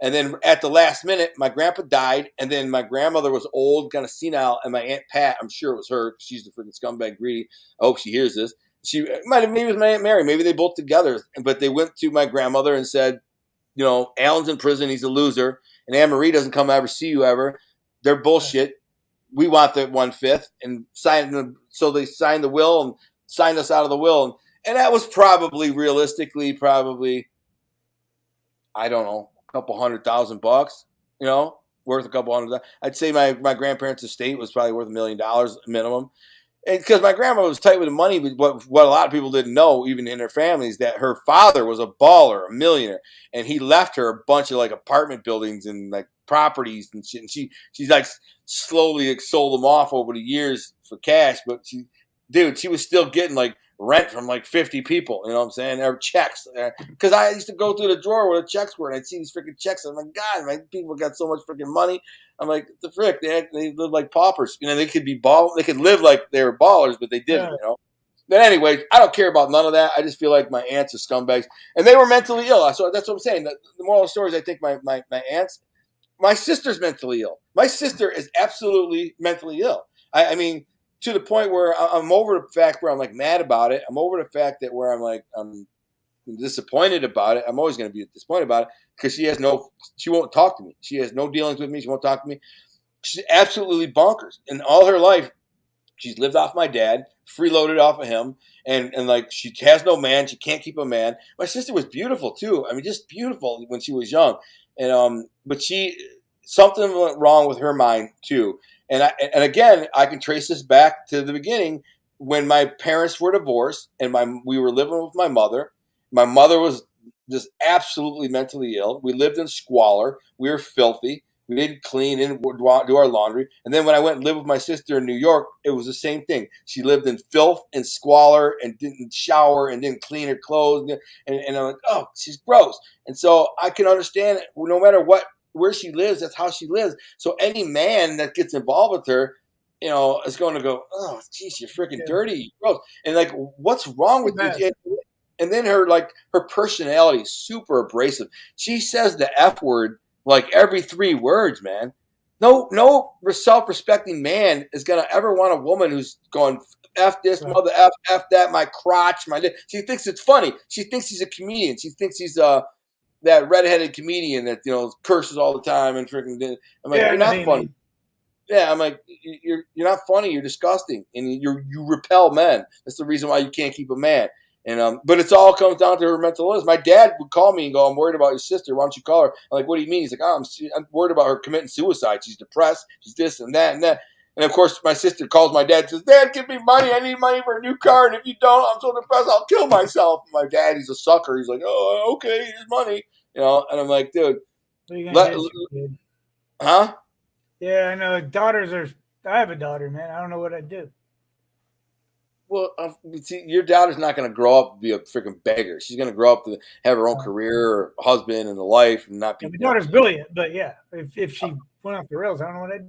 And then at the last minute, my grandpa died, and then my grandmother was old, kind of senile, and my Aunt Pat, I'm sure it was her, she's the freaking scumbag greedy. I hope she hears this. Maybe it was my Aunt Mary, maybe they both together, but they went to my grandmother and said, Alan's in prison, he's a loser, and Anne Marie doesn't come ever see you ever. They're bullshit. We want the 1/5, and so they signed the will and signed us out of the will, and that was realistically, I don't know, a couple $100,000, worth a couple $100,000. I'd say my grandparents' estate was probably worth $1 million minimum. And because my grandma was tight with the money, but what a lot of people didn't know, even in their families, that her father was a baller, a millionaire, and he left her a bunch of apartment buildings and properties and shit. And she's slowly sold them off over the years for cash, but she was still getting rent from 50 people, you know what I'm saying, or checks. Because I used to go through the drawer where the checks were, and I'd see these freaking checks. I'm like, God, my people got so much freaking money. I'm like, the frick, they live like paupers. They could they could live like they were ballers, but they didn't, But anyway, I don't care about none of that. I just feel like my aunts are scumbags, and they were mentally ill. So that's what I'm saying. The moral of the story is, I think my aunts, my sister's mentally ill. My sister is absolutely mentally ill. I mean, to the point where I'm over the fact where I'm mad about it. I'm over the fact that where I'm disappointed about it. I'm always going to be disappointed about it, because she won't talk to me. She has no dealings with me. She won't talk to me. She's absolutely bonkers. In all her life, she's lived off my dad, freeloaded off of him, and she has no man. She can't keep a man. My sister was beautiful too. I mean, just beautiful when she was young, and but something went wrong with her mind too. And again, I can trace this back to the beginning when my parents were divorced, and we were living with my mother. My mother was just absolutely mentally ill. We lived in squalor. We were filthy. We didn't clean and do our laundry. And then when I went and lived with my sister in New York, it was the same thing. She lived in filth and squalor and didn't shower and didn't clean her clothes. And I'm like, oh, she's gross. And so I can understand, no matter where she lives, that's how she lives. So any man that gets involved with her, is going to go, oh, geez, you're freaking dirty, gross. And what's wrong with you? And then her personality is super abrasive. She says the F word every 3 words, man. No self-respecting man is going to ever want a woman who's going, F this, mother F that, my crotch, my this. She thinks it's funny. She thinks he's a comedian. She thinks he's that redheaded comedian that curses all the time and freaking. I'm like, you're not funny. Yeah, I'm like, you're not funny. You're disgusting, and you repel men. That's the reason why you can't keep a man. And but it's all comes down to her mental illness. My dad would call me and go, "I'm worried about your sister. Why don't you call her?" I'm like, "What do you mean?" He's like, "Oh, I'm worried about her committing suicide. She's depressed. She's this and that and that." And of course, my sister calls my dad and says, "Dad, give me money. I need money for a new car. And if you don't, I'm so depressed, I'll kill myself." And my dad, he's a sucker. He's like, "Oh, okay, here's money." And I'm like, dude, huh? Yeah, I know. I have a daughter, man. I don't know what I'd do. Well, see, your daughter's not going to grow up to be a freaking beggar. She's going to grow up to have her own career, or husband, and a life, and not be. My daughter's brilliant, but yeah, if she went off the rails, I don't know what I'd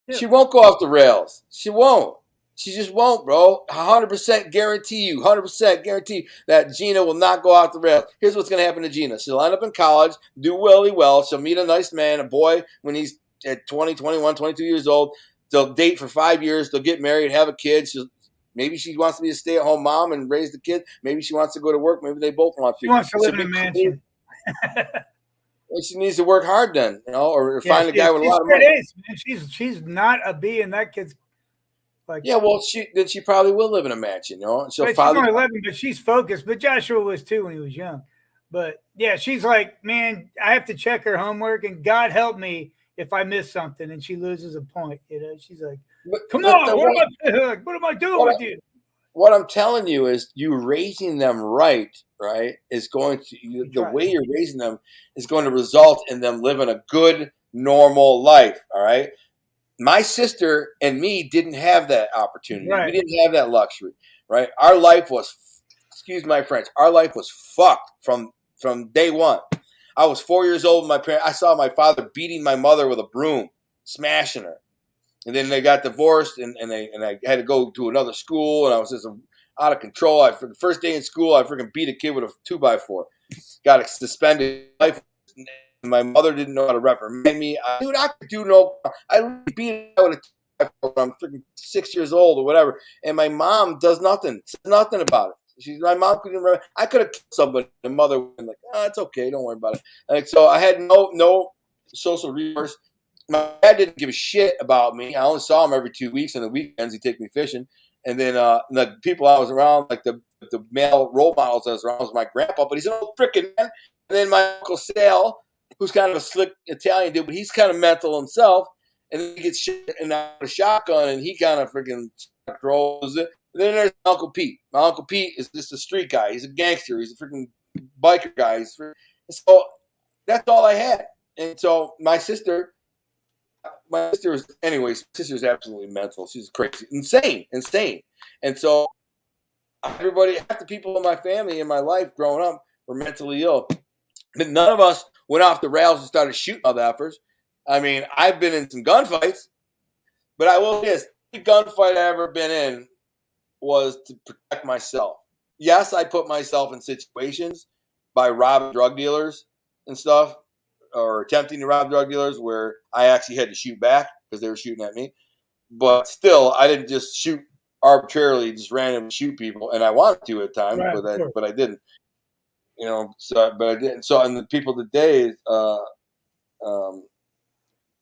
do. She won't go off the rails. She won't. She just won't, bro. 100% guarantee you, 100% guarantee that Gina will not go off the rails. Here's what's going to happen to Gina. She'll end up in college, do really well. She'll meet a nice man, a boy, when he's at 20, 21, 22 years old. They'll date for 5 years. They'll get married, have a kid. Maybe she wants to be a stay-at-home mom and raise the kid. Maybe she wants to go to work. Maybe they both want to. She wants to live in a mansion. She needs to work hard then, or find a guy with a lot of money. She's not a bee, and that kid's yeah. Well, she probably will live in a mansion, she's only 11, but she's focused. But Joshua was too when he was young. But yeah, she's like, man, I have to check her homework, and God help me if I miss something, and she loses a point. She's like, come on, what am I doing with you? What I'm telling you is, you raising them right, is going to the way you're raising them is going to result in them living a good, normal life. All right. My sister and me didn't have that opportunity. Right. We didn't have that luxury. Right. Our life was, excuse my French, our life was fucked from day one. I was 4 years old. I saw my father beating my mother with a broom, smashing her. And then they got divorced, and I had to go to another school, and I was just out of control. The first day in school, I freaking beat a kid with a 2x4. Got suspended life. My mother didn't know how to reprimand me. Dude, I could do no. I beat her with a 2x4 when I'm freaking 6 years old or whatever. And my mom does nothing. Says nothing about it. My mom couldn't remember. I could have killed somebody. My mother was like, "Oh, it's okay. Don't worry about it." Like, so I had no social recourse. My dad didn't give a shit about me. I only saw him every 2 weeks. On the weekends, he'd take me fishing. And then the people I was around, like the male role models I was around, was my grandpa. But he's an old freaking man. And then my Uncle Sal, who's kind of a slick Italian dude, but he's kind of mental himself. And then he gets shit and out a shotgun, and he kind of freaking throws it. And then there's Uncle Pete. My Uncle Pete is just a street guy. He's a gangster. He's a freaking biker guy. So that's all I had. And so my sister is absolutely mental. She's crazy, insane. And so half the people in my family, in my life growing up, were mentally ill. But none of us went off the rails and started shooting motherfuckers. I mean, I've been in some gunfights, but I will say this: the gunfight I ever been in was to protect myself. Yes, I put myself in situations by robbing drug dealers and stuff, or attempting to rob drug dealers, where I actually had to shoot back because they were shooting at me. But still, I didn't just shoot arbitrarily, just randomly shoot people. And I wanted to at times, right, but I didn't. You know, but I didn't. So, and the people today,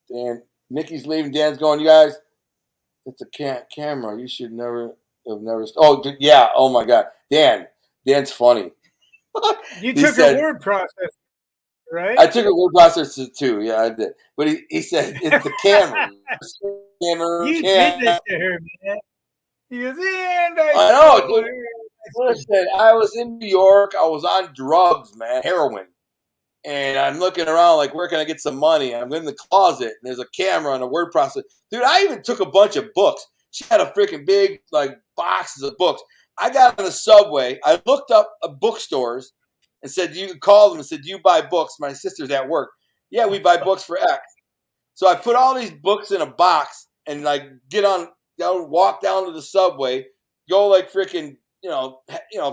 Dan, Nikki's leaving. Dan's going, you guys, it's a camera. You should never. Oh, yeah. Oh, my God. Dan's funny. You took a word processor, right? I took a word processor too. Yeah, I did. But he said, it's the camera. You did this to her, man. He goes, I know. Dude. Listen, I was in New York. I was on drugs, man, heroin. And I'm looking around like, where can I get some money? And I'm in the closet, and there's a camera and a word processor. Dude, I even took a bunch of books. She had a freaking big, like, boxes of books. I got on the subway. I looked up bookstores and said, you called them and said, do you buy books? My sister's at work. Yeah, we buy books for X. So I put all these books in a box and, like, walk down to the subway, go, like, freaking,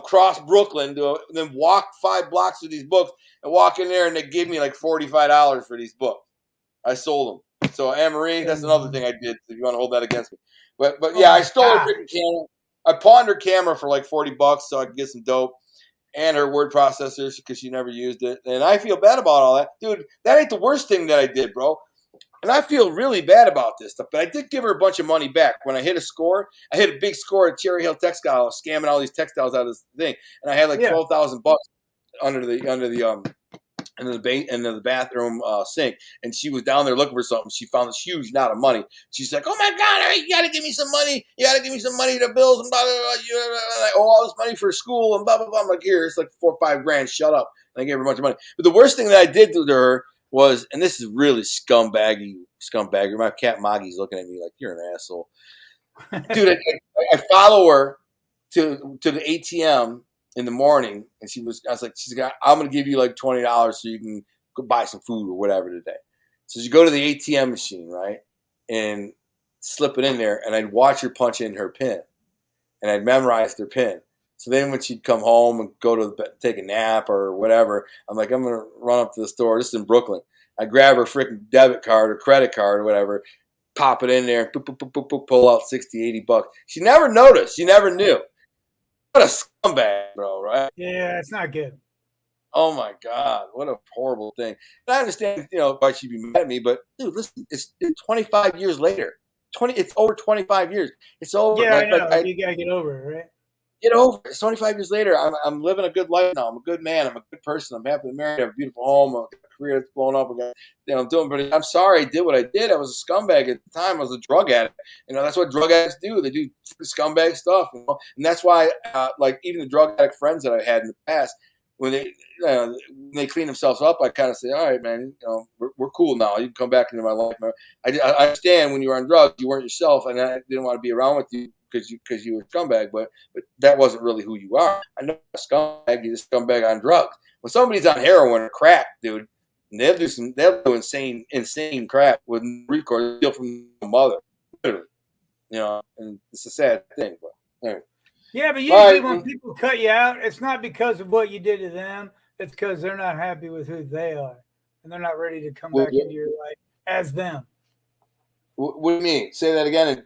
cross Brooklyn, then walk 5 blocks with these books and walk in there, and they gave me like $45 for these books. I sold them. So Anne-Marie, that's another thing I did. If you want to hold that against me, but yeah, I stole her freaking camera. I pawned her camera for like $40 so I could get some dope, and her word processors because she never used it. And I feel bad about all that, dude. That ain't the worst thing that I did, bro. And I feel really bad about this stuff, but I did give her a bunch of money back. When I hit a score, I hit a big score at Cherry Hill Textile. I was scamming all these textiles out of this thing, and I had like $12,000 under the bathroom sink. And she was down there looking for something. She found this huge knot of money. She's like, "Oh my God, you got to give me some money. You got to give me some money to bills and blah blah blah. I owe all this money for school and blah blah blah." I'm like, "Here, it's like 4 or 5 grand. Shut up." And I gave her a bunch of money. But the worst thing that I did to her was, and this is really scumbagger. My cat Maggie's looking at me like, you're an asshole. Dude, I follow her to the ATM in the morning, and I was like, I'm going to give you like $20 so you can go buy some food or whatever today. So she go to the ATM machine, right, and slip it in there, and I'd watch her punch in her PIN, and I'd memorize her PIN. So then when she'd come home and go to take a nap or whatever, I'm like, I'm going to run up to the store. This is in Brooklyn. I grab her freaking debit card or credit card or whatever, pop it in there, pull out $60, $80. She never noticed. She never knew. What a scumbag, bro, right? Yeah, it's not good. Oh, my God. What a horrible thing. And I understand, why she'd be mad at me, but, dude, listen, it's 25 years later. It's over 25 years. It's over. Yeah, I know. You got to get over it, right? Get over it. It's 25 years later. I'm living a good life now. I'm a good man. I'm a good person. I'm happily married. I have a beautiful home. A career that's blown up. I'm doing, but I'm sorry I did what I did. I was a scumbag at the time. I was a drug addict. That's what drug addicts do. They do scumbag stuff. And that's why, like, even the drug addict friends that I had in the past, when they clean themselves up, I kind of say, all right, man, we're cool now. You can come back into my life. I understand when you were on drugs, you weren't yourself, and I didn't want to be around with you because you were a scumbag, but that wasn't really who you are. I know a scumbag, you're a scumbag on drugs. When somebody's on heroin or crack, dude, they'll do insane crap with recourse, steal from the mother, literally. And it's a sad thing, but anyway. Yeah, but usually when people cut you out, it's not because of what you did to them. It's because they're not happy with who they are, and they're not ready to come back into your life as them. What do you mean? Say that again.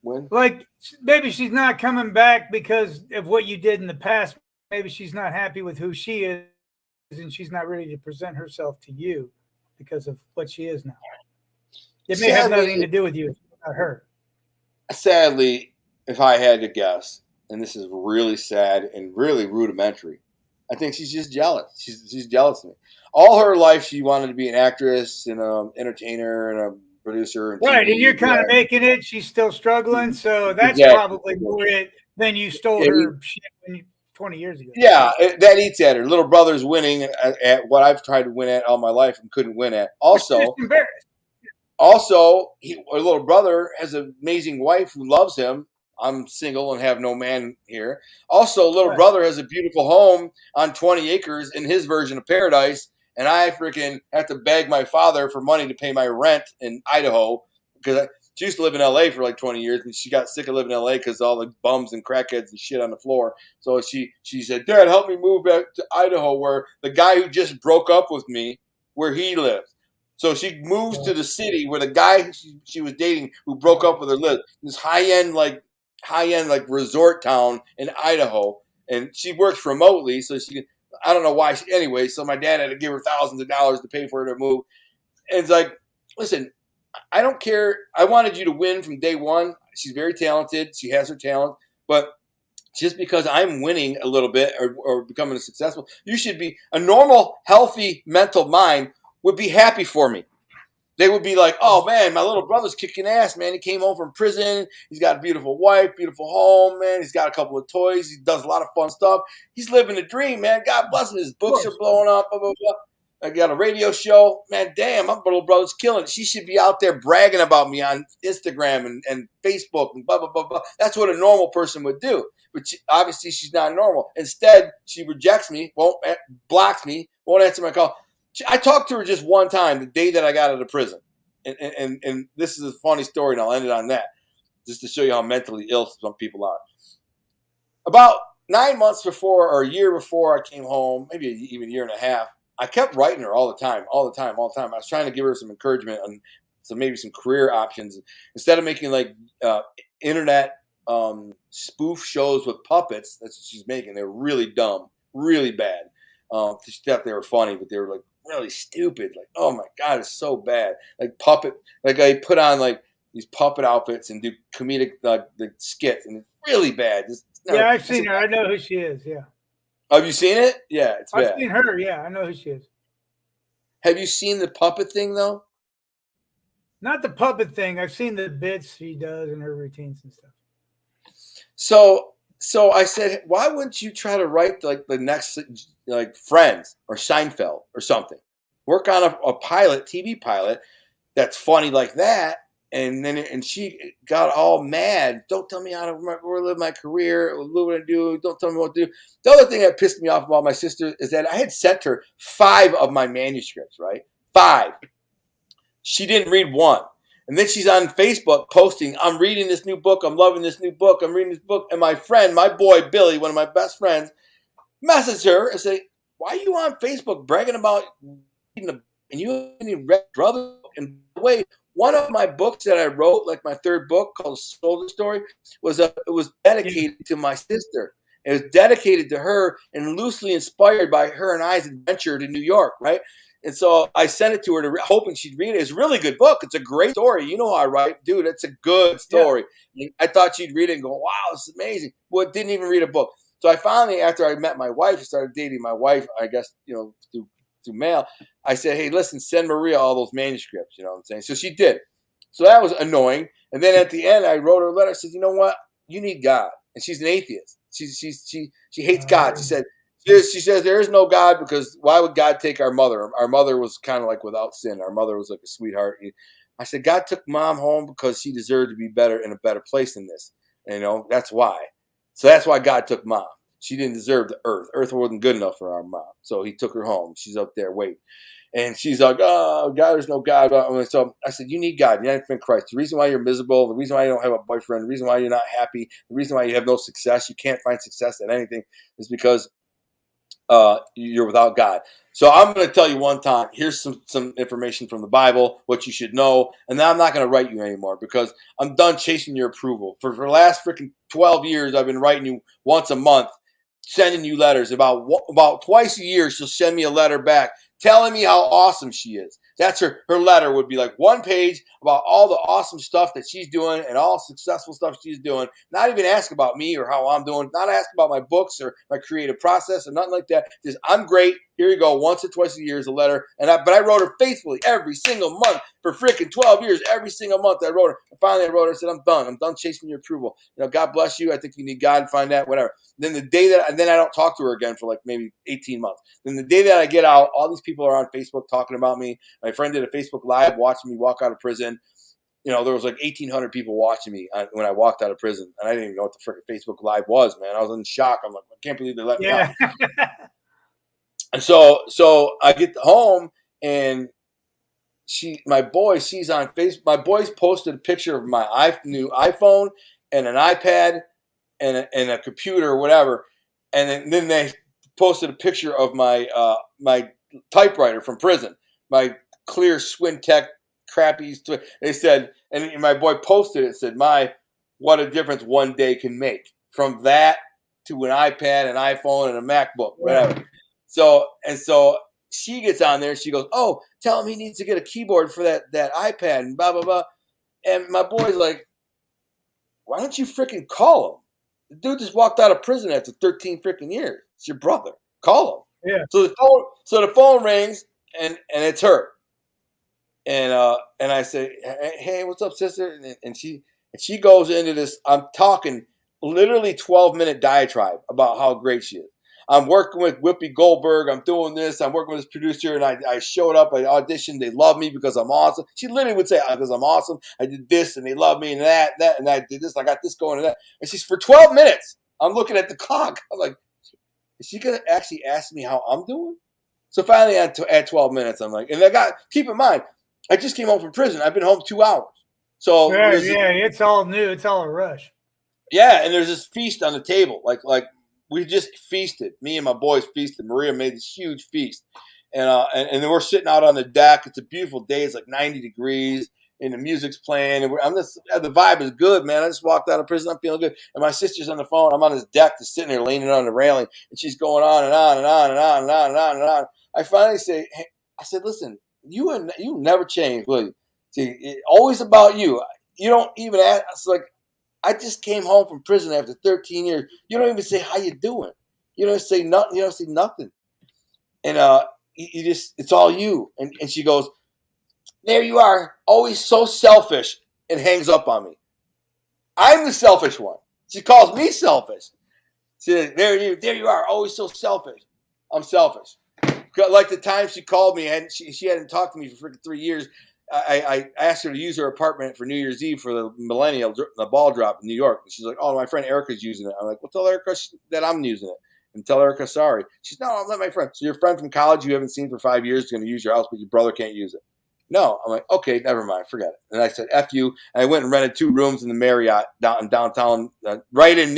When? Like, maybe she's not coming back because of what you did in the past. Maybe she's not happy with who she is, and she's not ready to present herself to you because of what she is now. It may have nothing to do with you. It's not her. Sadly, if I had to guess, and this is really sad and really rudimentary, I think she's just jealous. She's jealous of me. All her life, she wanted to be an actress and an entertainer and a producer. And right, TV, and you're kind of making it. She's still struggling, so that's probably more it than you stole her shit 20 years ago. Yeah, that eats at her. Little brother's winning at what I've tried to win at all my life and couldn't win at. Also, her little brother has an amazing wife who loves him. I'm single and have no man here. Also, little brother has a beautiful home on 20 acres in his version of paradise, and I freaking have to beg my father for money to pay my rent in Idaho because she used to live in L.A. for like 20 years, and she got sick of living in L.A. because all the bums and crackheads and shit on the floor. So she said, Dad, help me move back to Idaho where the guy who just broke up with me, where he lives. So she moves to the city where the guy she was dating who broke up with her lives. This high-end resort town in Idaho, and she works remotely, so I don't know why. Anyway, so my dad had to give her thousands of dollars to pay for her to move. And it's like, listen, I don't care. I wanted you to win from day one. She's very talented. She has her talent, but just because I'm winning a little bit or becoming successful, you should be a normal, healthy mental mind would be happy for me. They would be like, oh, man, my little brother's kicking ass, man. He came home from prison. He's got a beautiful wife, beautiful home, man. He's got a couple of toys. He does a lot of fun stuff. He's living the dream, man. God bless him. His books are blowing up, blah, blah, blah. I got a radio show. Man, damn, my little brother's killing it. She should be out there bragging about me on Instagram and Facebook and blah, blah, blah, blah. That's what a normal person would do. But obviously she's not normal. Instead, she rejects me, blocks me, won't answer my call. I talked to her just one time the day that I got out of prison. And this is a funny story, and I'll end it on that, just to show you how mentally ill some people are. About 9 months before or a year before I came home, maybe even a year and a half, I kept writing her all the time. I was trying to give her some encouragement on maybe some career options. Instead of making like internet spoof shows with puppets, that's what she's making. They're really dumb, really bad. She thought they were funny, but they were like really stupid. Like, oh my God, it's so bad. Like puppet, like I put on like these puppet outfits and do comedic the skits, and it's really bad. I've seen her. I know who she is. Yeah. Have you seen it? Yeah, it's bad. I've seen her. Yeah, I know who she is. Have you seen the puppet thing though? Not the puppet thing. I've seen the bits she does and her routines and stuff. So I said, why wouldn't you try to write like the next like Friends or Seinfeld or something? Work on a pilot, TV pilot that's funny like that. And she got all mad. Don't tell me how to live my career. What I do. Don't tell me what to do. The other thing that pissed me off about my sister is that I had sent her 5 of my manuscripts, right? 5. She didn't read one. And then she's on Facebook posting, I'm reading this new book. I'm loving this new book. I'm reading this book. And my friend, my boy, Billy, one of my best friends, messaged her and said, why are you on Facebook bragging about reading and you read Brother? And by the way, one of my books that I wrote, like my 3rd book called Soldier Story, it was dedicated to my sister. It was dedicated to her and loosely inspired by her and I's adventure to New York, right? And so I sent it to her hoping she'd read it. It's a really good book. It's a great story. You know how I write. Dude, it's a good story. Yeah. I thought she'd read it and go, wow, this is amazing. Well, didn't even read a book. So I finally, after I met my wife, I started dating my wife, I guess, through mail. I said, hey, listen, send Maria all those manuscripts. You know what I'm saying? So she did. So that was annoying. And then at the end, I wrote her a letter. I said, you know what? You need God. And she's an atheist. She hates God. She said, She says there is no God because why would God take our mother? Our mother was kind of like without sin. Our mother was like a sweetheart. I said God took mom home because she deserved to be better in a better place than this. And, that's why. So that's why God took mom. She didn't deserve the earth. Earth wasn't good enough for our mom. So he took her home. She's up there waiting. And she's like, oh, God, there's no God. So I said, you need God. You need to Christ. The reason why you're miserable, the reason why you don't have a boyfriend, the reason why you're not happy, the reason why you have no success, you can't find success at anything is because you're without God. So I'm going to tell you one time, here's some information from the Bible, what you should know. And then I'm not going to write you anymore because I'm done chasing your approval. For the last freaking 12 years, I've been writing you once a month, sending you letters. About twice a year, she'll send me a letter back telling me how awesome she is. That's her letter would be like one page about all the awesome stuff that she's doing and all successful stuff she's doing. Not even ask about me or how I'm doing. Not ask about my books or my creative process or nothing like that. Just, I'm great. Here you go. Once or twice a year is a letter. But I wrote her faithfully every single month for freaking 12 years. Every single month I wrote her. And finally I wrote her and said, I'm done. I'm done chasing your approval. God bless you. I think you need God and find that, whatever. Then the day that, and then I don't talk to her again for like maybe 18 months. Then the day that I get out, all these people are on Facebook talking about me. My friend did a Facebook Live watching me walk out of prison. There was like 1,800 people watching me when I walked out of prison. And I didn't even know what the freaking Facebook Live was, man. I was in shock. I'm like, I can't believe they let me out. And so I get home and my boy sees on Facebook, my boys posted a picture of my new iPhone and an iPad and a computer or whatever. And then they posted a picture of my typewriter from prison, my clear Swintech crappy. They said, and my boy posted it, said, what a difference one day can make from that to an iPad, an iPhone, and a MacBook, whatever. So she gets on there and she goes, oh, tell him he needs to get a keyboard for that iPad and blah, blah, blah. And my boy's like, why don't you freaking call him? The dude just walked out of prison after 13 freaking years. It's your brother. Call him. Yeah. So the phone rings and it's her. And I say, hey, what's up, sister? And she goes into this. I'm talking literally 12-minute diatribe about how great she is. I'm working with Whoopi Goldberg. I'm doing this. I'm working with this producer, and I showed up. I auditioned. They love me because I'm awesome. She literally would say, because I'm awesome. I did this, and they love me, and that, and I did this. I got this going, and that. And she's for 12 minutes. I'm looking at the clock. I'm like, is she going to actually ask me how I'm doing? So finally, at 12 minutes, I'm like, and keep in mind, I just came home from prison. I've been home 2 hours. So it's all new. It's all a rush. Yeah, and there's this feast on the table, like we just feasted. Me and my boys feasted. Maria made this huge feast. And then we're sitting out on the deck. It's a beautiful day. It's like 90 degrees. And the music's playing. And the vibe is good, man. I just walked out of prison. I'm feeling good. And my sister's on the phone. I'm on this deck just sitting there leaning on the railing. And she's going on and on and on and on and on and on and on. I finally say, hey, I said, listen, you never change, will you? See, it's always about you. You don't even ask. It's like, I just came home from prison after 13 years. You don't even say how you doing. You don't say nothing. You don't say nothing. And you just, it's all you. And she goes, there you are, always so selfish, and hangs up on me. I'm the selfish one. She calls me selfish. She says, there you are, always so selfish. I'm selfish. Like the time she called me, and she hadn't talked to me for freaking 3 years. I asked her to use her apartment for New Year's Eve for the millennial, the ball drop in New York. And she's like, oh, my friend Erica's using it. I'm like, well, tell Erica that I'm using it. And tell Erica sorry. She's, no, I'll let my friend. So your friend from college you haven't seen for 5 years is going to use your house, but your brother can't use it. No. I'm like, okay, never mind. Forget it. And I said, F you. And I went and rented 2 rooms in the Marriott downtown, right in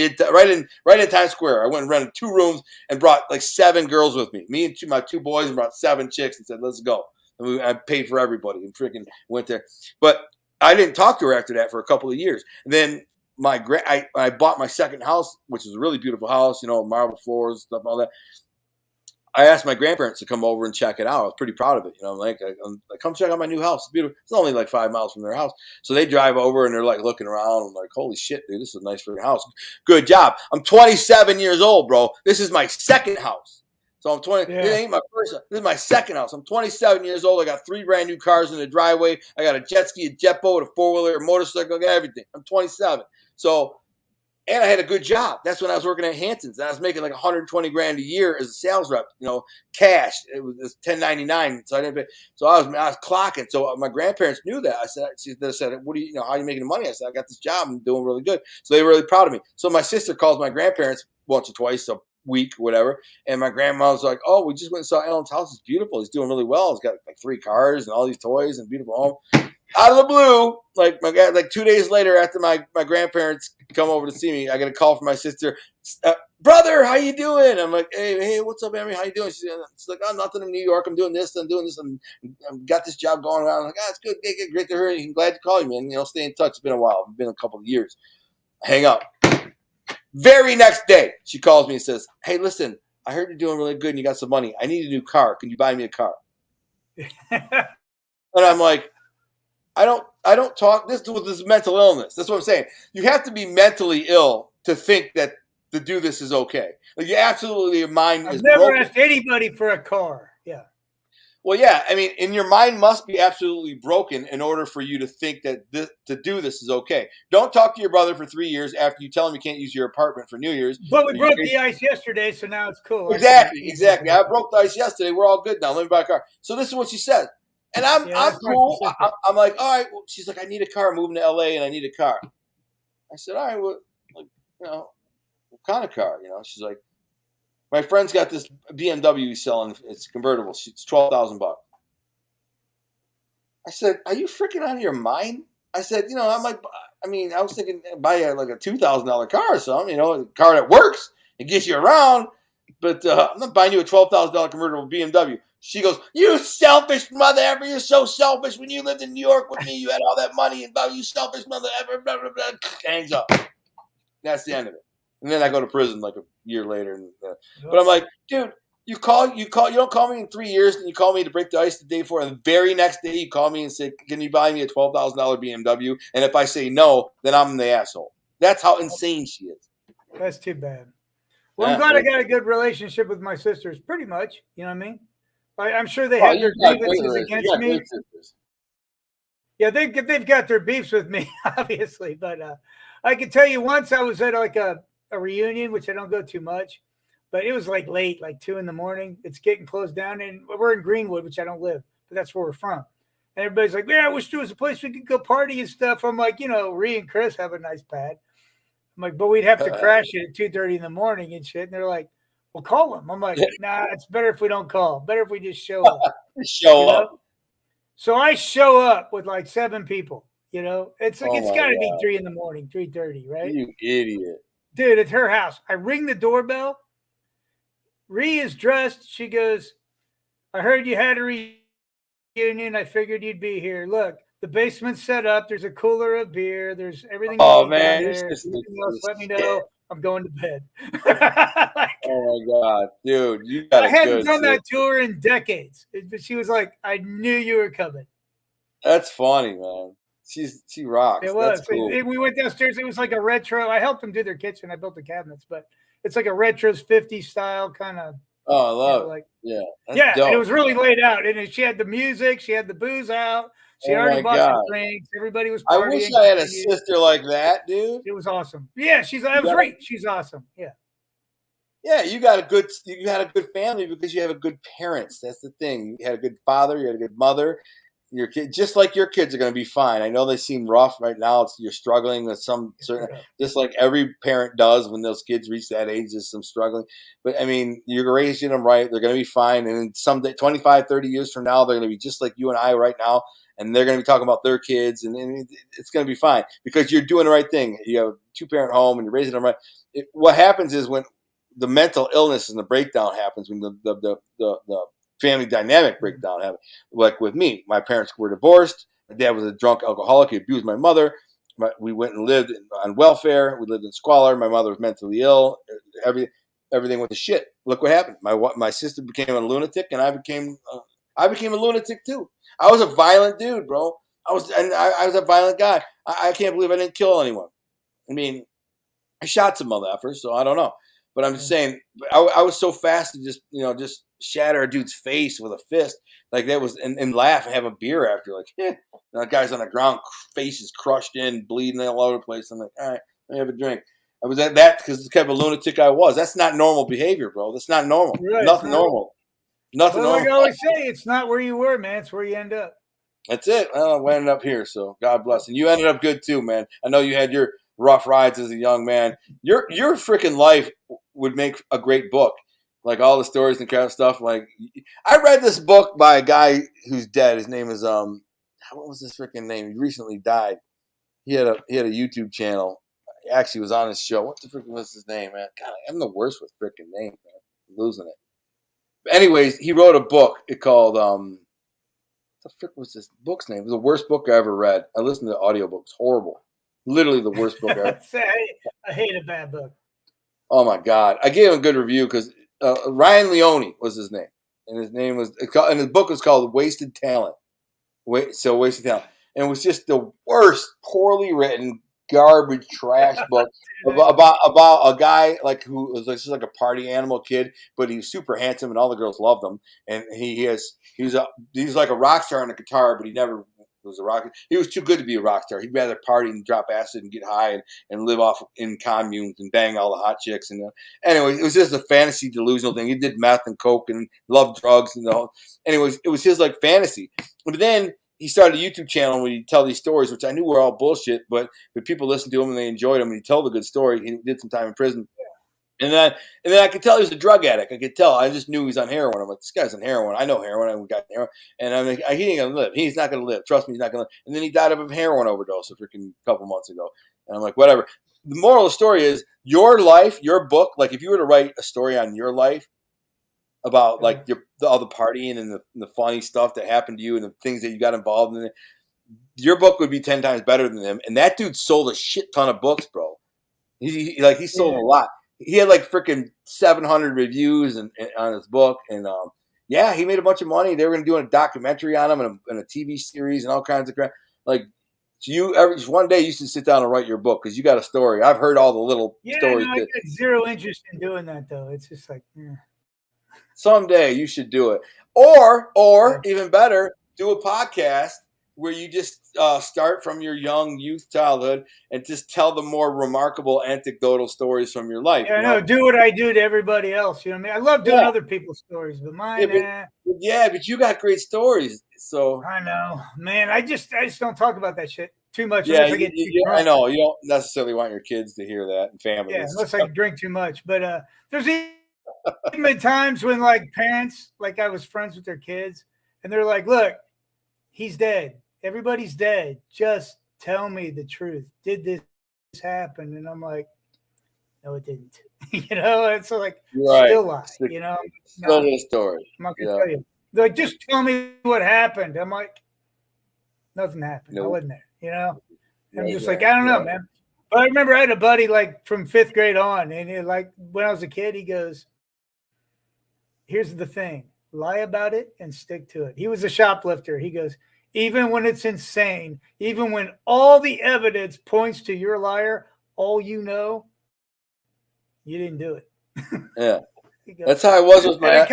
Times Square. I went and rented 2 rooms and brought like 7 girls with me. Me and my 2 boys, and brought 7 chicks and said, let's go. And I paid for everybody and freaking went there. But I didn't talk to her after that for a couple of years. And then I bought my second house, which is a really beautiful house, marble floors, stuff, all that. I asked my grandparents to come over and check it out. I was pretty proud of it. I'm like, come check out my new house. It's beautiful. It's only like 5 miles from their house. So they drive over and they're like looking around. I'm like, holy shit, dude, this is a nice freaking house. Good job. I'm 27 years old, bro. This is my second house. So I'm 20. Yeah. It ain't my first. This is my second house. I'm 27 years old. I got 3 brand new cars in the driveway. I got a jet ski, a jet boat, a 4-wheeler, a motorcycle, I got everything. I'm 27. So And I had a good job. That's when I was working at Hanson's. And I was making like 120 grand a year as a sales rep, cash. It was 1099. So I didn't pay. So I was clocking. So my grandparents knew that. They said, what do you, how are you making the money? I said, I got this job. I'm doing really good. So they were really proud of me. So my sister calls my grandparents once or twice a week or whatever. And my grandma was like, oh, we just went and saw Alan's house. It's beautiful. He's doing really well. He's got like 3 cars and all these toys and beautiful home. Out of the blue, like 2 days later, after my grandparents come over to see me, I get a call from my sister. Brother, how you doing? I'm like, hey, what's up, Amy? How you doing? She's like, oh, nothing in New York. I'm doing this. I'm got this job going around. I'm like, it's good. Great to hear you. I'm glad to call you, man. Stay in touch. It's been a while. It's been a couple of years. Hang up. Very next day, she calls me and says, hey, listen, I heard you're doing really good and you got some money. I need a new car. Can you buy me a car? And I'm like, I don't talk. This is mental illness. That's what I'm saying. You have to be mentally ill to think that to do this is okay. Like you absolutely, your mind is broken. I've never asked anybody for a car. Yeah. Well, yeah. I mean, and your mind must be absolutely broken in order for you to think that to do this is okay. Don't talk to your brother for 3 years after you tell him you can't use your apartment for New Year's. But we broke the ice yesterday, so now it's cool. Exactly. I broke the ice yesterday. We're all good now. Let me buy a car. So this is what she said. And I'm cool. I'm like, all right. Well, she's like, I need a car. I'm moving to LA and I need a car. I said, all right. Well, what kind of car? She's like, my friend's got this BMW he's selling. It's convertible. It's $12,000. I said, are you freaking out of your mind? I said, I was thinking buy like a $2,000 car or something. A car that works and gets you around. But I'm not buying you a $12,000 convertible BMW. She goes, you selfish mother ever. You're so selfish. When you lived in New York with me, you had all that money. And you selfish mother ever. Blah, blah, blah. Hangs up. That's the end of it. And then I go to prison like a year later. But I'm like, dude, you don't call me in 3 years. And you call me to break the ice the day before. And the very next day you call me and say, can you buy me a $12,000 BMW? And if I say no, then I'm the asshole. That's how insane she is. That's too bad. Well, I'm glad I got a good relationship with my sisters, pretty much. You know what I mean? I'm sure they have their grievances against me. Yeah, they've got their beefs with me, obviously. But I can tell you once I was at like a reunion, which I don't go too much, but it was like late, like 2 a.m. It's getting closed down, and we're in Greenwood, which I don't live, but that's where we're from. And everybody's like, yeah, I wish there was a place we could go party and stuff. I'm like, Ree and Chris have a nice pad. I'm like, but we'd have to crash it at 2:30 a.m. and shit. And they're like, well, call them. I'm like, nah, it's better if we don't call. Better if we just show up. Show up. So I show up with like 7 people. It's like it's got to be 3 a.m, 3:30, right? You idiot, dude! It's her house. I ring the doorbell. Ree is dressed. She goes, I heard you had a reunion. I figured you'd be here. Look. The basement's set up. There's a cooler of beer. There's everything. Oh man, let me know. I'm going to bed. Oh my god, dude, you got. I hadn't done that tour in decades. But she was like, "I knew you were coming." That's funny, man. She rocks. It was. That's cool. We went downstairs. It was like a retro. I helped them do their kitchen. I built the cabinets, but it's like a retro 50s style kind of. Oh, I love it. Yeah. And it was really laid out. And she had the music. She had the booze out. She already bought the drinks. Everybody was partying. I wish I had a sister like that, dude. It was awesome. Yeah, that was right. She's awesome. Yeah. Yeah, you had a good family because you have a good parents. That's the thing. You had a good father. You had a good mother. Your kid, just like your kids, are going to be fine. I know they seem rough right now. You're struggling with some certain, just like every parent does when those kids reach that age. There's some struggling, but I mean, you're raising them right. They're going to be fine. And then someday, 25, 30 years from now, they're going to be just like you and I right now. And they're going to be talking about their kids, and it's going to be fine because you're doing the right thing. You have a 2-parent home, and you're raising them right. What happens is when the mental illness and the breakdown happens, when the family dynamic breakdown happens. Like with me, my parents were divorced. My dad was a drunk alcoholic. He abused my mother. We went and lived on welfare. We lived in squalor. My mother was mentally ill. Everything went to shit. Look what happened. My sister became a lunatic, and I became a lunatic too. I was a violent dude, bro. I was a violent guy. I can't believe I didn't kill anyone. I mean, I shot some motherfuckers, so I don't know. But I'm just saying, I was so fast to just shatter a dude's face with a fist, like that was, and laugh and have a beer after, like, that guy's on the ground, face is crushed in, bleeding all over the place. I'm like, all right, let me have a drink. I was at that because the kind of a lunatic I was. That's not normal behavior, bro. That's not normal. Right, Nothing normal. Nothing normal. Like I always say, it's not where you were, man. It's where you end up. That's it. Well, I ended up here, so God bless. And you ended up good too, man. I know you had your rough rides as a young man. Your freaking life would make a great book. Like all the stories and kind of stuff. Like I read this book by a guy who's dead. His name is what was his freaking name? He recently died. He had a YouTube channel. He actually was on his show. What the freaking was his name, man? God, I'm the worst with freaking names, man. I'm losing it. But anyways, he wrote a book. It called what the frick was this book's name? It was the worst book I ever read. I listened to the audiobook. It's horrible. Literally the worst book ever. I hate a bad book. Oh my God. I gave him a good review because Ryan Leone was his name. And his name was, and his book was called Wasted Talent. Wasted Talent. And it was just the worst, poorly written, garbage trash book about a guy like who was just like a party animal kid, but he was super handsome and all the girls loved him. And he's like a rock star on a guitar, but he never was a rock. He was too good to be a rock star. He'd rather party and drop acid and get high and live off in communes and bang all the hot chicks. And anyway, it was just a fantasy delusional thing. He did meth and coke and loved drugs and all. Anyways, it was his like fantasy. But then he started a YouTube channel where he'd tell these stories, which I knew were all bullshit, but people listened to him and they enjoyed him. And he'd tell the good story. He did some time in prison. And then I could tell he was a drug addict. I could tell. I just knew he was on heroin. I'm like, this guy's on heroin. I know heroin. I got heroin. And I'm like, he ain't going to live. He's not going to live. Trust me, he's not going to live. And then he died of a heroin overdose a freaking couple months ago. And I'm like, whatever. The moral of the story is your life, your book, like if you were to write a story on your life about like all the partying and the funny stuff that happened to you and the things that you got involved in, your book would be 10 times better than him. And that dude sold a shit ton of books, bro. He sold a lot. He had like freaking 700 reviews on his book, and he made a bunch of money. They were going to do a documentary on him and a TV series and all kinds of crap. Like, just one day you should sit down and write your book because you got a story. I've heard all the little stories. I got zero interest in doing that though. It's just like, someday you should do it, or even better, do a podcast where you just start from your young youth childhood and just tell the more remarkable anecdotal stories from your life. Yeah, I know. Do what I do to everybody else. You know what I mean? I love doing other people's stories, but mine, but you got great stories. So I know, man. I just don't talk about that shit too much. Yeah, I know. You don't necessarily want your kids to hear that and families. Yeah, unless I drink too much. But there's even been times when like parents, like I was friends with their kids, and they're like, "Look, he's dead. Everybody's dead. Just tell me the truth. Did this happen?" And I'm like, "No, it didn't." It's like still lie. Still the story. I'm not gonna tell you. They're like, just tell me what happened. I'm like, nothing happened. Nope. I wasn't there. I'm just like, I don't know, man. But I remember I had a buddy like from 5th grade on, and when I was a kid, he goes, "Here's the thing: lie about it and stick to it." He was a shoplifter. He goes, even when it's insane, even when all the evidence points to you're a liar, all you know, you didn't do it. Yeah. That's how I was with my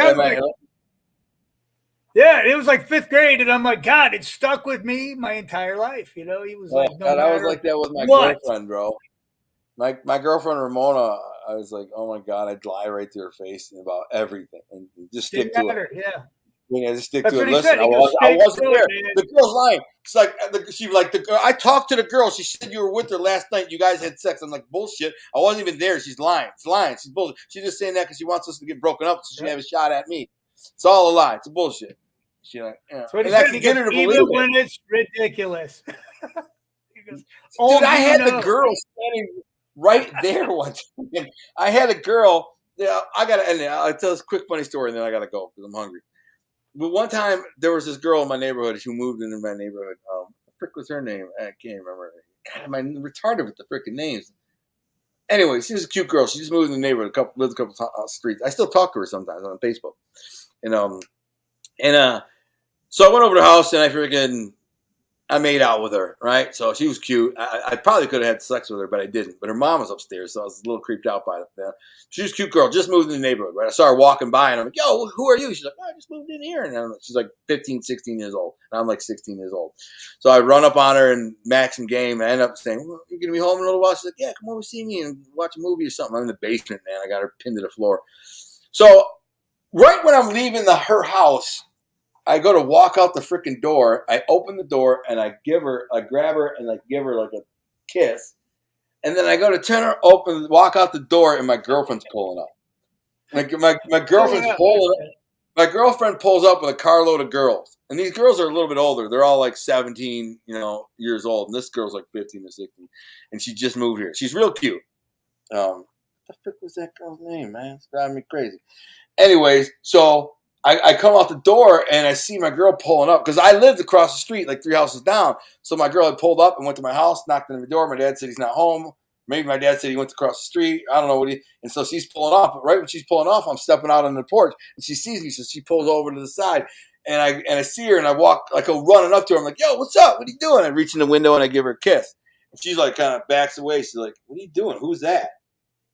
yeah, it was like 5th grade, and I'm like, God, it stuck with me my entire life. He was like, I was like that with my girlfriend, bro. My girlfriend Ramona, I was like, oh my God, I'd lie right to her face about everything and just stick to it. Yeah. Just stick to it. Listen, I wasn't there. The girl's lying. It's like I talked to the girl. She said you were with her last night. You guys had sex. I'm like, bullshit. I wasn't even there. She's lying. It's lying. She's bullshit. She's just saying that because she wants us to get broken up so she can have a shot at me. It's all a lie. It's a bullshit. She's like, yeah. So and I can get her to believe it. Even when it's ridiculous. Goes, dude, I had the girl standing right there one time. I had a girl. Yeah, I'll tell this quick funny story and then I gotta go because I'm hungry. But one time there was this girl in my neighborhood who moved into my neighborhood. What the frick was her name? I can't remember. God, I'm retarded with the frickin' names. Anyway, she was a cute girl. She just moved in the neighborhood, lived a couple streets. I still talk to her sometimes on Facebook. So I went over to her house and I made out with her, right? So she was cute. I probably could have had sex with her, but I didn't. But her mom was upstairs, so I was a little creeped out by that. She was a cute girl, just moved in the neighborhood, right? I saw her walking by, and I'm like, yo, who are you? She's like, oh, I just moved in here. And she's like 15, 16 years old. And I'm like 16 years old. So I run up on her and max some game, and I end up saying, well, you're going to be home in a little while? She's like, yeah, come over see me and watch a movie or something. I'm in the basement, man. I got her pinned to the floor. So right when I'm leaving her house, I go to walk out the freaking door. I open the door and I grab her and I give her like a kiss. And then I go to turn her open, walk out the door, and my girlfriend's pulling up. My girlfriend's pulling up. My girlfriend pulls up with a carload of girls. And these girls are a little bit older. They're all like 17, years old. And this girl's like 15 or 16. And she just moved here. She's real cute. What the frick was that girl's name, man? It's driving me crazy. Anyways, so I come out the door and I see my girl pulling up because I lived across the street, like 3 houses down. So my girl had pulled up and went to my house, knocked on the door. My dad said he's not home. Maybe my dad said he went across the street. I don't know and so she's pulling off. But right when she's pulling off, I'm stepping out on the porch and she sees me. So she pulls over to the side and I see her and I walk, like I'm running up to her. I'm like, yo, what's up? What are you doing? I reach in the window and I give her a kiss. And she's like kind of backs away. She's like, what are you doing? Who's that?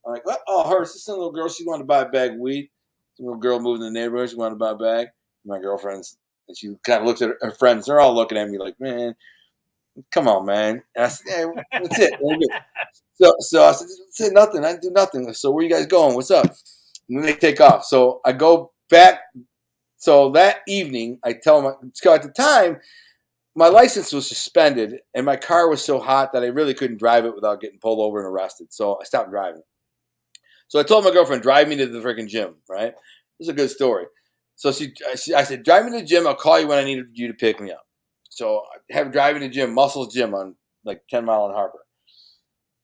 I'm like, what? Oh, her. It's just some little girl. She wanted to buy a bag of weed. Some little girl moved in the neighborhood. She wanted to buy a bag. My girlfriend's, and she kind of looks at her friends. They're all looking at me like, man, come on, man. And I said, hey, that's it. So I said nothing. I didn't do nothing. So where you guys going? What's up? And then they take off. So I go back. So that evening, I tell them, at the time, my license was suspended, and my car was so hot that I really couldn't drive it without getting pulled over and arrested. So I stopped driving. So I told my girlfriend, drive me to the freaking gym, right? This is a good story. So I said, drive me to the gym. I'll call you when I need you to pick me up. So I have her drive me to the gym, Muscles Gym on like 10 Mile and Harbor.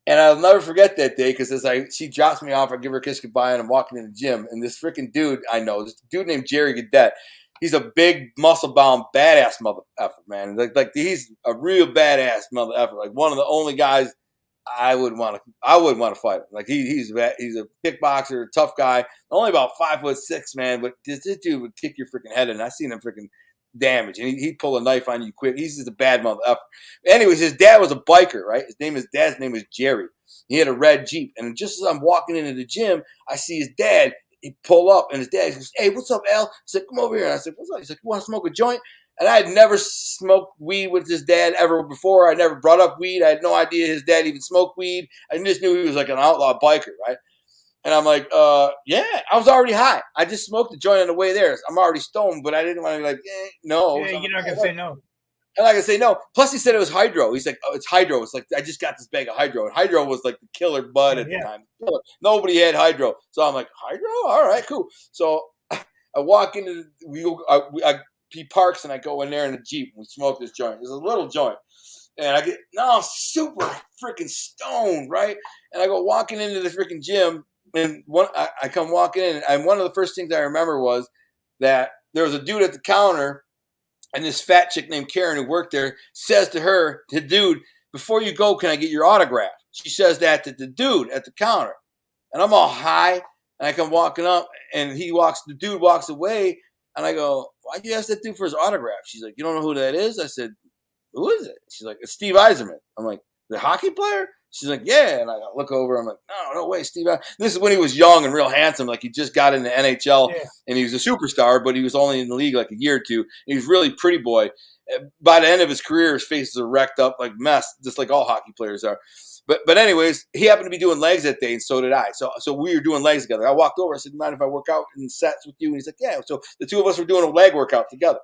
And I'll never forget that day because she drops me off, I give her a kiss goodbye, and I'm walking in the gym. And this freaking dude I know, this dude named Jerry Gadet, he's a big, muscle-bound, badass mother effer, man. Like he's a real badass mother effer. Like one of the only guys I would want to fight him. Like he's a kickboxer, tough guy, only about 5'6", man. But this dude would kick your freaking head in. I seen him freaking damage, and he'd pull a knife on you quick. He's just a bad mother effer. Anyways, his dad was a biker, right? Dad's name is Jerry. He had a red Jeep, and just as I'm walking into the gym, I see his dad. He pull up, and his dad goes, "Hey, what's up, Al?" I said, "Come over here." And I said, "What's up?" He's like, "You want to smoke a joint?" And I had never smoked weed with his dad ever before. I never brought up weed. I had no idea his dad even smoked weed. I just knew he was like an outlaw biker, right? And I'm like, yeah, I was already high. I just smoked the joint on the way there. I'm already stoned, but I didn't want to be like, no. Yeah, you're not going to say no. I'm not going to say no. Plus, he said it was hydro. He's like, oh, it's hydro. It's like, I just got this bag of hydro. And hydro was like the killer bud at the time. Nobody had hydro. So I'm like, hydro? All right, cool. So I walk into he parks and I go in there in the Jeep and we smoke this joint. It's a little joint. And I get super freaking stoned, right? And I go walking into the freaking gym and I come walking in and one of the first things I remember was that there was a dude at the counter and this fat chick named Karen who worked there says to the dude, before you go, can I get your autograph? She says that to the dude at the counter. And I'm all high and I come walking up and the dude walks away. And I go, why'd you ask that dude for his autograph? She's like, you don't know who that is? I said, who is it? She's like, it's Steve Yzerman. I'm like, the hockey player? She's like, yeah. And I look over. I'm like, no way, Steve. This is when he was young and real handsome. Like he just got in the NHL and he was a superstar, but he was only in the league like a year or two. He was really pretty boy. By the end of his career, his face is a wrecked up like mess, just like all hockey players are. But anyways, he happened to be doing legs that day, and so did I. So we were doing legs together. I walked over. I said, mind if I work out in sets with you? And he's like, yeah. So the two of us were doing a leg workout together.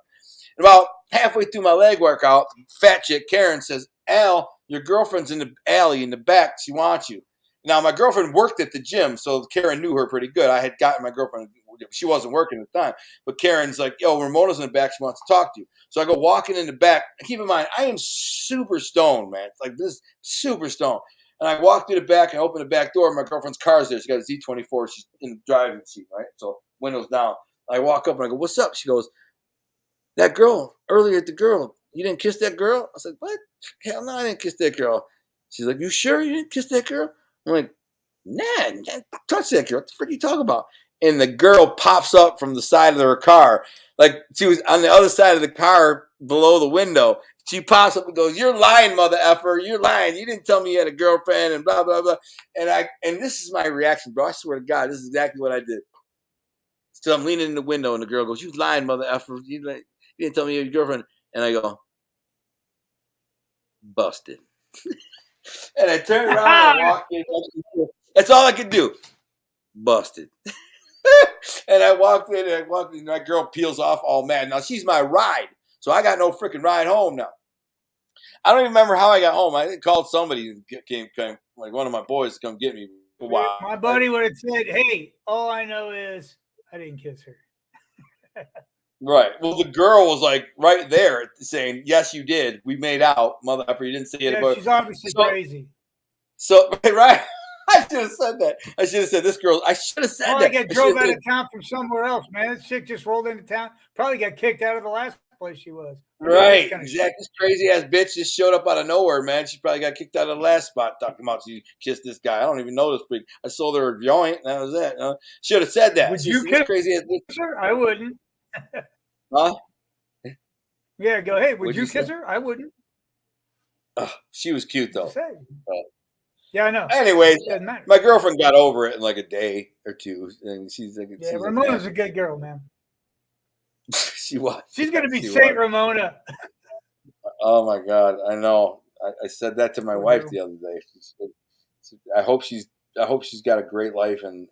And about halfway through my leg workout, fat chick Karen says, Al, your girlfriend's in the alley in the back. She wants you. Now, my girlfriend worked at the gym, so Karen knew her pretty good. I had gotten my girlfriend. She wasn't working at the time. But Karen's like, yo, Ramona's in the back. She wants to talk to you. So I go walking in the back. And keep in mind, I am super stoned, man. Like this, super stoned. And I walk through the back and open the back door. My girlfriend's car's there. She got a Z24. She's in the driving seat, right? So windows down. I walk up and I go, what's up? She goes, that girl, earlier the girl, you didn't kiss that girl? I said, what? Hell no, I didn't kiss that girl. She's like, you sure you didn't kiss that girl? I'm like, nah, touch that girl. What the frick are you talking about? And the girl pops up from the side of her car. Like she was on the other side of the car below the window. She pops up and goes, "You're lying, mother effer. You're lying. You didn't tell me you had a girlfriend," and blah, blah, blah. And this is my reaction, bro. I swear to God, this is exactly what I did. So I'm leaning in the window, and the girl goes, "You lying, mother effer. You didn't tell me you had a girlfriend." And I go, "Busted." And I turned around and I walked in. That's all I could do. Busted. And I walked in, and my girl peels off all mad. Now, she's my ride, so I got no freaking ride home now. I don't even remember how I got home. I called somebody, came like one of my boys to come get me. Wow. My buddy would have said, "Hey, all I know is I didn't kiss her." Right. Well, the girl was like right there saying, "Yes, you did. We made out, mother effer. You didn't say it." Yeah, she's obviously crazy. So, right. I should have said that. I should have said this girl. I should have said that. Probably got drove out of town from somewhere else, man. This chick just rolled into town. Probably got kicked out of the last place she was. Right. Exactly. This crazy ass bitch just showed up out of nowhere, man. She probably got kicked out of the last spot talking about she kissed this guy. I don't even know this freak. I sold her a joint. And that was it. Should have said that. Would you kiss crazy ass bitch? Her? I wouldn't. Huh? Yeah, go. Hey, would you kiss her? I wouldn't. She was cute though. Yeah, I know. Anyways, my girlfriend got over it in like a day or two, and she's like, "Yeah, Ramona's a good girl, man." She was. She's gonna be Saint Ramona. Oh my God, I know. I said that to my wife the other day. I hope she's got a great life and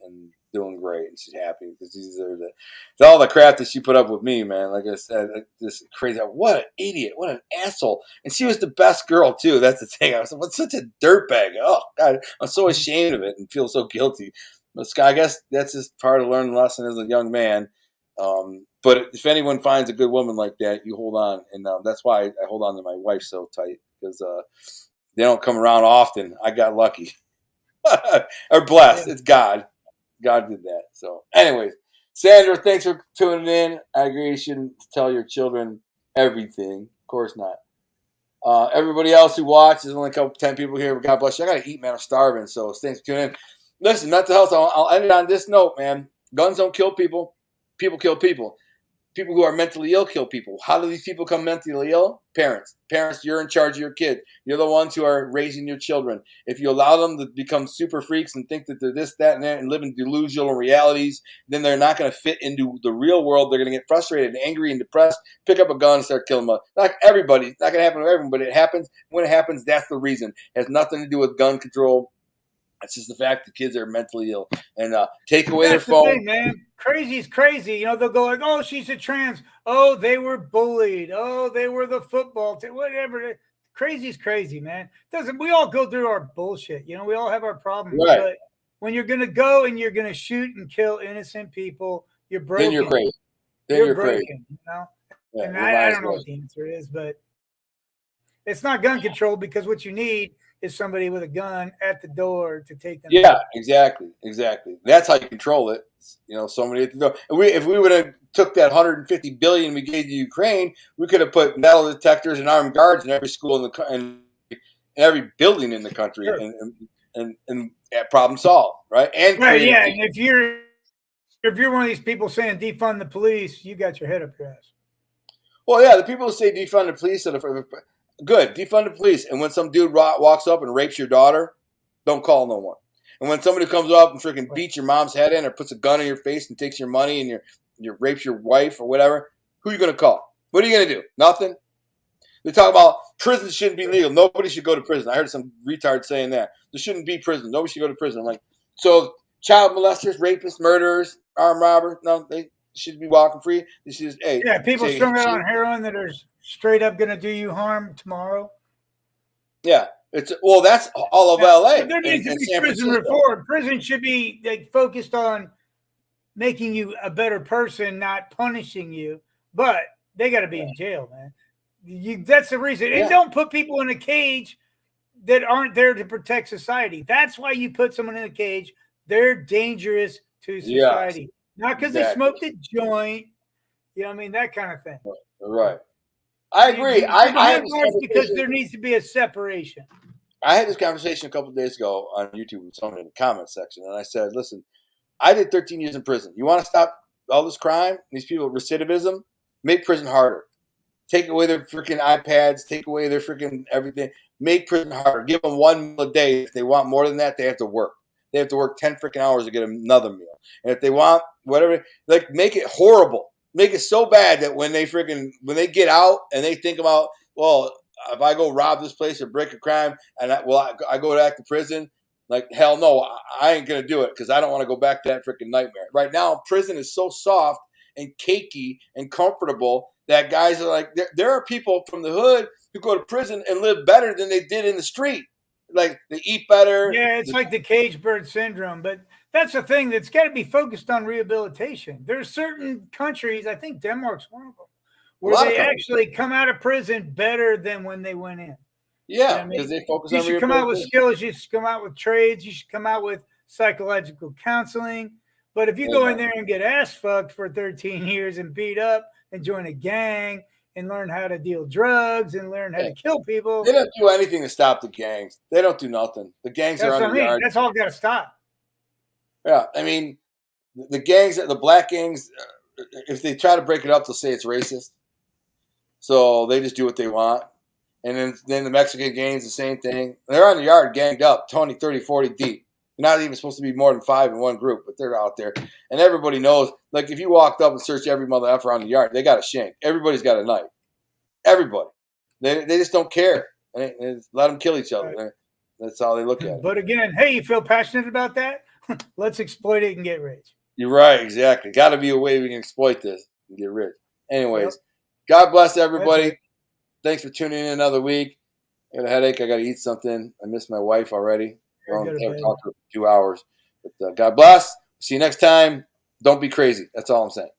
doing great, and she's happy because she deserves it. It's all the crap that she put up with me, man. Like I said, this crazy. What an idiot! What an asshole! And she was the best girl too. That's the thing. I was like, "What's such a dirtbag?" Oh God, I'm so ashamed of it and feel so guilty. But I guess that's just part of learning the lesson as a young man. But if anyone finds a good woman like that, you hold on, and that's why I hold on to my wife so tight because they don't come around often. I got lucky. Or blessed. It's God. God did that. So, anyways, Sandra, thanks for tuning in. I agree you shouldn't tell your children everything. Of course not. Everybody else who watches, there's only 10 people here. God bless you. I got to eat, man. I'm starving. So, thanks for tuning in. Listen, mental health, I'll end it on this note, man. Guns don't kill people. People kill people. People who are mentally ill kill people. How do these people come mentally ill? Parents. Parents, you're in charge of your kid. You're the ones who are raising your children. If you allow them to become super freaks and think that they're this, that, and that, and live in delusional realities, then they're not going to fit into the real world. They're going to get frustrated and angry and depressed, pick up a gun and start killing them. Not everybody. It's not going to happen to everyone, but it happens. When it happens, that's the reason. It has nothing to do with gun control. It's just the fact that kids are mentally ill and take away their phone. Thing, man. Crazy's crazy. You know, they'll go like, "Oh, she's a trans. Oh, they were bullied. Oh, they were the football team. Whatever." Crazy's crazy, man. We all go through our bullshit. You know, we all have our problems. Right. But when you're gonna go and you're gonna shoot and kill innocent people, you're broken. Then you're crazy. You're broken. Crazy. You know. Yeah, and I don't know what the answer is, but it's not gun control because what you need is somebody with a gun at the door to take them. Yeah, exactly. That's how you control it. You know, somebody at the door. If we would have took that $150 billion we gave to Ukraine, we could have put metal detectors and armed guards in every school in every building in the country, sure. and problem solved, right? And right, yeah. And if you're one of these people saying defund the police, you got your head up your ass. Well, yeah, the people who say defund the police are good. Defund the police. And when some dude walks up and rapes your daughter, don't call no one. And when somebody comes up and freaking beats your mom's head in or puts a gun in your face and takes your money and you rapes your wife or whatever, who are you going to call? What are you going to do? Nothing? They talk about prison shouldn't be legal. Nobody should go to prison. I heard some retard saying that. There shouldn't be prison. Nobody should go to prison. I'm like, so child molesters, rapists, murderers, armed robbers, no, they should be walking free. This is people strung out on heroin that are straight up going to do you harm tomorrow. Yeah, that's all of LA. There needs to be prison reform. Prison should be focused on making you a better person, not punishing you. But they got to be in jail, man. That's the reason. And don't put people in a cage that aren't there to protect society. That's why you put someone in a cage. They're dangerous to society. Yes. Not because they smoked a joint, you know what I mean? That kind of thing. Right. I agree. I because there needs to be a separation. I had this conversation a couple of days ago on YouTube with someone in the comment section, and I said, listen, I did 13 years in prison. You want to stop all this crime, these people, recidivism? Make prison harder. Take away their freaking iPads. Take away their freaking everything. Make prison harder. Give them 1 meal a day. If they want more than that, they have to work. They have to work 10 freaking hours to get another meal. And if they want whatever, like make it horrible. Make it so bad that when they get out and they think about, well, if I go rob this place or break a crime and I go back to prison, like, hell no, I ain't going to do it because I don't want to go back to that freaking nightmare. Right now, prison is so soft and cakey and comfortable that guys are like, there are people from the hood who go to prison and live better than they did in the street. Like, they eat better. Yeah, it's like the cage bird syndrome. But that's the thing that's got to be focused on rehabilitation. There's certain countries, I think Denmark's one of them, where they actually come out of prison better than when they went in. Yeah, because they focus on rehabilitation. You should come out with skills. You should come out with trades. You should come out with psychological counseling. But if you go in there and get ass fucked for 13 years and beat up and join a gang and learn how to deal drugs and learn how to kill people. They don't do anything to stop the gangs. They don't do nothing. The gangs are on the yard. That's all got to stop. Yeah, I mean, the gangs, the black gangs, if they try to break it up, they'll say it's racist. So they just do what they want. And then the Mexican gangs, the same thing. They're on the yard ganged up, 20, 30, 40 deep. They're not even supposed to be more than 5 in one group, but they're out there. And everybody knows, like, if you walked up and searched every mother effer on the yard, they got a shank. Everybody's got a knife. Everybody. They just don't care. They let them kill each other. Right. That's how they look at it. But again, hey, you feel passionate about that? Let's exploit it and get rich. You're right, exactly. Got to be a way we can exploit this and get rich. Anyways, God bless everybody. Thanks for tuning in another week. I got a headache. I got to eat something. I miss my wife already. I haven't talked to her for 2 hours. But God bless. See you next time. Don't be crazy. That's all I'm saying.